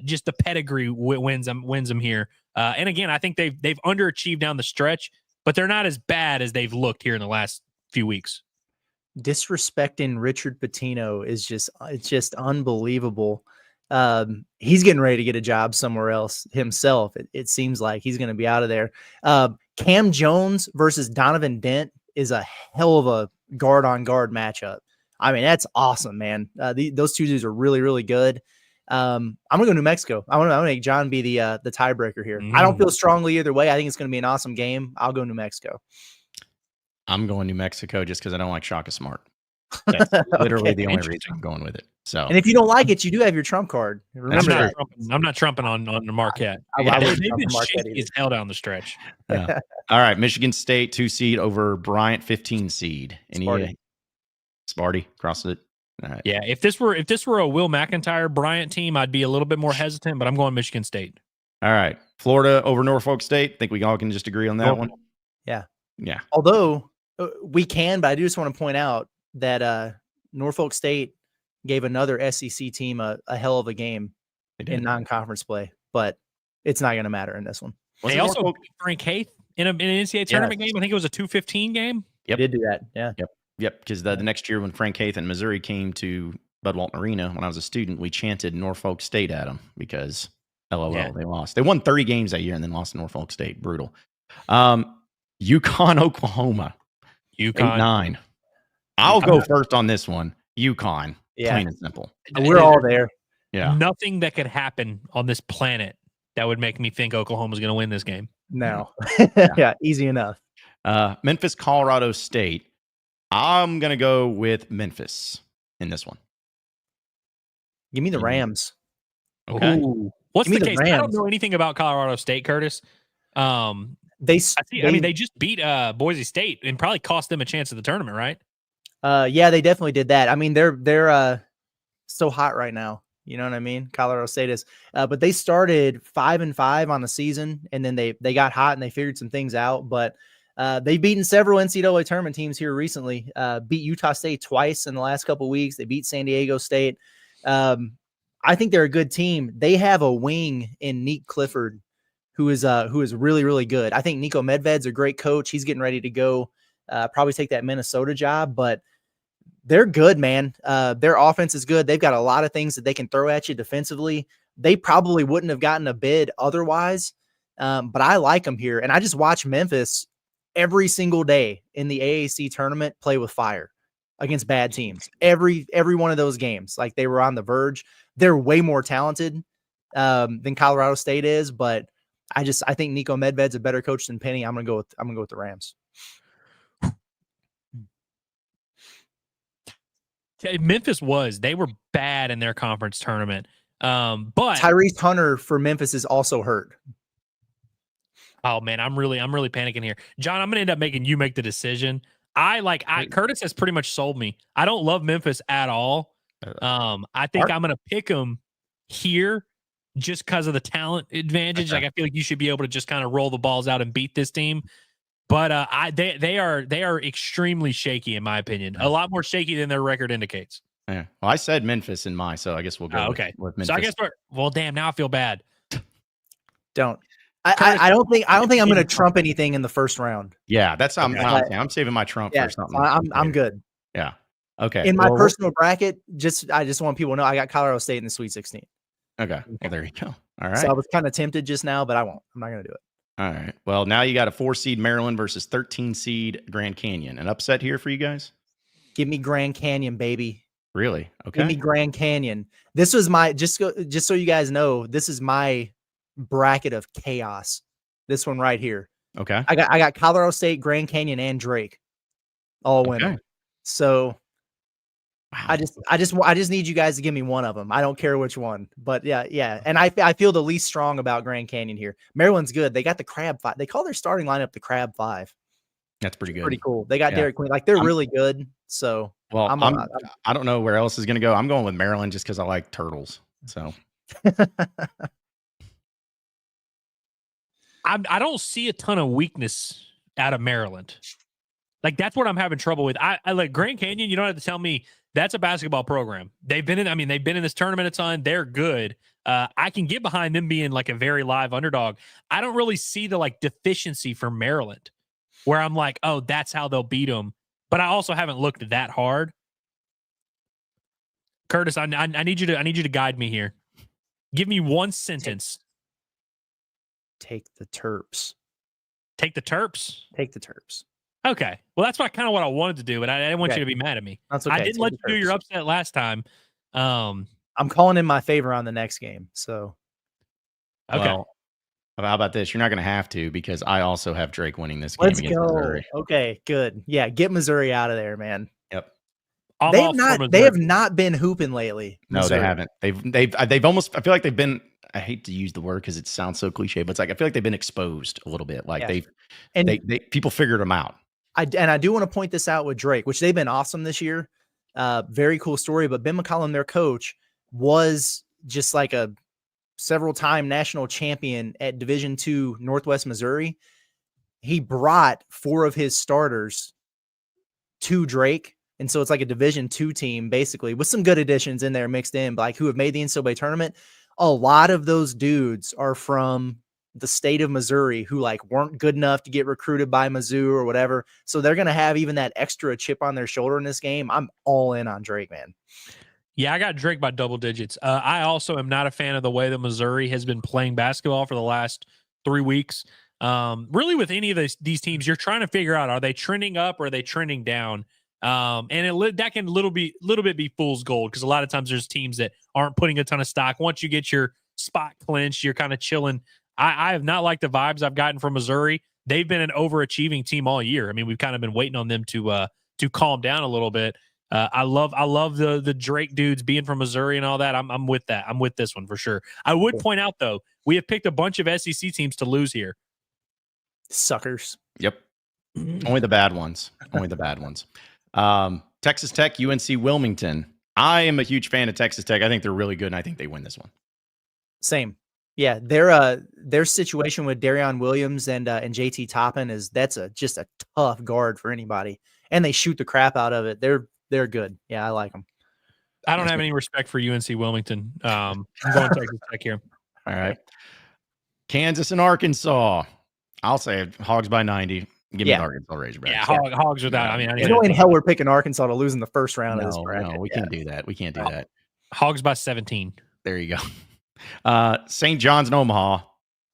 just the pedigree wins them here. And again, I think they've underachieved down the stretch, but they're not as bad as they've looked here in the last few weeks. Disrespecting Richard Pitino is just unbelievable. He's getting ready to get a job somewhere else himself. It seems like he's going to be out of there. Cam Jones versus Donovan Dent is a hell of a guard on guard matchup. I mean, that's awesome, man. Those two dudes are really, really good. I'm gonna go New Mexico. I'm gonna make John be the tiebreaker here. I don't feel strongly either way. I think it's gonna be an awesome game. I'll go New Mexico. I'm going New Mexico just because I don't like Shaka Smart. That's literally the only reason I'm going with it. So, and if you don't like it, you do have your trump card. Remember, I'm not trumping on the Marquette. They've been shaky as hell down the stretch. Yeah. All right, Michigan State 2 seed over Bryant 15 seed. Any Sparty cross it? All right. Yeah, if this were a Will McIntyre Bryant team, I'd be a little bit more hesitant, but I'm going Michigan State. All right, Florida over Norfolk State. Think we all can just agree on that one. Yeah. Although we can, but I do just want to point out that Norfolk State gave another SEC team a hell of a game in non-conference play, but it's not going to matter in this one. They also beat Frank Haith in an NCAA tournament game. I think it was a 2-15 game. Yep. They did do that. Yeah. Yep. Because the next year when Frank Haith and Missouri came to Bud Walton Arena when I was a student, we chanted Norfolk State at them because LOL, they lost. They won 30 games that year and then lost to Norfolk State. Brutal. UConn, Oklahoma. UConn 8-9. I'll go first on this one. UConn. Plain and simple. We're all there. Yeah. Nothing that could happen on this planet that would make me think Oklahoma's going to win this game. No. Yeah, easy enough. Memphis, Colorado State. I'm going to go with Memphis in this one. Give me the Rams. Okay. Ooh. What's the case? I don't know anything about Colorado State, Curtis. They just beat Boise State and probably cost them a chance at the tournament, right? Yeah, they definitely did that. I mean, they're so hot right now. You know what I mean? Colorado State is, but they started 5-5 on the season, and then they got hot and they figured some things out. But they've beaten several NCAA tournament teams here recently. Beat Utah State twice in the last couple of weeks. They beat San Diego State. I think they're a good team. They have a wing in Nick Clifford, who is really, really good. I think Nico Medved's a great coach. He's getting ready to go probably take that Minnesota job, but they're good, man. Their offense is good. They've got a lot of things that they can throw at you defensively. They probably wouldn't have gotten a bid otherwise, but I like them here. And I just watch Memphis every single day in the AAC tournament play with fire against bad teams. Every one of those games, like they were on the verge. They're way more talented than Colorado State is, but I think Nico Medved's a better coach than Penny. I'm gonna go with the Rams. Memphis they were bad in their conference tournament. But Tyrese Hunter for Memphis is also hurt. Oh man, I'm really panicking here. John, I'm gonna end up making you make the decision. Curtis has pretty much sold me. I don't love Memphis at all. I think I'm gonna pick them here. just because of the talent advantage. Okay. Like I feel like you should be able to just kind of roll the balls out and beat this team. But they are extremely shaky in my opinion. A lot more shaky than their record indicates. Yeah. Well, I said Memphis in my, so I guess we'll go Okay. with Memphis. So I guess damn, now I feel bad. Don't. Curtis, I don't think I'm going to trump anything in the first round. Yeah, that's how Okay. I'm saving my trump for something. I'm good. Yeah. Okay. In my personal bracket, I just want people to know I got Colorado State in the Sweet 16. Okay. Well, there you go. All right. So I was kind of tempted just now, but I won't. I'm not going to do it. All right. Well, now you got a 4-seed Maryland versus 13-seed Grand Canyon. An upset here for you guys? Give me Grand Canyon, baby. Really? Okay. Give me Grand Canyon. This was my just so you guys know, this is my bracket of chaos. This one right here. Okay. I got Colorado State, Grand Canyon, and Drake all winning. So wow. I just need you guys to give me one of them. I don't care which one, but yeah. And I feel the least strong about Grand Canyon here. Maryland's good. They got the Crab 5. They call their starting lineup the Crab 5. That's pretty good. Pretty cool. They got Derek Queen. Like they're really good. So well, I don't know where else is going to go. I'm going with Maryland just because I like turtles. So I don't see a ton of weakness out of Maryland. Like that's what I'm having trouble with. I like Grand Canyon. You don't have to tell me that's a basketball program. They've been in this tournament a ton. They're good. I can get behind them being like a very live underdog. I don't really see the like deficiency for Maryland where I'm like, oh, that's how they'll beat them. But I also haven't looked that hard. Curtis, I need you to guide me here. Give me one sentence. Take the Terps. Take the Terps? Take the Terps. Okay. Well, that's what I wanted to do, but I didn't want you to be mad at me. That's okay. I didn't let you do your upset last time. I'm calling in my favor on the next game. So okay. Well, how about this? You're not going to have to because I also have Drake winning this game against Missouri. Okay, good. Yeah, get Missouri out of there, man. Yep. They have not been hooping lately. No, Missouri. they haven't. They've almost. I feel like they've been. I hate to use the word because it sounds so cliche, but it's like I feel like they've been exposed a little bit. Like they people figured them out. I do want to point this out with Drake, which they've been awesome this year. Very cool story. But Ben McCollum, their coach, was just like a several-time national champion at Division II Northwest Missouri. He brought 4 of his starters to Drake. And so it's like a Division II team, basically, with some good additions in there mixed in, like who have made the NCAA tournament. A lot of those dudes are from the state of Missouri who like weren't good enough to get recruited by Mizzou or whatever. So they're going to have even that extra chip on their shoulder in this game. I'm all in on Drake, man. Yeah, I got Drake by double digits. I also am not a fan of the way that Missouri has been playing basketball for the last 3 weeks. Really with any of these teams, you're trying to figure out, are they trending up or are they trending down? That can little bit be fool's gold because a lot of times there's teams that aren't putting a ton of stock. Once you get your spot clinched, you're kind of chilling. I have not liked the vibes I've gotten from Missouri. They've been an overachieving team all year. I mean, we've kind of been waiting on them to calm down a little bit. I love the Drake dudes being from Missouri and all that. I'm with that. I'm with this one for sure. I would point out though, we have picked a bunch of SEC teams to lose here. Suckers. Yep. Only the bad ones. Only the bad ones. Texas Tech, UNC Wilmington. I am a huge fan of Texas Tech. I think they're really good, and I think they win this one. Same. Yeah, their situation with Darion Williams and JT Toppin that's just a tough guard for anybody, and they shoot the crap out of it. They're good. Yeah, I like them. I don't have any respect for UNC Wilmington. I'm going Texas Tech here. All right. Kansas and Arkansas. I'll say Hogs by 90. Give me Arkansas Razorbacks. Yeah, Hogs without. I mean, there's no way in hell we're picking Arkansas to lose in the first round of this bracket. No, we can't do that. We can't do that. Hogs by 17. There you go. St. John's and Omaha.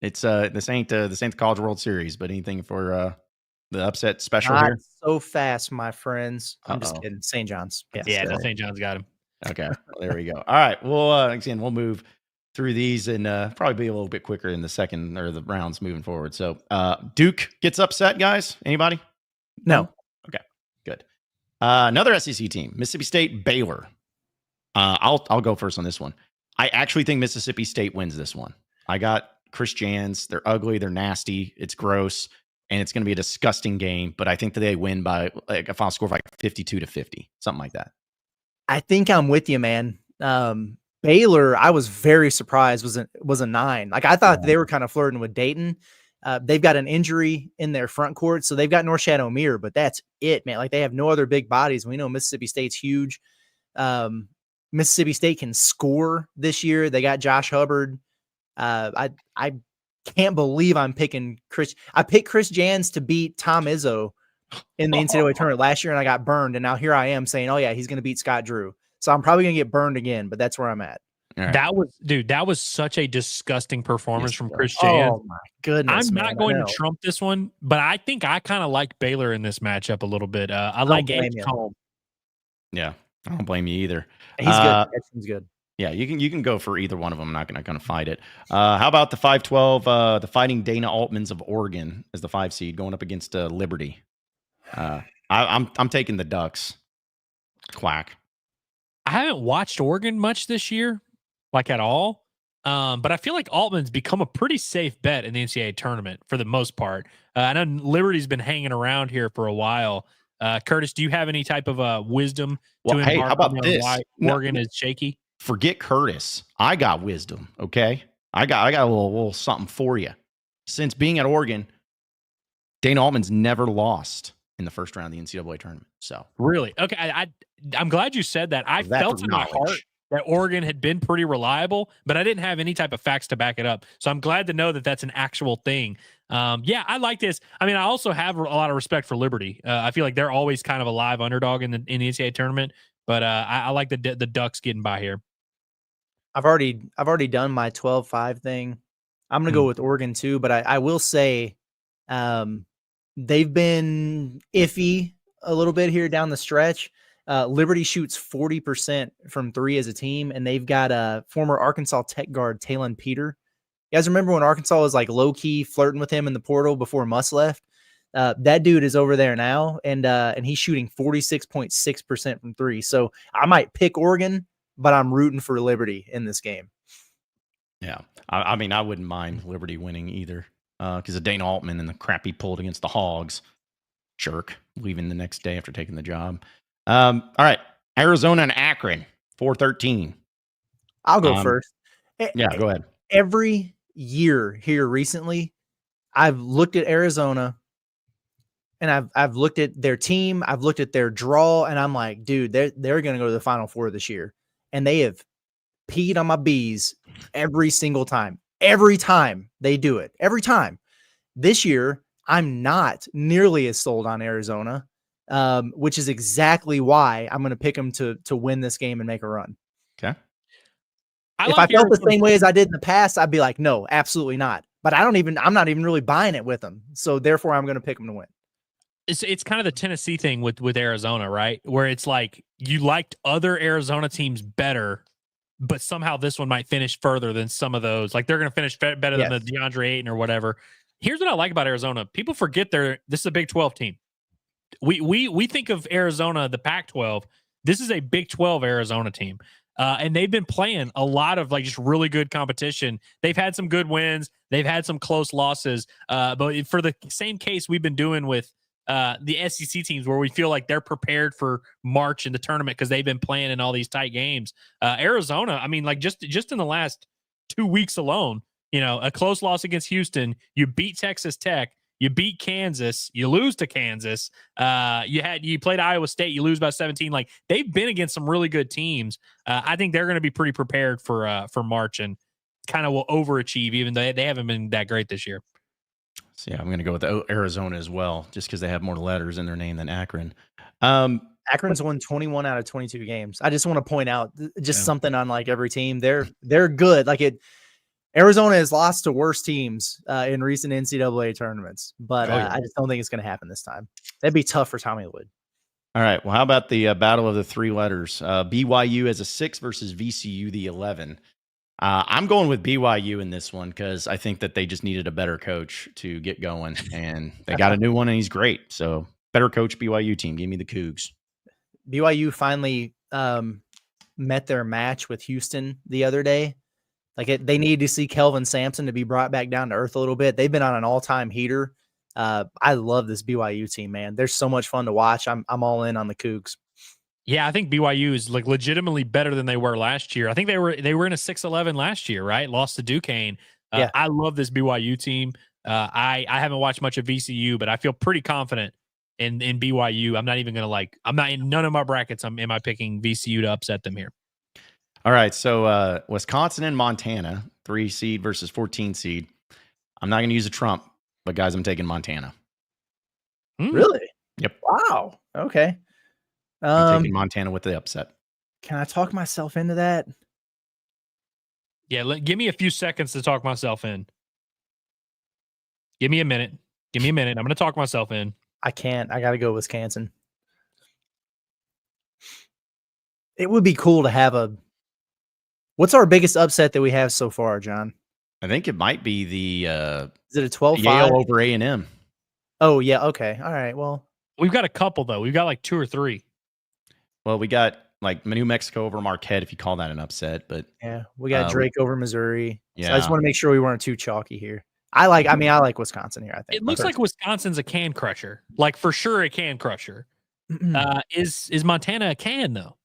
It's this ain't the College World Series, but anything for the upset special Not here? So fast, my friends. I'm just kidding. St. John's. Yeah, St. John's got him. Okay, well, there we go. All right, well, again, we'll move through these and probably be a little bit quicker in the second or the rounds moving forward. So Duke gets upset, guys. Anybody? No. Okay, good. Another SEC team, Mississippi State, Baylor. I'll go first on this one. I actually think Mississippi State wins this one. I got Chris Jans. They're ugly. They're nasty. It's gross. And it's going to be a disgusting game. But I think that they win by like a final score of like 52-50, something like that. I think I'm with you, man. Baylor, I was very surprised was a 9. Like I thought they were kind of flirting with Dayton. They've got an injury in their front court, so they've got Norchad O'Meara, but that's it, man. Like they have no other big bodies. We know Mississippi State's huge. Mississippi State can score this year. They got Josh Hubbard. I can't believe I'm picking Chris. I picked Chris Jans to beat Tom Izzo in the NCAA tournament last year, and I got burned. And now here I am saying, oh yeah, he's going to beat Scott Drew. So I'm probably going to get burned again, but that's where I'm at. Right. That was such a disgusting performance from Chris Jans. Oh my goodness. I'm not going to trump this one, but I think I kind of like Baylor in this matchup a little bit. I like Edge home. Yeah, I don't blame you either. He's good. He's good. Yeah, you can go for either one of them. I'm not going to fight it. How about the 5-12, the Fighting Dana Altmans of Oregon as the 5 seed going up against Liberty? I'm taking the Ducks. Quack. I haven't watched Oregon much this year, like at all. But I feel like Altman's become a pretty safe bet in the NCAA tournament for the most part. I know Liberty's been hanging around here for a while. Curtis, do you have any type of wisdom to hey, how about this? Why Oregon is shaky? Forget Curtis. I got wisdom. Okay, I got a little something for you. Since being at Oregon, Dana Altman's never lost in the first round of the NCAA tournament. So really, okay, I'm glad you said that. I felt in my heart that Oregon had been pretty reliable, but I didn't have any type of facts to back it up. So I'm glad to know that that's an actual thing. Yeah, I like this. I mean, I also have a lot of respect for Liberty. I feel like they're always kind of a live underdog in the NCAA tournament, but I like the Ducks getting by here. I've already done my 12-5 thing. I'm going to go with Oregon too, but I will say they've been iffy a little bit here down the stretch. Liberty shoots 40% from 3 as a team, and they've got former Arkansas Tech guard Talon Peter. You guys remember when Arkansas was like low-key flirting with him in the portal before Muss left? That dude is over there now, and he's shooting 46.6% from 3. So I might pick Oregon, but I'm rooting for Liberty in this game. Yeah. I mean, I wouldn't mind Liberty winning either because of Dana Altman and the crap he pulled against the Hogs. Jerk, leaving the next day after taking the job. All right. Arizona and Akron, 4-13. I'll go first. Yeah, go ahead. Every year here recently, I've looked at Arizona and I've looked at their team. I've looked at their draw, and I'm like, dude, they're going to go to the Final Four this year. And they have peed on my bees every single time. Every time they do it. Every time. This year, I'm not nearly as sold on Arizona, which is exactly why I'm going to pick them to win this game and make a run. Okay. If I felt the same way as I did in the past, I'd be like, no, absolutely not. But I'm not even really buying it with them. So therefore, I'm going to pick them to win. It's kind of the Tennessee thing with Arizona, right? Where it's like you liked other Arizona teams better, but somehow this one might finish further than some of those. Like they're going to finish better than the DeAndre Ayton or whatever. Here's what I like about Arizona. People forget this is a Big 12 team. We think of Arizona, the Pac-12. This is a Big 12 Arizona team. And they've been playing a lot of like just really good competition. They've had some good wins. They've had some close losses. But for the same case we've been doing with the SEC teams where we feel like they're prepared for March in the tournament because they've been playing in all these tight games. Arizona, I mean, like just in the last 2 weeks alone, you know, a close loss against Houston, you beat Texas Tech, you beat Kansas, you lose to Kansas, you played Iowa State, you lose by 17. Like they've been against some really good teams. I think they're going to be pretty prepared for March and kind of will overachieve, even though they haven't been that great this year. So yeah, I'm going to go with Arizona as well, just because they have more letters in their name than Akron. Akron's won 21 out of 22 games. I just want to point out something on like every team. They're good. Like Arizona has lost to worse teams in recent NCAA tournaments, but I just don't think it's going to happen this time. That'd be tough for Tommy Lloyd. All right. Well, how about the battle of the 3 letters? BYU as a 6 versus VCU the 11. I'm going with BYU in this one because I think that they just needed a better coach to get going, and they got a new one, and he's great. So better coach BYU team. Give me the Cougs. BYU finally met their match with Houston the other day. Like they needed to see Kelvin Sampson to be brought back down to earth a little bit. They've been on an all-time heater. I love this BYU team, man. They're so much fun to watch. I'm all in on the Cougs. Yeah, I think BYU is like legitimately better than they were last year. I think they were in a 6-11 last year, right? Lost to Duquesne. Yeah. I love this BYU team. I haven't watched much of VCU, but I feel pretty confident in BYU. I'm not even gonna I'm not in none of my brackets. Am I picking VCU to upset them here? All right, so Wisconsin and Montana, 3 seed versus 14 seed. I'm not going to use a trump, but guys, I'm taking Montana. Really? Yep. Wow. Okay. I'm taking Montana with the upset. Can I talk myself into that? Yeah, give me a few seconds to talk myself in. Give me a minute. I'm going to talk myself in. I can't. I got to go Wisconsin. It would be cool to have what's our biggest upset that we have so far, John? I think it might be the Is it a 12-5? Yale over A&M. Oh, yeah. Okay. All right. Well, we've got a couple, though. We've got like 2 or 3. Well, we got like New Mexico over Marquette, if you call that an upset. But yeah, we got Drake over Missouri. Yeah. So I just want to make sure we weren't too chalky here. I like Wisconsin here, I think. It looks like Wisconsin's a can crusher. Like, for sure a can crusher. Is Montana a can, though?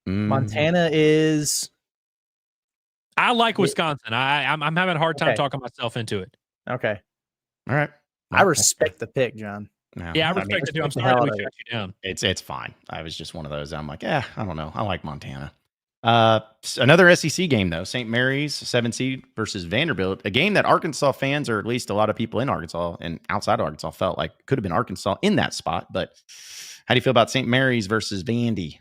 Montana is. I like Wisconsin. I'm having a hard time talking myself into it. Okay. All right. I respect the pick, John. Yeah, I respect it too. I'm sorry we shut you down. It's fine. I was just one of those. I'm like, I don't know. I like Montana. Another SEC game though. St. Mary's 7 seed versus Vanderbilt. A game that Arkansas fans, or at least a lot of people in Arkansas and outside of Arkansas, felt like could have been Arkansas in that spot. But how do you feel about St. Mary's versus Vandy?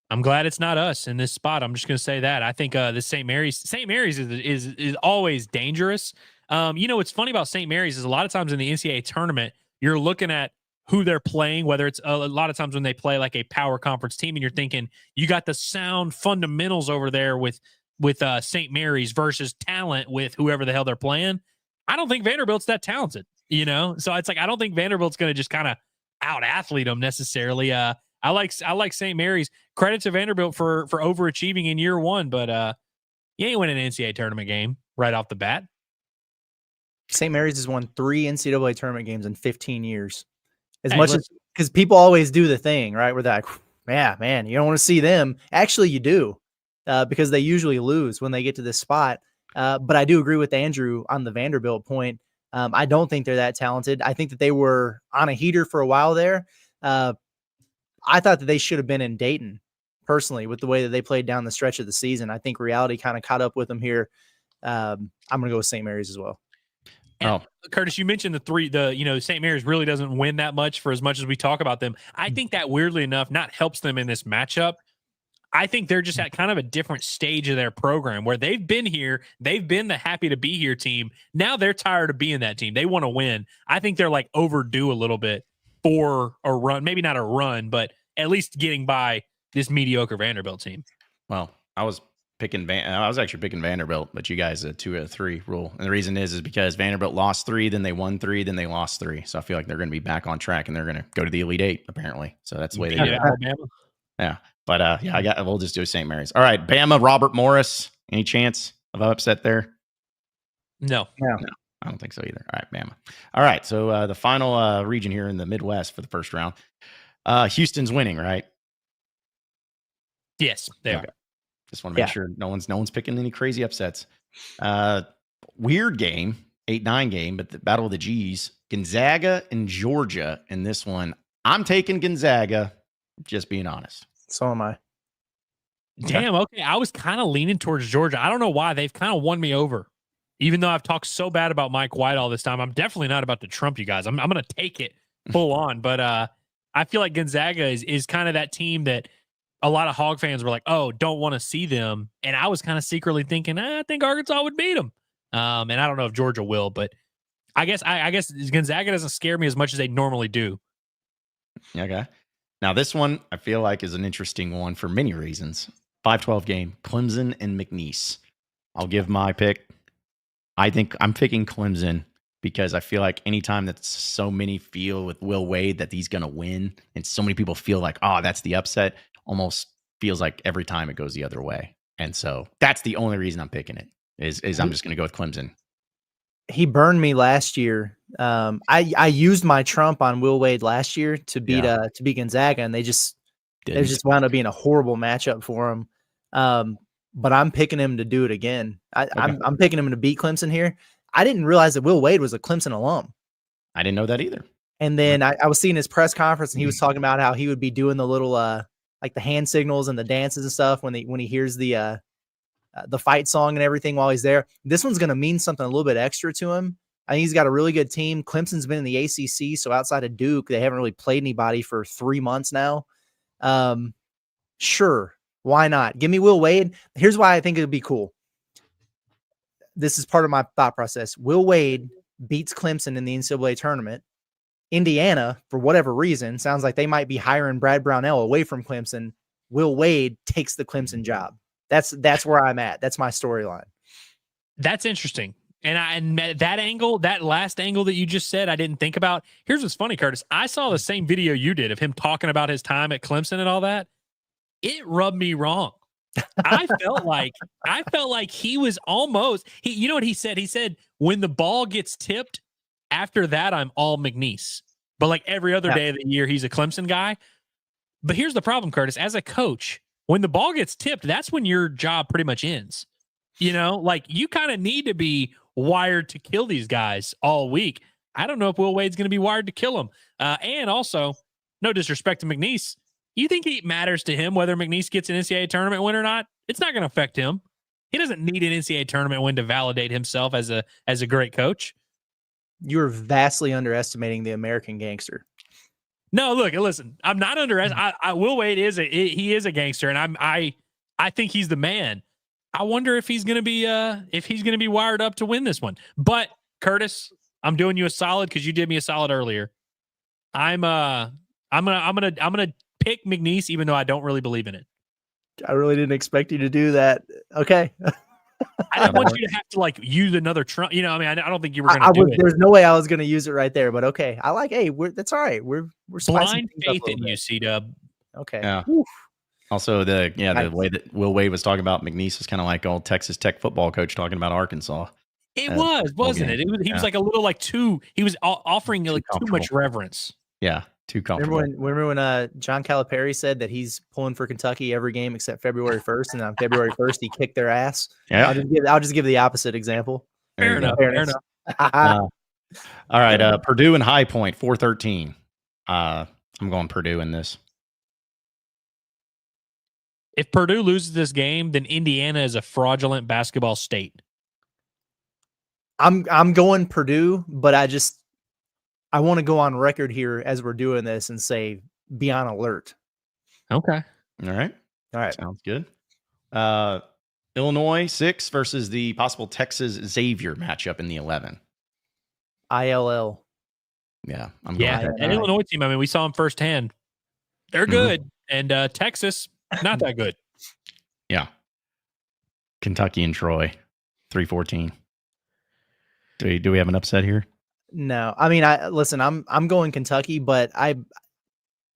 I'm glad it's not us in this spot. I'm just going to say that. I think this St. Mary's is always dangerous. What's funny about St. Mary's is a lot of times in the NCAA tournament, you're looking at who they're playing, whether it's a lot of times when they play like a power conference team, and you're thinking you got the sound fundamentals over there with St. Mary's versus talent with whoever the hell they're playing. I don't think Vanderbilt's that talented, so it's like I don't think Vanderbilt's going to just kind of out athlete them necessarily. I like St. Mary's. Credit to Vanderbilt for overachieving in year one, but you ain't winning an NCAA tournament game right off the bat. St. Mary's has won 3 NCAA tournament games in 15 years. Because people always do the thing, right? Where they're like, yeah, man, you don't want to see them. Actually, you do, because they usually lose when they get to this spot. But I do agree with Andrew on the Vanderbilt point. I don't think they're that talented. I think that they were on a heater for a while there. I thought that they should have been in Dayton, personally, with the way that they played down the stretch of the season. I think reality kind of caught up with them here. I'm going to go with St. Mary's as well. And Curtis, you mentioned St. Mary's really doesn't win that much for as much as we talk about them. I think that weirdly enough not helps them in this matchup. I think they're just at kind of a different stage of their program where they've been here. They've been the happy to be here team. Now they're tired of being that team. They want to win. I think they're like overdue a little bit for a run, maybe not a run, but at least getting by this mediocre Vanderbilt team. Well, I was actually picking Vanderbilt, but you guys a 2 out of 3 rule. And the reason is because Vanderbilt lost 3, then they won 3, then they lost 3. So I feel like they're going to be back on track and they're going to go to the Elite 8 apparently. So that's the way they do it. Alabama. Yeah. But we'll just do St. Mary's. All right, Bama, Robert Morris. Any chance of upset there? No. I don't think so either. All right, Bama. All right, so the final region here in the Midwest for the first round. Houston's winning, right? Yes, they are. Just want to make sure no one's picking any crazy upsets. Weird game, 8-9 game, but the Battle of the G's. Gonzaga and Georgia in this one. I'm taking Gonzaga, just being honest. So am I. Damn, okay. I was kind of leaning towards Georgia. I don't know why. They've kind of won me over. Even though I've talked so bad about Mike White all this time, I'm definitely not about to trump you guys. I'm going to take it full on. But I feel like Gonzaga is kind of that team that a lot of Hog fans were like, oh, don't want to see them. And I was kind of secretly thinking, I think Arkansas would beat them. And I don't know if Georgia will, but I guess Gonzaga doesn't scare me as much as they normally do. Okay. Now, this one I feel like is an interesting one for many reasons. 5-12 game, Clemson and McNeese. I'll give my pick. I think I'm picking Clemson because I feel like anytime that so many feel with Will Wade that he's going to win, and so many people feel like, oh, that's the upset, almost feels like every time it goes the other way. And so that's the only reason I'm picking it is I'm just going to go with Clemson. He burned me last year. I used my trump on Will Wade last year to beat Gonzaga, and they just wound up being a horrible matchup for him. But I'm picking him to do it again. I'm picking him to beat Clemson here. I didn't realize that Will Wade was a Clemson alum. I didn't know that either. And then I was seeing his press conference, and he was talking about how he would be doing the little like the hand signals and the dances and stuff when he hears the fight song and everything while he's there. This one's going to mean something a little bit extra to him. I think he's got a really good team. Clemson's been in the ACC, so outside of Duke, they haven't really played anybody for 3 months now. Sure, why not? Give me Will Wade. Here's why I think it would be cool. This is part of my thought process. Will Wade beats Clemson in the NCAA tournament. Indiana, for whatever reason, sounds like they might be hiring Brad Brownell away from Clemson. Will Wade takes the Clemson job. That's where I'm at. That's my storyline. That's interesting. And that angle, that last angle that you just said, I didn't think about. Here's what's funny, Curtis. I saw the same video you did of him talking about his time at Clemson and all that. It rubbed me wrong. I felt like he was almost, you know what he said? He said, when the ball gets tipped, after that, I'm all McNeese. But like every other day of the year, he's a Clemson guy. But here's the problem, Curtis. As a coach, when the ball gets tipped, that's when your job pretty much ends. You know, like you kind of need to be wired to kill these guys all week. I don't know if Will Wade's going to be wired to kill them. And also, no disrespect to McNeese, you think it matters to him whether McNeese gets an NCAA tournament win or not? It's not going to affect him. He doesn't need an NCAA tournament win to validate himself as a great coach. You're vastly underestimating the American gangster. No, look, listen. I'm not underestimating. Will Wade is a gangster, and I think he's the man. I wonder if he's gonna be wired up to win this one. But Curtis, I'm doing you a solid because you did me a solid earlier. I'm gonna pick McNeese, even though I don't really believe in it. I really didn't expect you to do that. Okay. I didn't want you to have to like use another Trump. You know, I mean, I don't think you were going to do it. There's no way I was going to use it right there, but okay. I like, hey, that's all right. We're blind faith in you, C-Dub. Okay. Yeah. Also, the way that Will Wade was talking about McNeese was kind of like old Texas Tech football coach talking about Arkansas. It wasn't it? He was like a little like he was offering like too much reverence. Yeah. Too comfortable. Remember when John Calipari said that he's pulling for Kentucky every game except February 1st, and on February 1st he kicked their ass? Yeah. I'll just give the opposite example. Fair enough. All right, Purdue and High Point 413. I'm going Purdue in this. If Purdue loses this game, then Indiana is a fraudulent basketball state. I'm going Purdue, but I want to go on record here as we're doing this and say, be on alert. Okay. All right. Sounds good. Illinois 6 versus the possible Texas Xavier matchup in the 11. ILL. Yeah. An Illinois team. I mean, we saw them firsthand. They're good. And Texas, not that good. Yeah. Kentucky and Troy 314. Do we have an upset here? No, I mean, I'm going Kentucky, but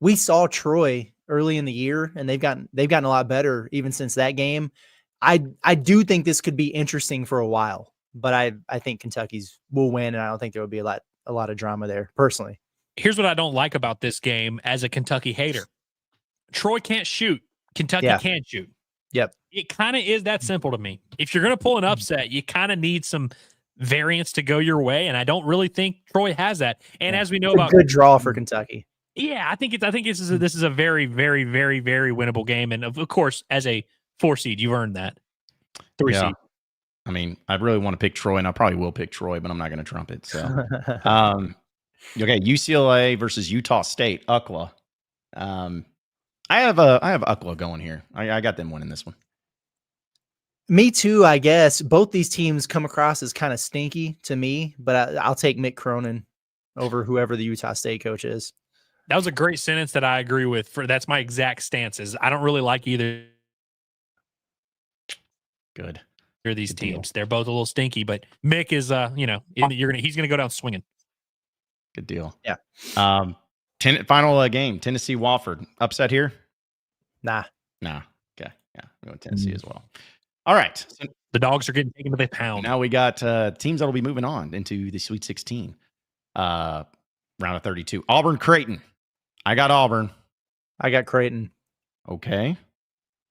we saw Troy early in the year, and they've gotten a lot better even since that game. I do think this could be interesting for a while, but I think Kentucky's will win, and I don't think there will be a lot of drama there personally. Here's what I don't like about this game as a Kentucky hater. Troy can't shoot. Kentucky can't shoot. Yep. It kind of is that simple to me. If you're going to pull an upset, you kind of need some variance to go your way, and I don't really think Troy has that. And as we know about good draw for Kentucky. Yeah, I think this is a very, very, very, very winnable game. And of course, as a 4 seed, you've earned that. 3 seed. I mean, I really want to pick Troy, and I probably will pick Troy, but I'm not going to trump it. So, okay, UCLA versus Utah State, UCLA. I have UCLA going here. I got them winning this one. Me too, I guess. Both these teams come across as kind of stinky to me, but I'll take Mick Cronin over whoever the Utah State coach is. That was a great sentence that I agree with. That's my exact stances. I don't really like either. Good. These teams, they're both a little stinky, but Mick is, he's gonna go down swinging. Good deal. Yeah. Final game, Tennessee Wofford. Upset here? Nah. Okay. Yeah, we went Tennessee as well. All right. So The dogs are getting taken to the pound. now we got teams that will be moving on into the Sweet 16. Round of 32. Auburn, Creighton. I got Auburn. I got Creighton. Okay.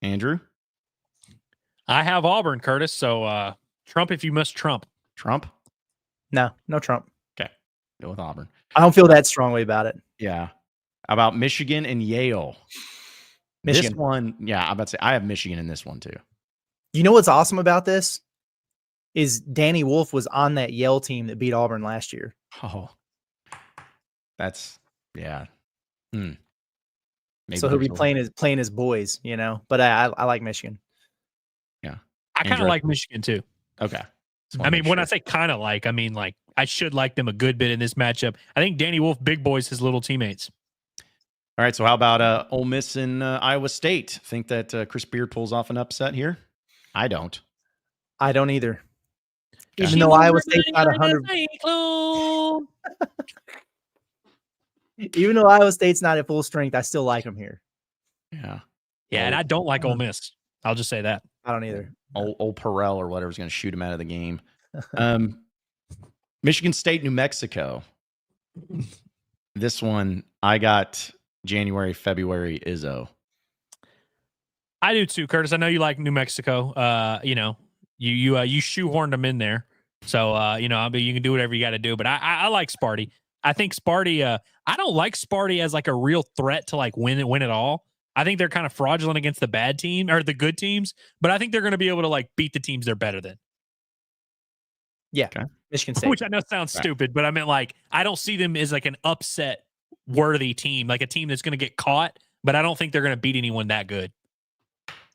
Andrew? I have Auburn, Curtis. So Trump if you must Trump. Trump? No Trump. Okay. Go with Auburn. I don't feel that strongly about it. Yeah. How about Michigan and Yale? Michigan. This one, yeah, I'm about to say I have Michigan in this one too. You know what's awesome about this is Danny Wolf was on that Yale team that beat Auburn last year. Oh, that's yeah. Maybe So he'll be there's playing his boys, you know. But I like Michigan. Yeah, I kind of Andrew? like Michigan too. Okay. I mean, when I say kind of like, I mean like I should like them a good bit in this matchup. I think Danny Wolf, big boys, his little teammates. All right, so how about Ole Miss and Iowa State? Think that Chris Beard pulls off an upset here? I don't. I don't either. Okay. Even though Iowa State's not 100, even though Iowa State's not at full strength, I still like them here. Yeah. Yeah, and I don't like Ole Miss. I'll just say that. I don't either. Old Perel or whatever's going to shoot him out of the game. Michigan State, New Mexico. This one, I got January, February, Izzo. I do too, Curtis. I know you like New Mexico. You know, you shoehorned them in there. So you know, I mean, you can do whatever you got to do. But I like Sparty. I think Sparty. I don't like Sparty as like a real threat to like win it all. I think they're kind of fraudulent against the bad team or the good teams. But I think they're going to be able to like beat the teams they're better than. Yeah, okay. Michigan State. Which I know sounds stupid, but I meant like I don't see them as like an upset worthy team, like a team that's going to get caught. But I don't think they're going to beat anyone that good.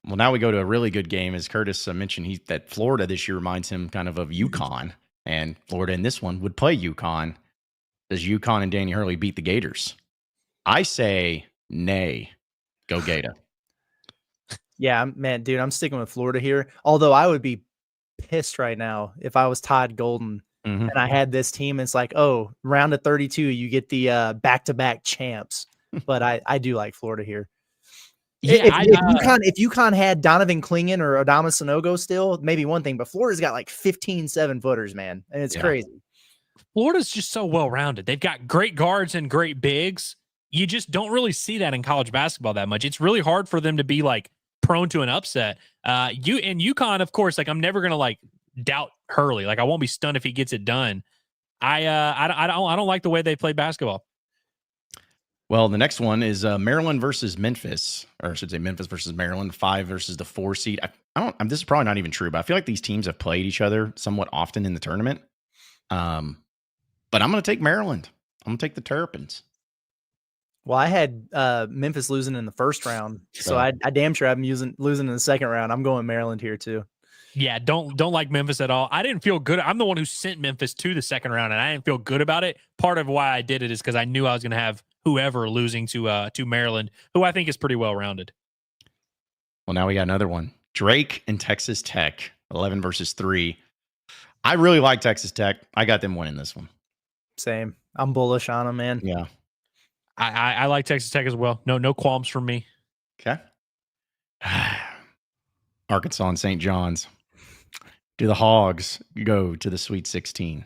Well, now we go to a really good game. As Curtis mentioned, that Florida this year reminds him kind of UConn, and Florida in this one would play UConn. Does UConn and Danny Hurley beat the Gators? I say nay. Go Gator. Yeah, man, dude, I'm sticking with Florida here. Although I would be pissed right now if I was Todd Golden and I had this team. It's like, oh, round of 32, you get the back-to-back champs. But I do like Florida here. Yeah, if UConn had Donovan Clingan or Adama Sanogo still, maybe one thing, but Florida's got like 15 7-footers, man. And it's crazy. Florida's just so well-rounded. They've got great guards and great bigs. You just don't really see that in college basketball that much. It's really hard for them to be like prone to an upset. UConn, of course, like I'm never going to like doubt Hurley. Like I won't be stunned if he gets it done. I don't like the way they play basketball. Well, the next one is Maryland versus Memphis, or I should say Memphis versus Maryland, 5 versus the 4 seed. This is probably not even true, but I feel like these teams have played each other somewhat often in the tournament. But I'm going to take Maryland. I'm going to take the Terrapins. Well, I had Memphis losing in the first round, so I damn sure I'm losing in the second round. I'm going Maryland here too. Yeah, don't like Memphis at all. I didn't feel good. I'm the one who sent Memphis to the second round, and I didn't feel good about it. Part of why I did it is because I knew I was going to have whoever losing to Maryland, who I think is pretty well rounded. Well, now we got another one. Drake and Texas Tech, 11 versus 3. I really like Texas Tech. I got them winning this one. Same. I'm bullish on them, man. Yeah. I like Texas Tech as well. No qualms from me. Okay. Arkansas and St. John's. Do the Hogs go to the Sweet 16?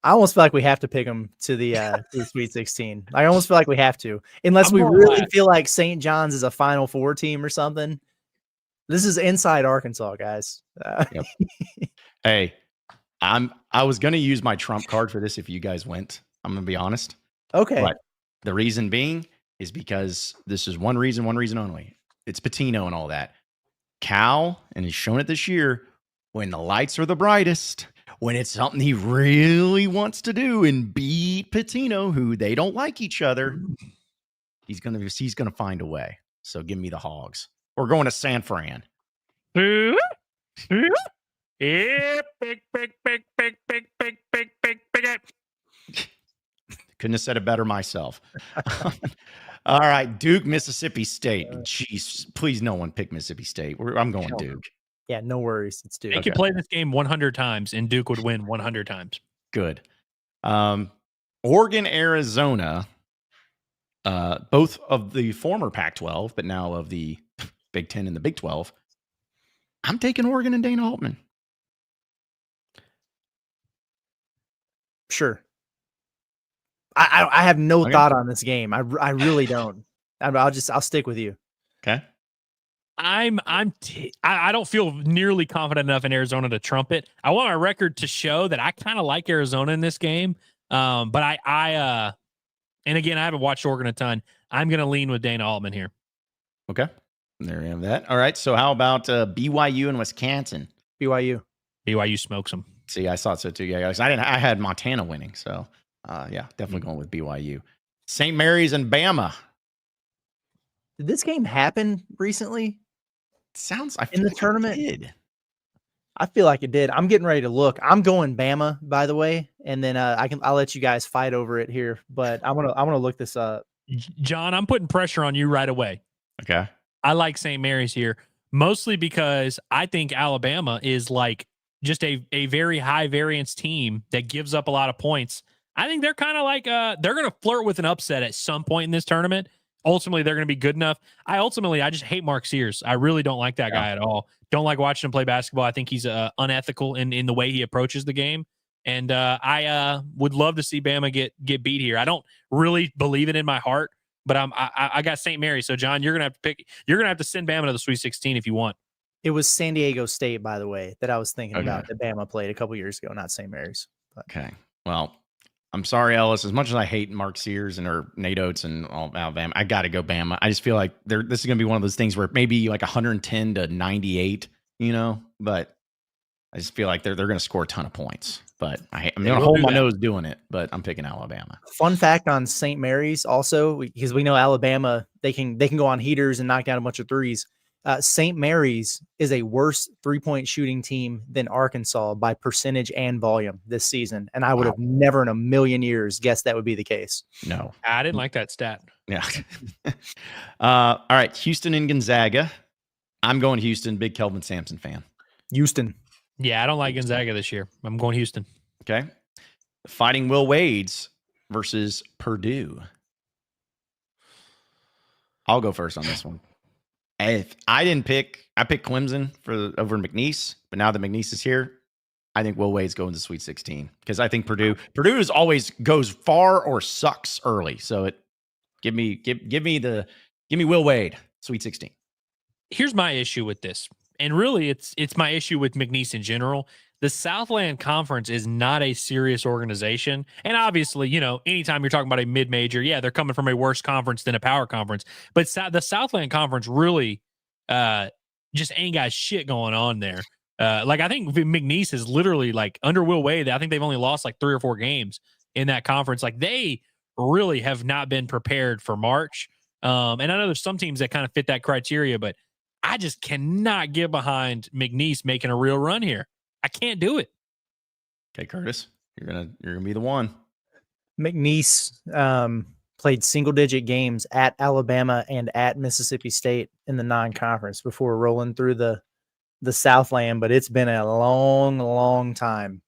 I almost feel like we have to pick them to the Sweet 16. I almost feel like we have to, unless we really feel like St. John's is a Final Four team or something. This is inside Arkansas, guys. Yep. Hey, I was going to use my trump card for this if you guys went. I'm going to be honest. Okay. But the reason being is because this is one reason only. It's Pitino and all that. Cal, and he's shown it this year, when the lights are the brightest, when it's something he really wants to do and beat Pitino, who they don't like each other, he's gonna find a way. So give me the Hogs. We're going to San Fran. Yeah, big. Couldn't have said it better myself. All right, Duke, Mississippi State. Jeez, please no one pick Mississippi State. I'm going Duke. Yeah, no worries. It's Duke. They could play this game 100 times, and Duke would win 100 times. Good. Oregon, Arizona, both of the former Pac-12, but now of the Big 10 and the Big 12. I'm taking Oregon and Dana Altman. Sure. I have no thought on this game. I really don't. I'll stick with you. Okay. I don't feel nearly confident enough in Arizona to trump it. I want my record to show that I kind of like Arizona in this game. But and again, I haven't watched Oregon a ton. I'm going to lean with Dana Altman here. Okay. There you have that. All right. So how about BYU and Wisconsin? BYU smokes them. See, I thought so too. Yeah, guys. I had Montana winning. So yeah, definitely going with BYU. St. Mary's and Bama. Did this game happen recently? Sounds in the tournament. It did. I feel like it did. I'm getting ready to look. I'm going Bama, by the way, and then I'll let you guys fight over it here. But I want to look this up. John, I'm putting pressure on you right away. Okay. I like St. Mary's here, mostly because I think Alabama is like just a very high variance team that gives up a lot of points. I think they're kind of like they're going to flirt with an upset at some point in this tournament. Ultimately, they're going to be good enough. I just hate Mark Sears. I really don't like that guy at all. Don't like watching him play basketball. I think he's unethical in the way he approaches the game. And I would love to see Bama get beat here. I don't really believe it in my heart, but I got St. Mary's. So John, you're gonna have to send Bama to the Sweet 16 if you want. It was San Diego State, by the way, that I was thinking about that Bama played a couple years ago, not St. Mary's. But. Okay. Well, I'm sorry, Ellis. As much as I hate Mark Sears or Nate Oates and all Alabama, I got to go Bama. I just feel like this is going to be one of those things where maybe like 110 to 98, but I just feel like they're going to score a ton of points. But I'm going to hold my nose doing it, but I'm picking Alabama. Fun fact on St. Mary's also, because we know Alabama, they can go on heaters and knock down a bunch of threes. St. Mary's is a worse three-point shooting team than Arkansas by percentage and volume this season. And I would have never in a million years guessed that would be the case. No. I didn't like that stat. Yeah. All right. Houston and Gonzaga. I'm going Houston. Big Kelvin Sampson fan. Houston. Yeah, I don't like Gonzaga this year. I'm going Houston. Okay. Fighting Will Wade's versus Purdue. I'll go first on this one. I picked Clemson over McNeese, but now that McNeese is here, I think Will Wade's going to Sweet 16 because I think Purdue is always goes far or sucks early. So give me Will Wade, Sweet 16. Here's my issue with this, and really it's my issue with McNeese in general. The Southland Conference is not a serious organization. And obviously, anytime you're talking about a mid-major, yeah, they're coming from a worse conference than a power conference. But the Southland Conference really just ain't got shit going on there. I think McNeese is literally under Will Wade, I think they've only lost 3 or 4 games in that conference. They really have not been prepared for March. And I know there's some teams that kind of fit that criteria, but I just cannot get behind McNeese making a real run here. I can't do it. Okay, Curtis, you're gonna be the one. McNeese played single-digit games at Alabama and at Mississippi State in the non-conference before rolling through the Southland. But it's been a long time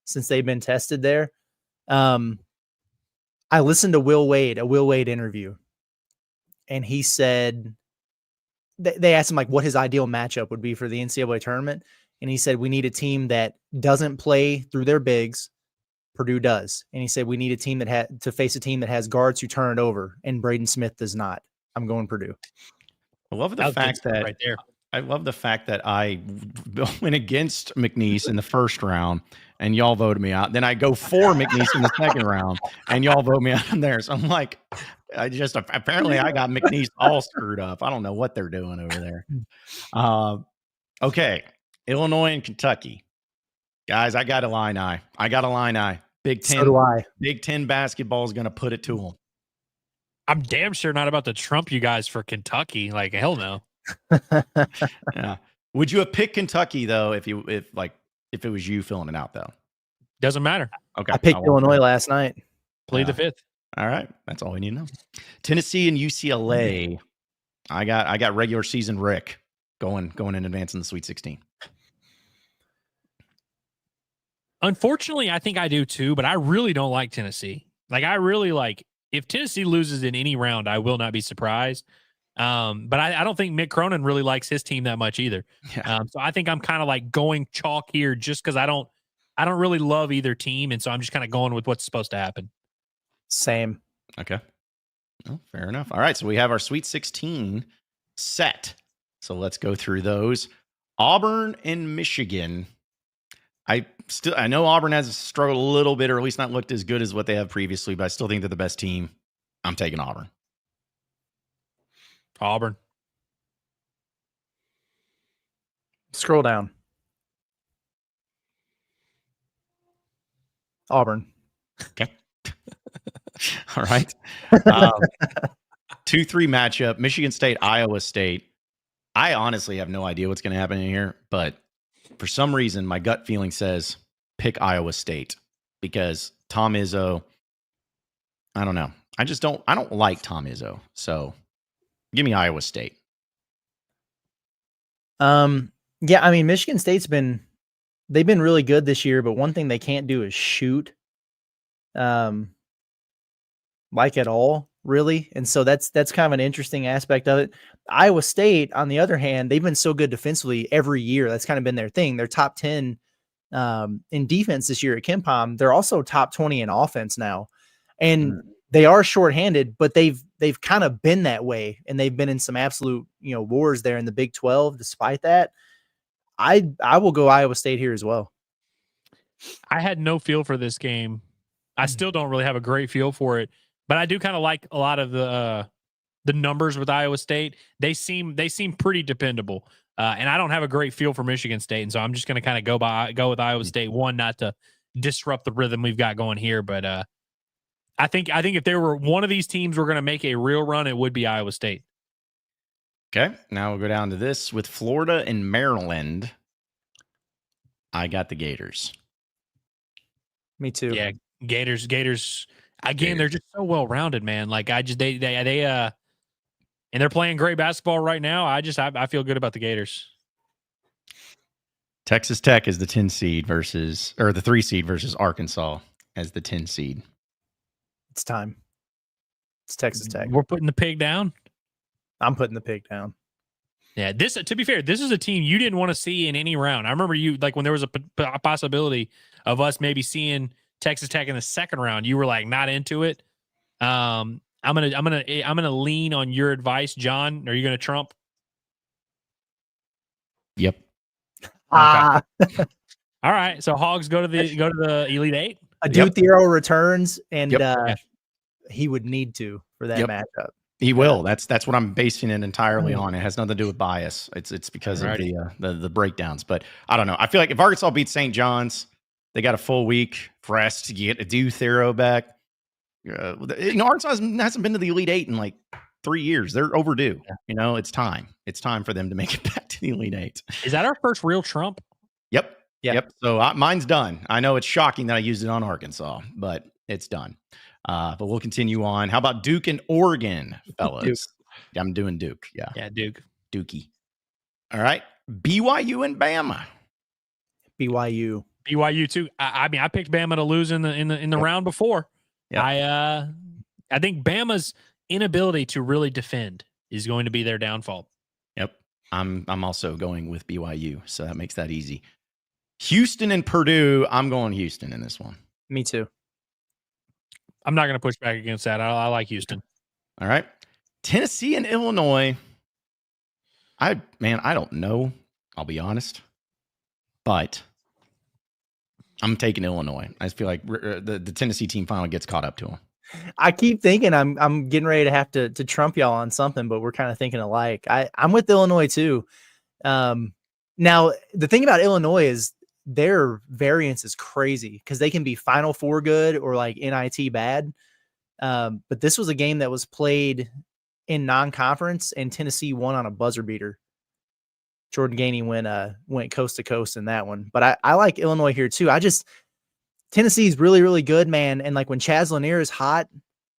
since they've been tested there. I listened to a Will Wade interview, and he said they asked him what his ideal matchup would be for the NCAA tournament. And he said, we need a team that doesn't play through their bigs. Purdue does. And he said, we need a team to face a team that has guards who turn it over. And Braden Smith does not. I'm going Purdue. I love the fact that right there. I love the fact that I went against McNeese in the first round and y'all voted me out. Then I go for McNeese in the second round and y'all vote me out in there. So I'm apparently I got McNeese all screwed up. I don't know what they're doing over there. Okay. Illinois and Kentucky. Guys, I got Illini. Big 10. So do I. Big 10 basketball is going to put it to them. I'm damn sure not about to trump you guys for Kentucky. Hell no. Yeah. Would you have picked Kentucky though if it was you filling it out though? Doesn't matter. Okay. I picked Illinois last night. Plead the fifth. All right. That's all we need to know. Tennessee and UCLA. I got regular season Rick going in advance in the Sweet 16. Unfortunately, I think I do too, but I really don't like Tennessee. I really if Tennessee loses in any round, I will not be surprised. But I don't think Mick Cronin really likes his team that much either. Yeah. So I think I'm kind of like going chalk here just because I don't really love either team, and so I'm just kind of going with what's supposed to happen. Same. Okay. Well, fair enough. All right. So we have our Sweet 16 set. So let's go through those. Auburn and Michigan. I know Auburn has struggled a little bit, or at least not looked as good as what they have previously, but I still think they're the best team. I'm taking Auburn. Auburn. Scroll down. Auburn. Okay. All right. 2-3 matchup, Michigan State, Iowa State. I honestly have no idea what's going to happen in here, but for some reason, my gut feeling says pick Iowa State because Tom Izzo, I don't know. I don't like Tom Izzo. So give me Iowa State. Yeah, I mean, Michigan State's they've been really good this year, but one thing they can't do is shoot. Like at all, really. And so that's kind of an interesting aspect of it. Iowa State, on the other hand, they've been so good defensively every year. That's kind of been their thing. They're top 10 in defense this year at KenPom. They're also top 20 in offense now. And they are shorthanded, but they've kind of been that way. And they've been in some absolute, wars there in the Big 12. Despite that, I will go Iowa State here as well. I had no feel for this game. I still don't really have a great feel for it. But I do kind of like a lot of the numbers with Iowa State. They seem pretty dependable, and I don't have a great feel for Michigan State, and so I'm just going to kind of go with Iowa State. One, not to disrupt the rhythm we've got going here, but I think if there were one of these teams were going to make a real run, it would be Iowa State. Okay, now we'll go down to this with Florida and Maryland. I got the Gators. Me too. Yeah, Gators. Again, they're just so well rounded, man. Like and they're playing great basketball right now. I feel good about the Gators. Texas Tech is the 10 seed the 3 seed versus Arkansas as the 10 seed. It's time. It's Texas Tech. We're putting the pig down. I'm putting the pig down. Yeah, to be fair, this is a team you didn't want to see in any round. I remember you when there was a possibility of us maybe seeing Texas Tech in the second round, you were like not into it. I'm gonna lean on your advice, John. Are you gonna trump? Yep. Okay. All right. So Hogs go to the Elite Eight. Adou Thiero returns, and Yep. He would need to for that matchup. He will. That's what I'm basing it entirely on. It has nothing to do with bias. It's because of the breakdowns. But I don't know. I feel like if Arkansas beats St. John's, they got a full week for us to get Adou Thiero back. Arkansas hasn't been to the Elite Eight in like 3 years. They're overdue. Yeah. It's time. It's time for them to make it back to the Elite Eight. Is that our first real trump? Yep. So mine's done. I know it's shocking that I used it on Arkansas, but it's done. But we'll continue on. How about Duke and Oregon, fellas? Duke. I'm doing Duke. Yeah. Yeah, Duke. Dookie. All right. BYU and Bama. BYU too. I mean, I picked Bama to lose in the round before. Yep. I think Bama's inability to really defend is going to be their downfall. Yep. I'm also going with BYU, so that makes that easy. Houston and Purdue. I'm going Houston in this one. Me too. I'm not going to push back against that. I like Houston. All right. Tennessee and Illinois. I don't know. I'll be honest. But I'm taking Illinois. I just feel like the Tennessee team finally gets caught up to them. I keep thinking I'm getting ready to have to trump y'all on something, but we're kind of thinking alike. I'm with Illinois too. Now, the thing about Illinois is their variance is crazy because they can be Final Four good or like NIT bad. But this was a game that was played in non-conference, and Tennessee won on a buzzer beater. Jordan Gainey went coast to coast in that one. But I like Illinois here too. Tennessee's really, really good, man. And like when Chaz Lanier is hot,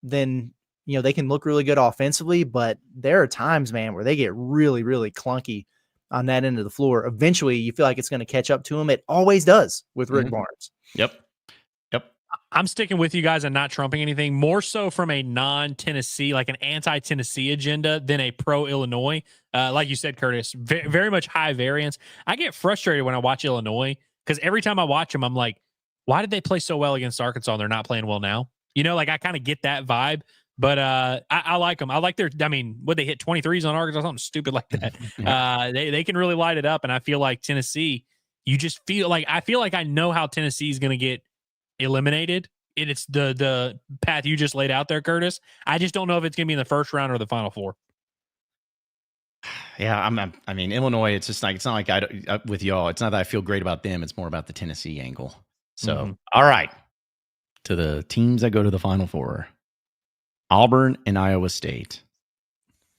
then they can look really good offensively. But there are times, man, where they get really, really clunky on that end of the floor. Eventually, you feel like it's going to catch up to them. It always does with Rick Barnes. Yep. I'm sticking with you guys and not trumping anything, more so from a non-Tennessee, like an anti-Tennessee agenda than a pro-Illinois. Like you said, Curtis, very much high variance. I get frustrated when I watch Illinois because every time I watch them, I'm like, why did they play so well against Arkansas and they're not playing well now? Like I kind of get that vibe, but I like them. I like would they hit 23s on Arkansas? Something stupid like that. They can really light it up. And I feel like Tennessee, I feel like I know how Tennessee is going to get eliminated. It's the path you just laid out there, Curtis. I just don't know if it's going to be in the first round or the Final Four. Yeah, I mean, Illinois. It's just like it's not like with y'all. It's not that I feel great about them. It's more about the Tennessee angle. So, all right, to the teams that go to the Final Four: Auburn and Iowa State.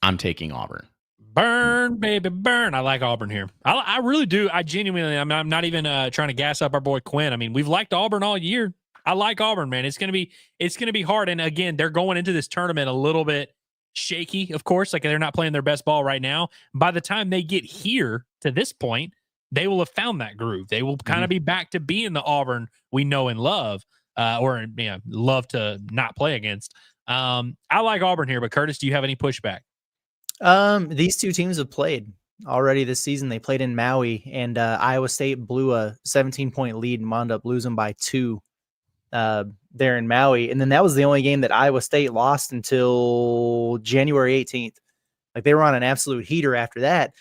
I'm taking Auburn. Burn, baby, burn. I like Auburn here. I really do. I genuinely. I'm not even trying to gas up our boy Quinn. I mean, we've liked Auburn all year. I like Auburn, man. It's gonna be hard. And again, they're going into this tournament a little bit shaky, of course. Like they're not playing their best ball right now. By the time they get here to this point, they will have found that groove. They will kind of be back to being the Auburn we know and love, or love to not play against. I like Auburn here, but Curtis, do you have any pushback? These two teams have played already this season. They played in Maui, and Iowa State blew a 17-point lead and wound up losing by 2 there in Maui. And then that was the only game that Iowa State lost until January 18th. Like they were on an absolute heater after that.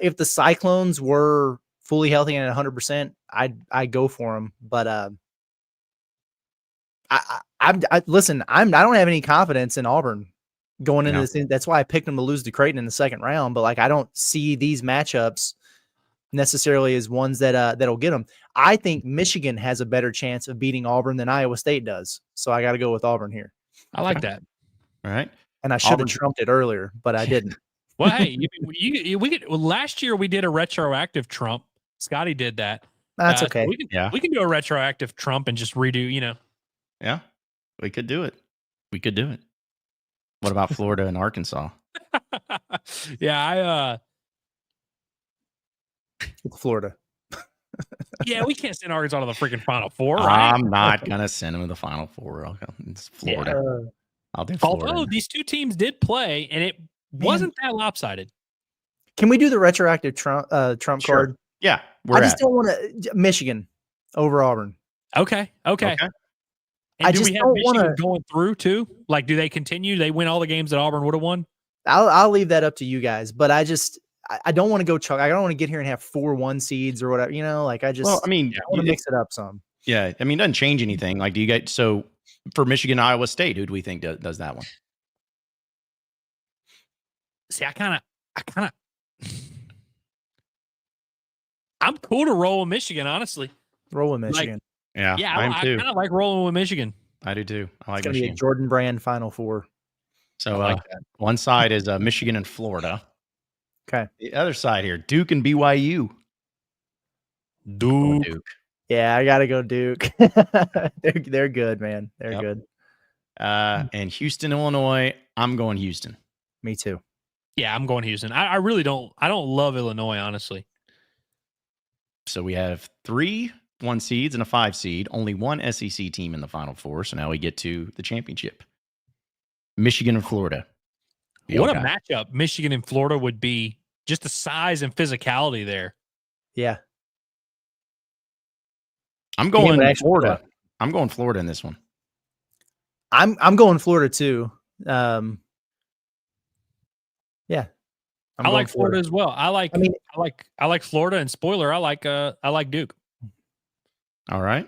If the Cyclones were fully healthy and at 100%, I'd go for them. But I don't have any confidence in Auburn going into this. That's why I picked them to lose to Creighton in the second round. But like, I don't see these matchups necessarily as ones that'll get them. I think Michigan has a better chance of beating Auburn than Iowa State does. So I got to go with Auburn here. I like that. All right. And I should have trumped it earlier, but I didn't. Well, hey, last year we did a retroactive trump. Scotty did that. That's okay. So we can do a retroactive trump and just redo, Yeah, we could do it. What about Florida and Arkansas? Yeah, Florida. Yeah, we can't send Arkansas to the freaking Final Four, right? I'm not gonna send them to the Final Four. It's Florida. Yeah. I'll do Florida. Although these two teams did play, and it wasn't that lopsided. Can we do the retroactive trump card? Yeah, I just don't want to Michigan over Auburn. Okay. And I just we have Michigan going through too? Like, do they continue? They win all the games that Auburn would have won? I'll leave that up to you guys, but I don't want to go chalk. I don't want to get here and have 4-1 seeds or whatever. I want to mix it up some. Yeah, I mean, it doesn't change anything. Like, do you get for Michigan, Iowa State? Who do we think does that one? See, I kind of, I'm cool to roll with Michigan, honestly. Roll with Michigan. Yeah, I kind of like rolling with Michigan. I do too. I like it's gonna be a Jordan Brand Final Four. So one side is Michigan and Florida. Okay. The other side here, Duke and BYU. Duke. Yeah, I gotta go Duke. they're good, man. They're good. And Houston, Illinois. I'm going Houston. Me too. Yeah, I'm going Houston. I really don't. I don't love Illinois, honestly. So we have 3 1 seeds and a 5 seed. Only one SEC team in the Final Four. So now we get to the championship. Michigan and Florida. What a matchup Michigan and Florida would be. Just the size and physicality there. Yeah. I'm going Florida. I'm going Florida in this one. I'm going Florida too. Yeah. I like Florida as well. I like Florida, and spoiler, I like Duke. All right.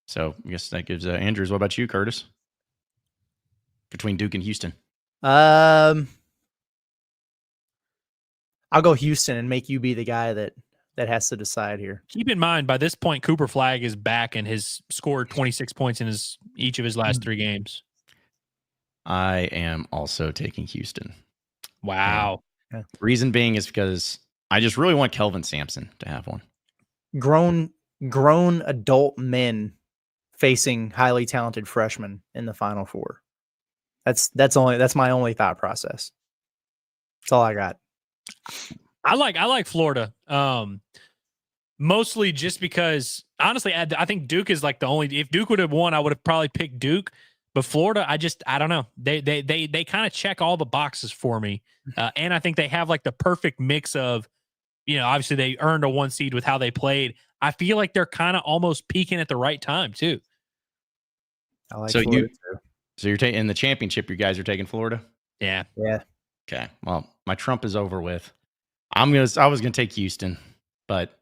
So I guess that gives Andrews. What about you, Curtis? Between Duke and Houston. I'll go Houston and make you be the guy that has to decide here. Keep in mind, by this point, Cooper Flagg is back and has scored 26 points in each of his last 3 games. I am also taking Houston. Wow. Yeah. Reason being is because I just really want Kelvin Sampson to have one. Grown adult men facing highly talented freshmen in the Final Four. That's my only thought process. That's all I got. I like Florida. Mostly just because, honestly, I think Duke is like the only. If Duke would have won, I would have probably picked Duke. But Florida, I don't know. They kind of check all the boxes for me, and I think they have like the perfect mix of, obviously they earned a 1 seed with how they played. I feel like they're kind of almost peaking at the right time too. I like So Florida too. So you're taking in the championship. You guys are taking Florida. Yeah. Okay. Well, my Trump is over with. I was gonna take Houston, but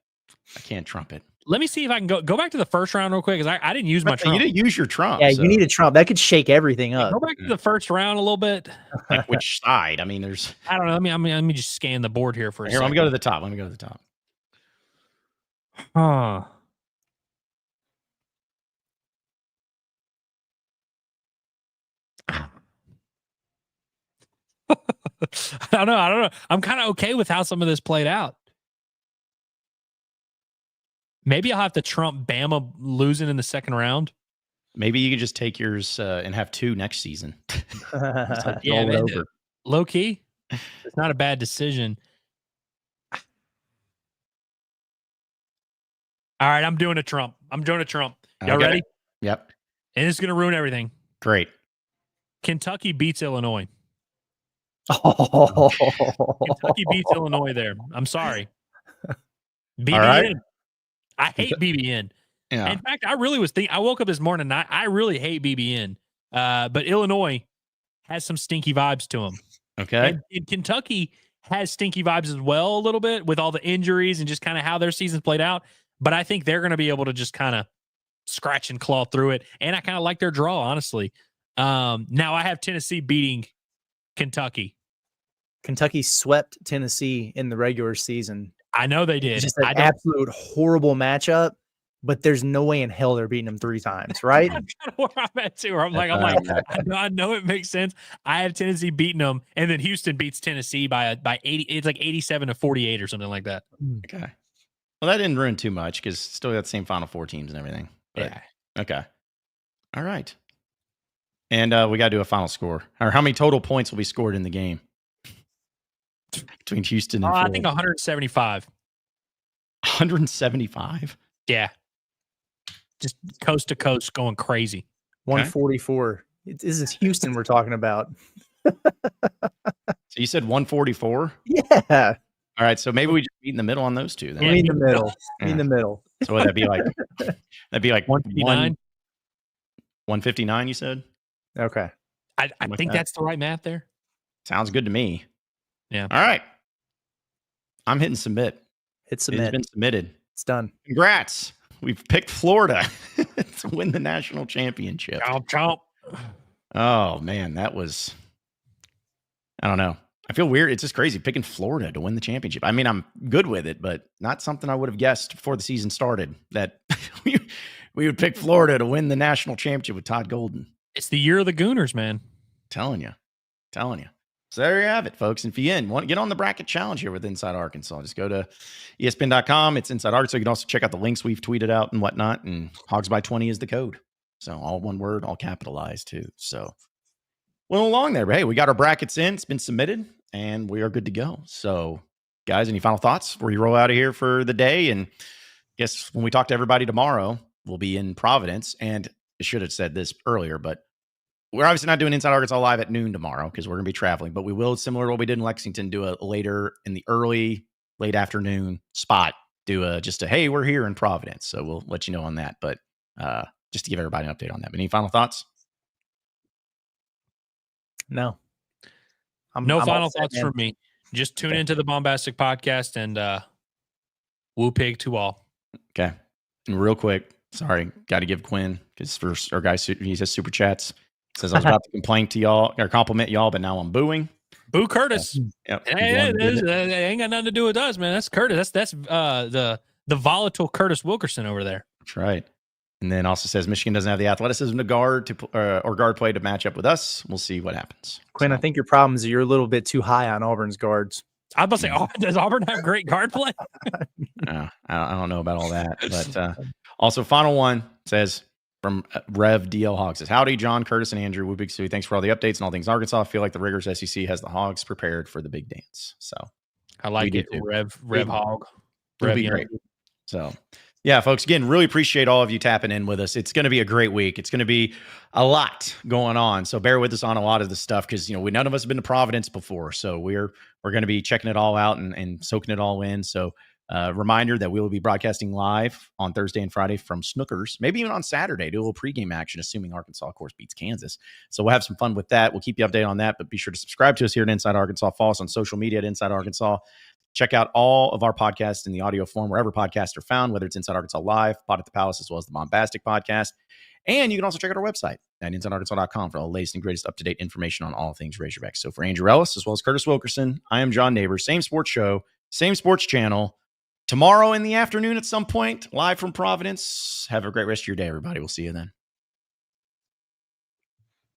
I can't trump it. Let me see if I can go back to the first round real quick because I didn't use my Trump. You didn't use your Trump. Yeah, so. You need a Trump. That could shake everything up. Go back to the first round a little bit. Like which side? I mean, I don't know. Let me just scan the board here for a second. Let me go to the top. Let me go to the top. Huh. I don't know. I'm kind of okay with how some of this played out. Maybe I'll have to trump Bama losing in the second round. Maybe you could just take yours and have 2 next season. Yeah, over. Low key. It's not a bad decision. All right, I'm doing a Trump. Y'all ready? Yep. And it's going to ruin everything. Great. Kentucky beats Illinois. Oh. Kentucky beats Illinois there. I'm sorry. BBN. Right. I hate BBN. Yeah. In fact, I really was thinking, I woke up this morning and I really hate BBN. But Illinois has some stinky vibes to them. Okay. And Kentucky has stinky vibes as well a little bit with all the injuries and just kind of how their season's played out. But I think they're going to be able to just kind of scratch and claw through it. And I kind of like their draw, honestly. Now I have Tennessee beating Kentucky. Kentucky swept Tennessee in the regular season. I know they did. It's just an absolute horrible matchup, but there's no way in hell they're beating them 3 times, right? That's kind of where I'm at too. Where I'm like, I know it makes sense. I have Tennessee beating them, and then Houston beats Tennessee by 80. It's like 87-48 or something like that. Okay. Well, that didn't ruin too much because still got the same Final Four teams and everything. But, yeah. Okay. All right. And we got to do a final score. Or how many total points will be scored in the game between Houston and Florida? I think 175. 175? Yeah. Just coast to coast going crazy. 144. This is Houston we're talking about. So you said 144? Yeah. All right. So maybe we just meet in the middle on those two. Then. Meet in the middle. Yeah. Meet in the middle. So would that be like? That'd be like 159. 159. You said. Okay. I think that's the right math there. Sounds good to me. Yeah. All right. I'm hitting submit. Hit submit. It's been submitted. It's done. Congrats. We've picked Florida to win the national championship. Chomp, chomp. Oh, man. That was, I don't know. I feel weird. It's just crazy picking Florida to win the championship. I mean, I'm good with it, but not something I would have guessed before the season started that we would pick Florida to win the national championship with Todd Golden. It's the year of the Gooners, man. Telling you. So there you have it, folks. And if you want to get on the bracket challenge here with Inside Arkansas, just go to ESPN.com. It's Inside Arkansas. You can also check out the links we've tweeted out and whatnot. And Hogs by 20 is the code. So all one word, all capitalized too. So went along there. But hey, we got our brackets in. It's been submitted and we are good to go. So guys, any final thoughts before you roll out of here for the day? And I guess when we talk to everybody tomorrow, we'll be in Providence. And I should have said this earlier, but we're obviously not doing Inside Arkansas live at noon tomorrow because we're going to be traveling, but we will, similar to what we did in Lexington, do a later in the late afternoon spot, hey, we're here in Providence. So we'll let you know on that, but just to give everybody an update on that. But any final thoughts? No. No final thoughts from me. Just tune into the Bombastic Podcast and woo pig to all. Okay. And real quick, sorry, got to give Quinn, because for our guy, he says super chats. Says I was about to complain to y'all or compliment y'all, but now I'm booing. Boo Curtis. Yep. Hey, it ain't got nothing to do with us, man. That's Curtis. That's the volatile Curtis Wilkerson over there. That's right. And then also says Michigan doesn't have the athleticism to guard or guard play to match up with us. We'll see what happens. Quinn, I think your problem is you're a little bit too high on Auburn's guards. I was about to say, does Auburn have great guard play? I don't know about all that. But also, final one says from Rev DL Hogs says, howdy, John, Curtis, and Andrew. Woo Big Sue. Thanks for all the updates and all things Arkansas. I feel like the rigorous SEC has the Hogs prepared for the big dance. So I like it. Rev Hog. It'll be great. So, yeah, folks, again, really appreciate all of you tapping in with us. It's going to be a great week. It's going to be a lot going on. So bear with us on a lot of the stuff because, none of us have been to Providence before. So we're going to be checking it all out and soaking it all in. So reminder that we will be broadcasting live on Thursday and Friday from Snookers, maybe even on Saturday, do a little pregame action, assuming Arkansas, of course, beats Kansas. So we'll have some fun with that. We'll keep you updated on that, but be sure to subscribe to us here at Inside Arkansas. Follow us on social media at Inside Arkansas. Check out all of our podcasts in the audio form, wherever podcasts are found, whether it's Inside Arkansas Live, Pod at the Palace, as well as the Bombastic podcast. And you can also check out our website at InsideArkansas.com for all the latest and greatest up-to-date information on all things Razorback. So for Andrew Ellis, as well as Curtis Wilkerson, I am John Neighbors. Same sports show, same sports channel. Tomorrow in the afternoon at some point, live from Providence. Have a great rest of your day, everybody. We'll see you then.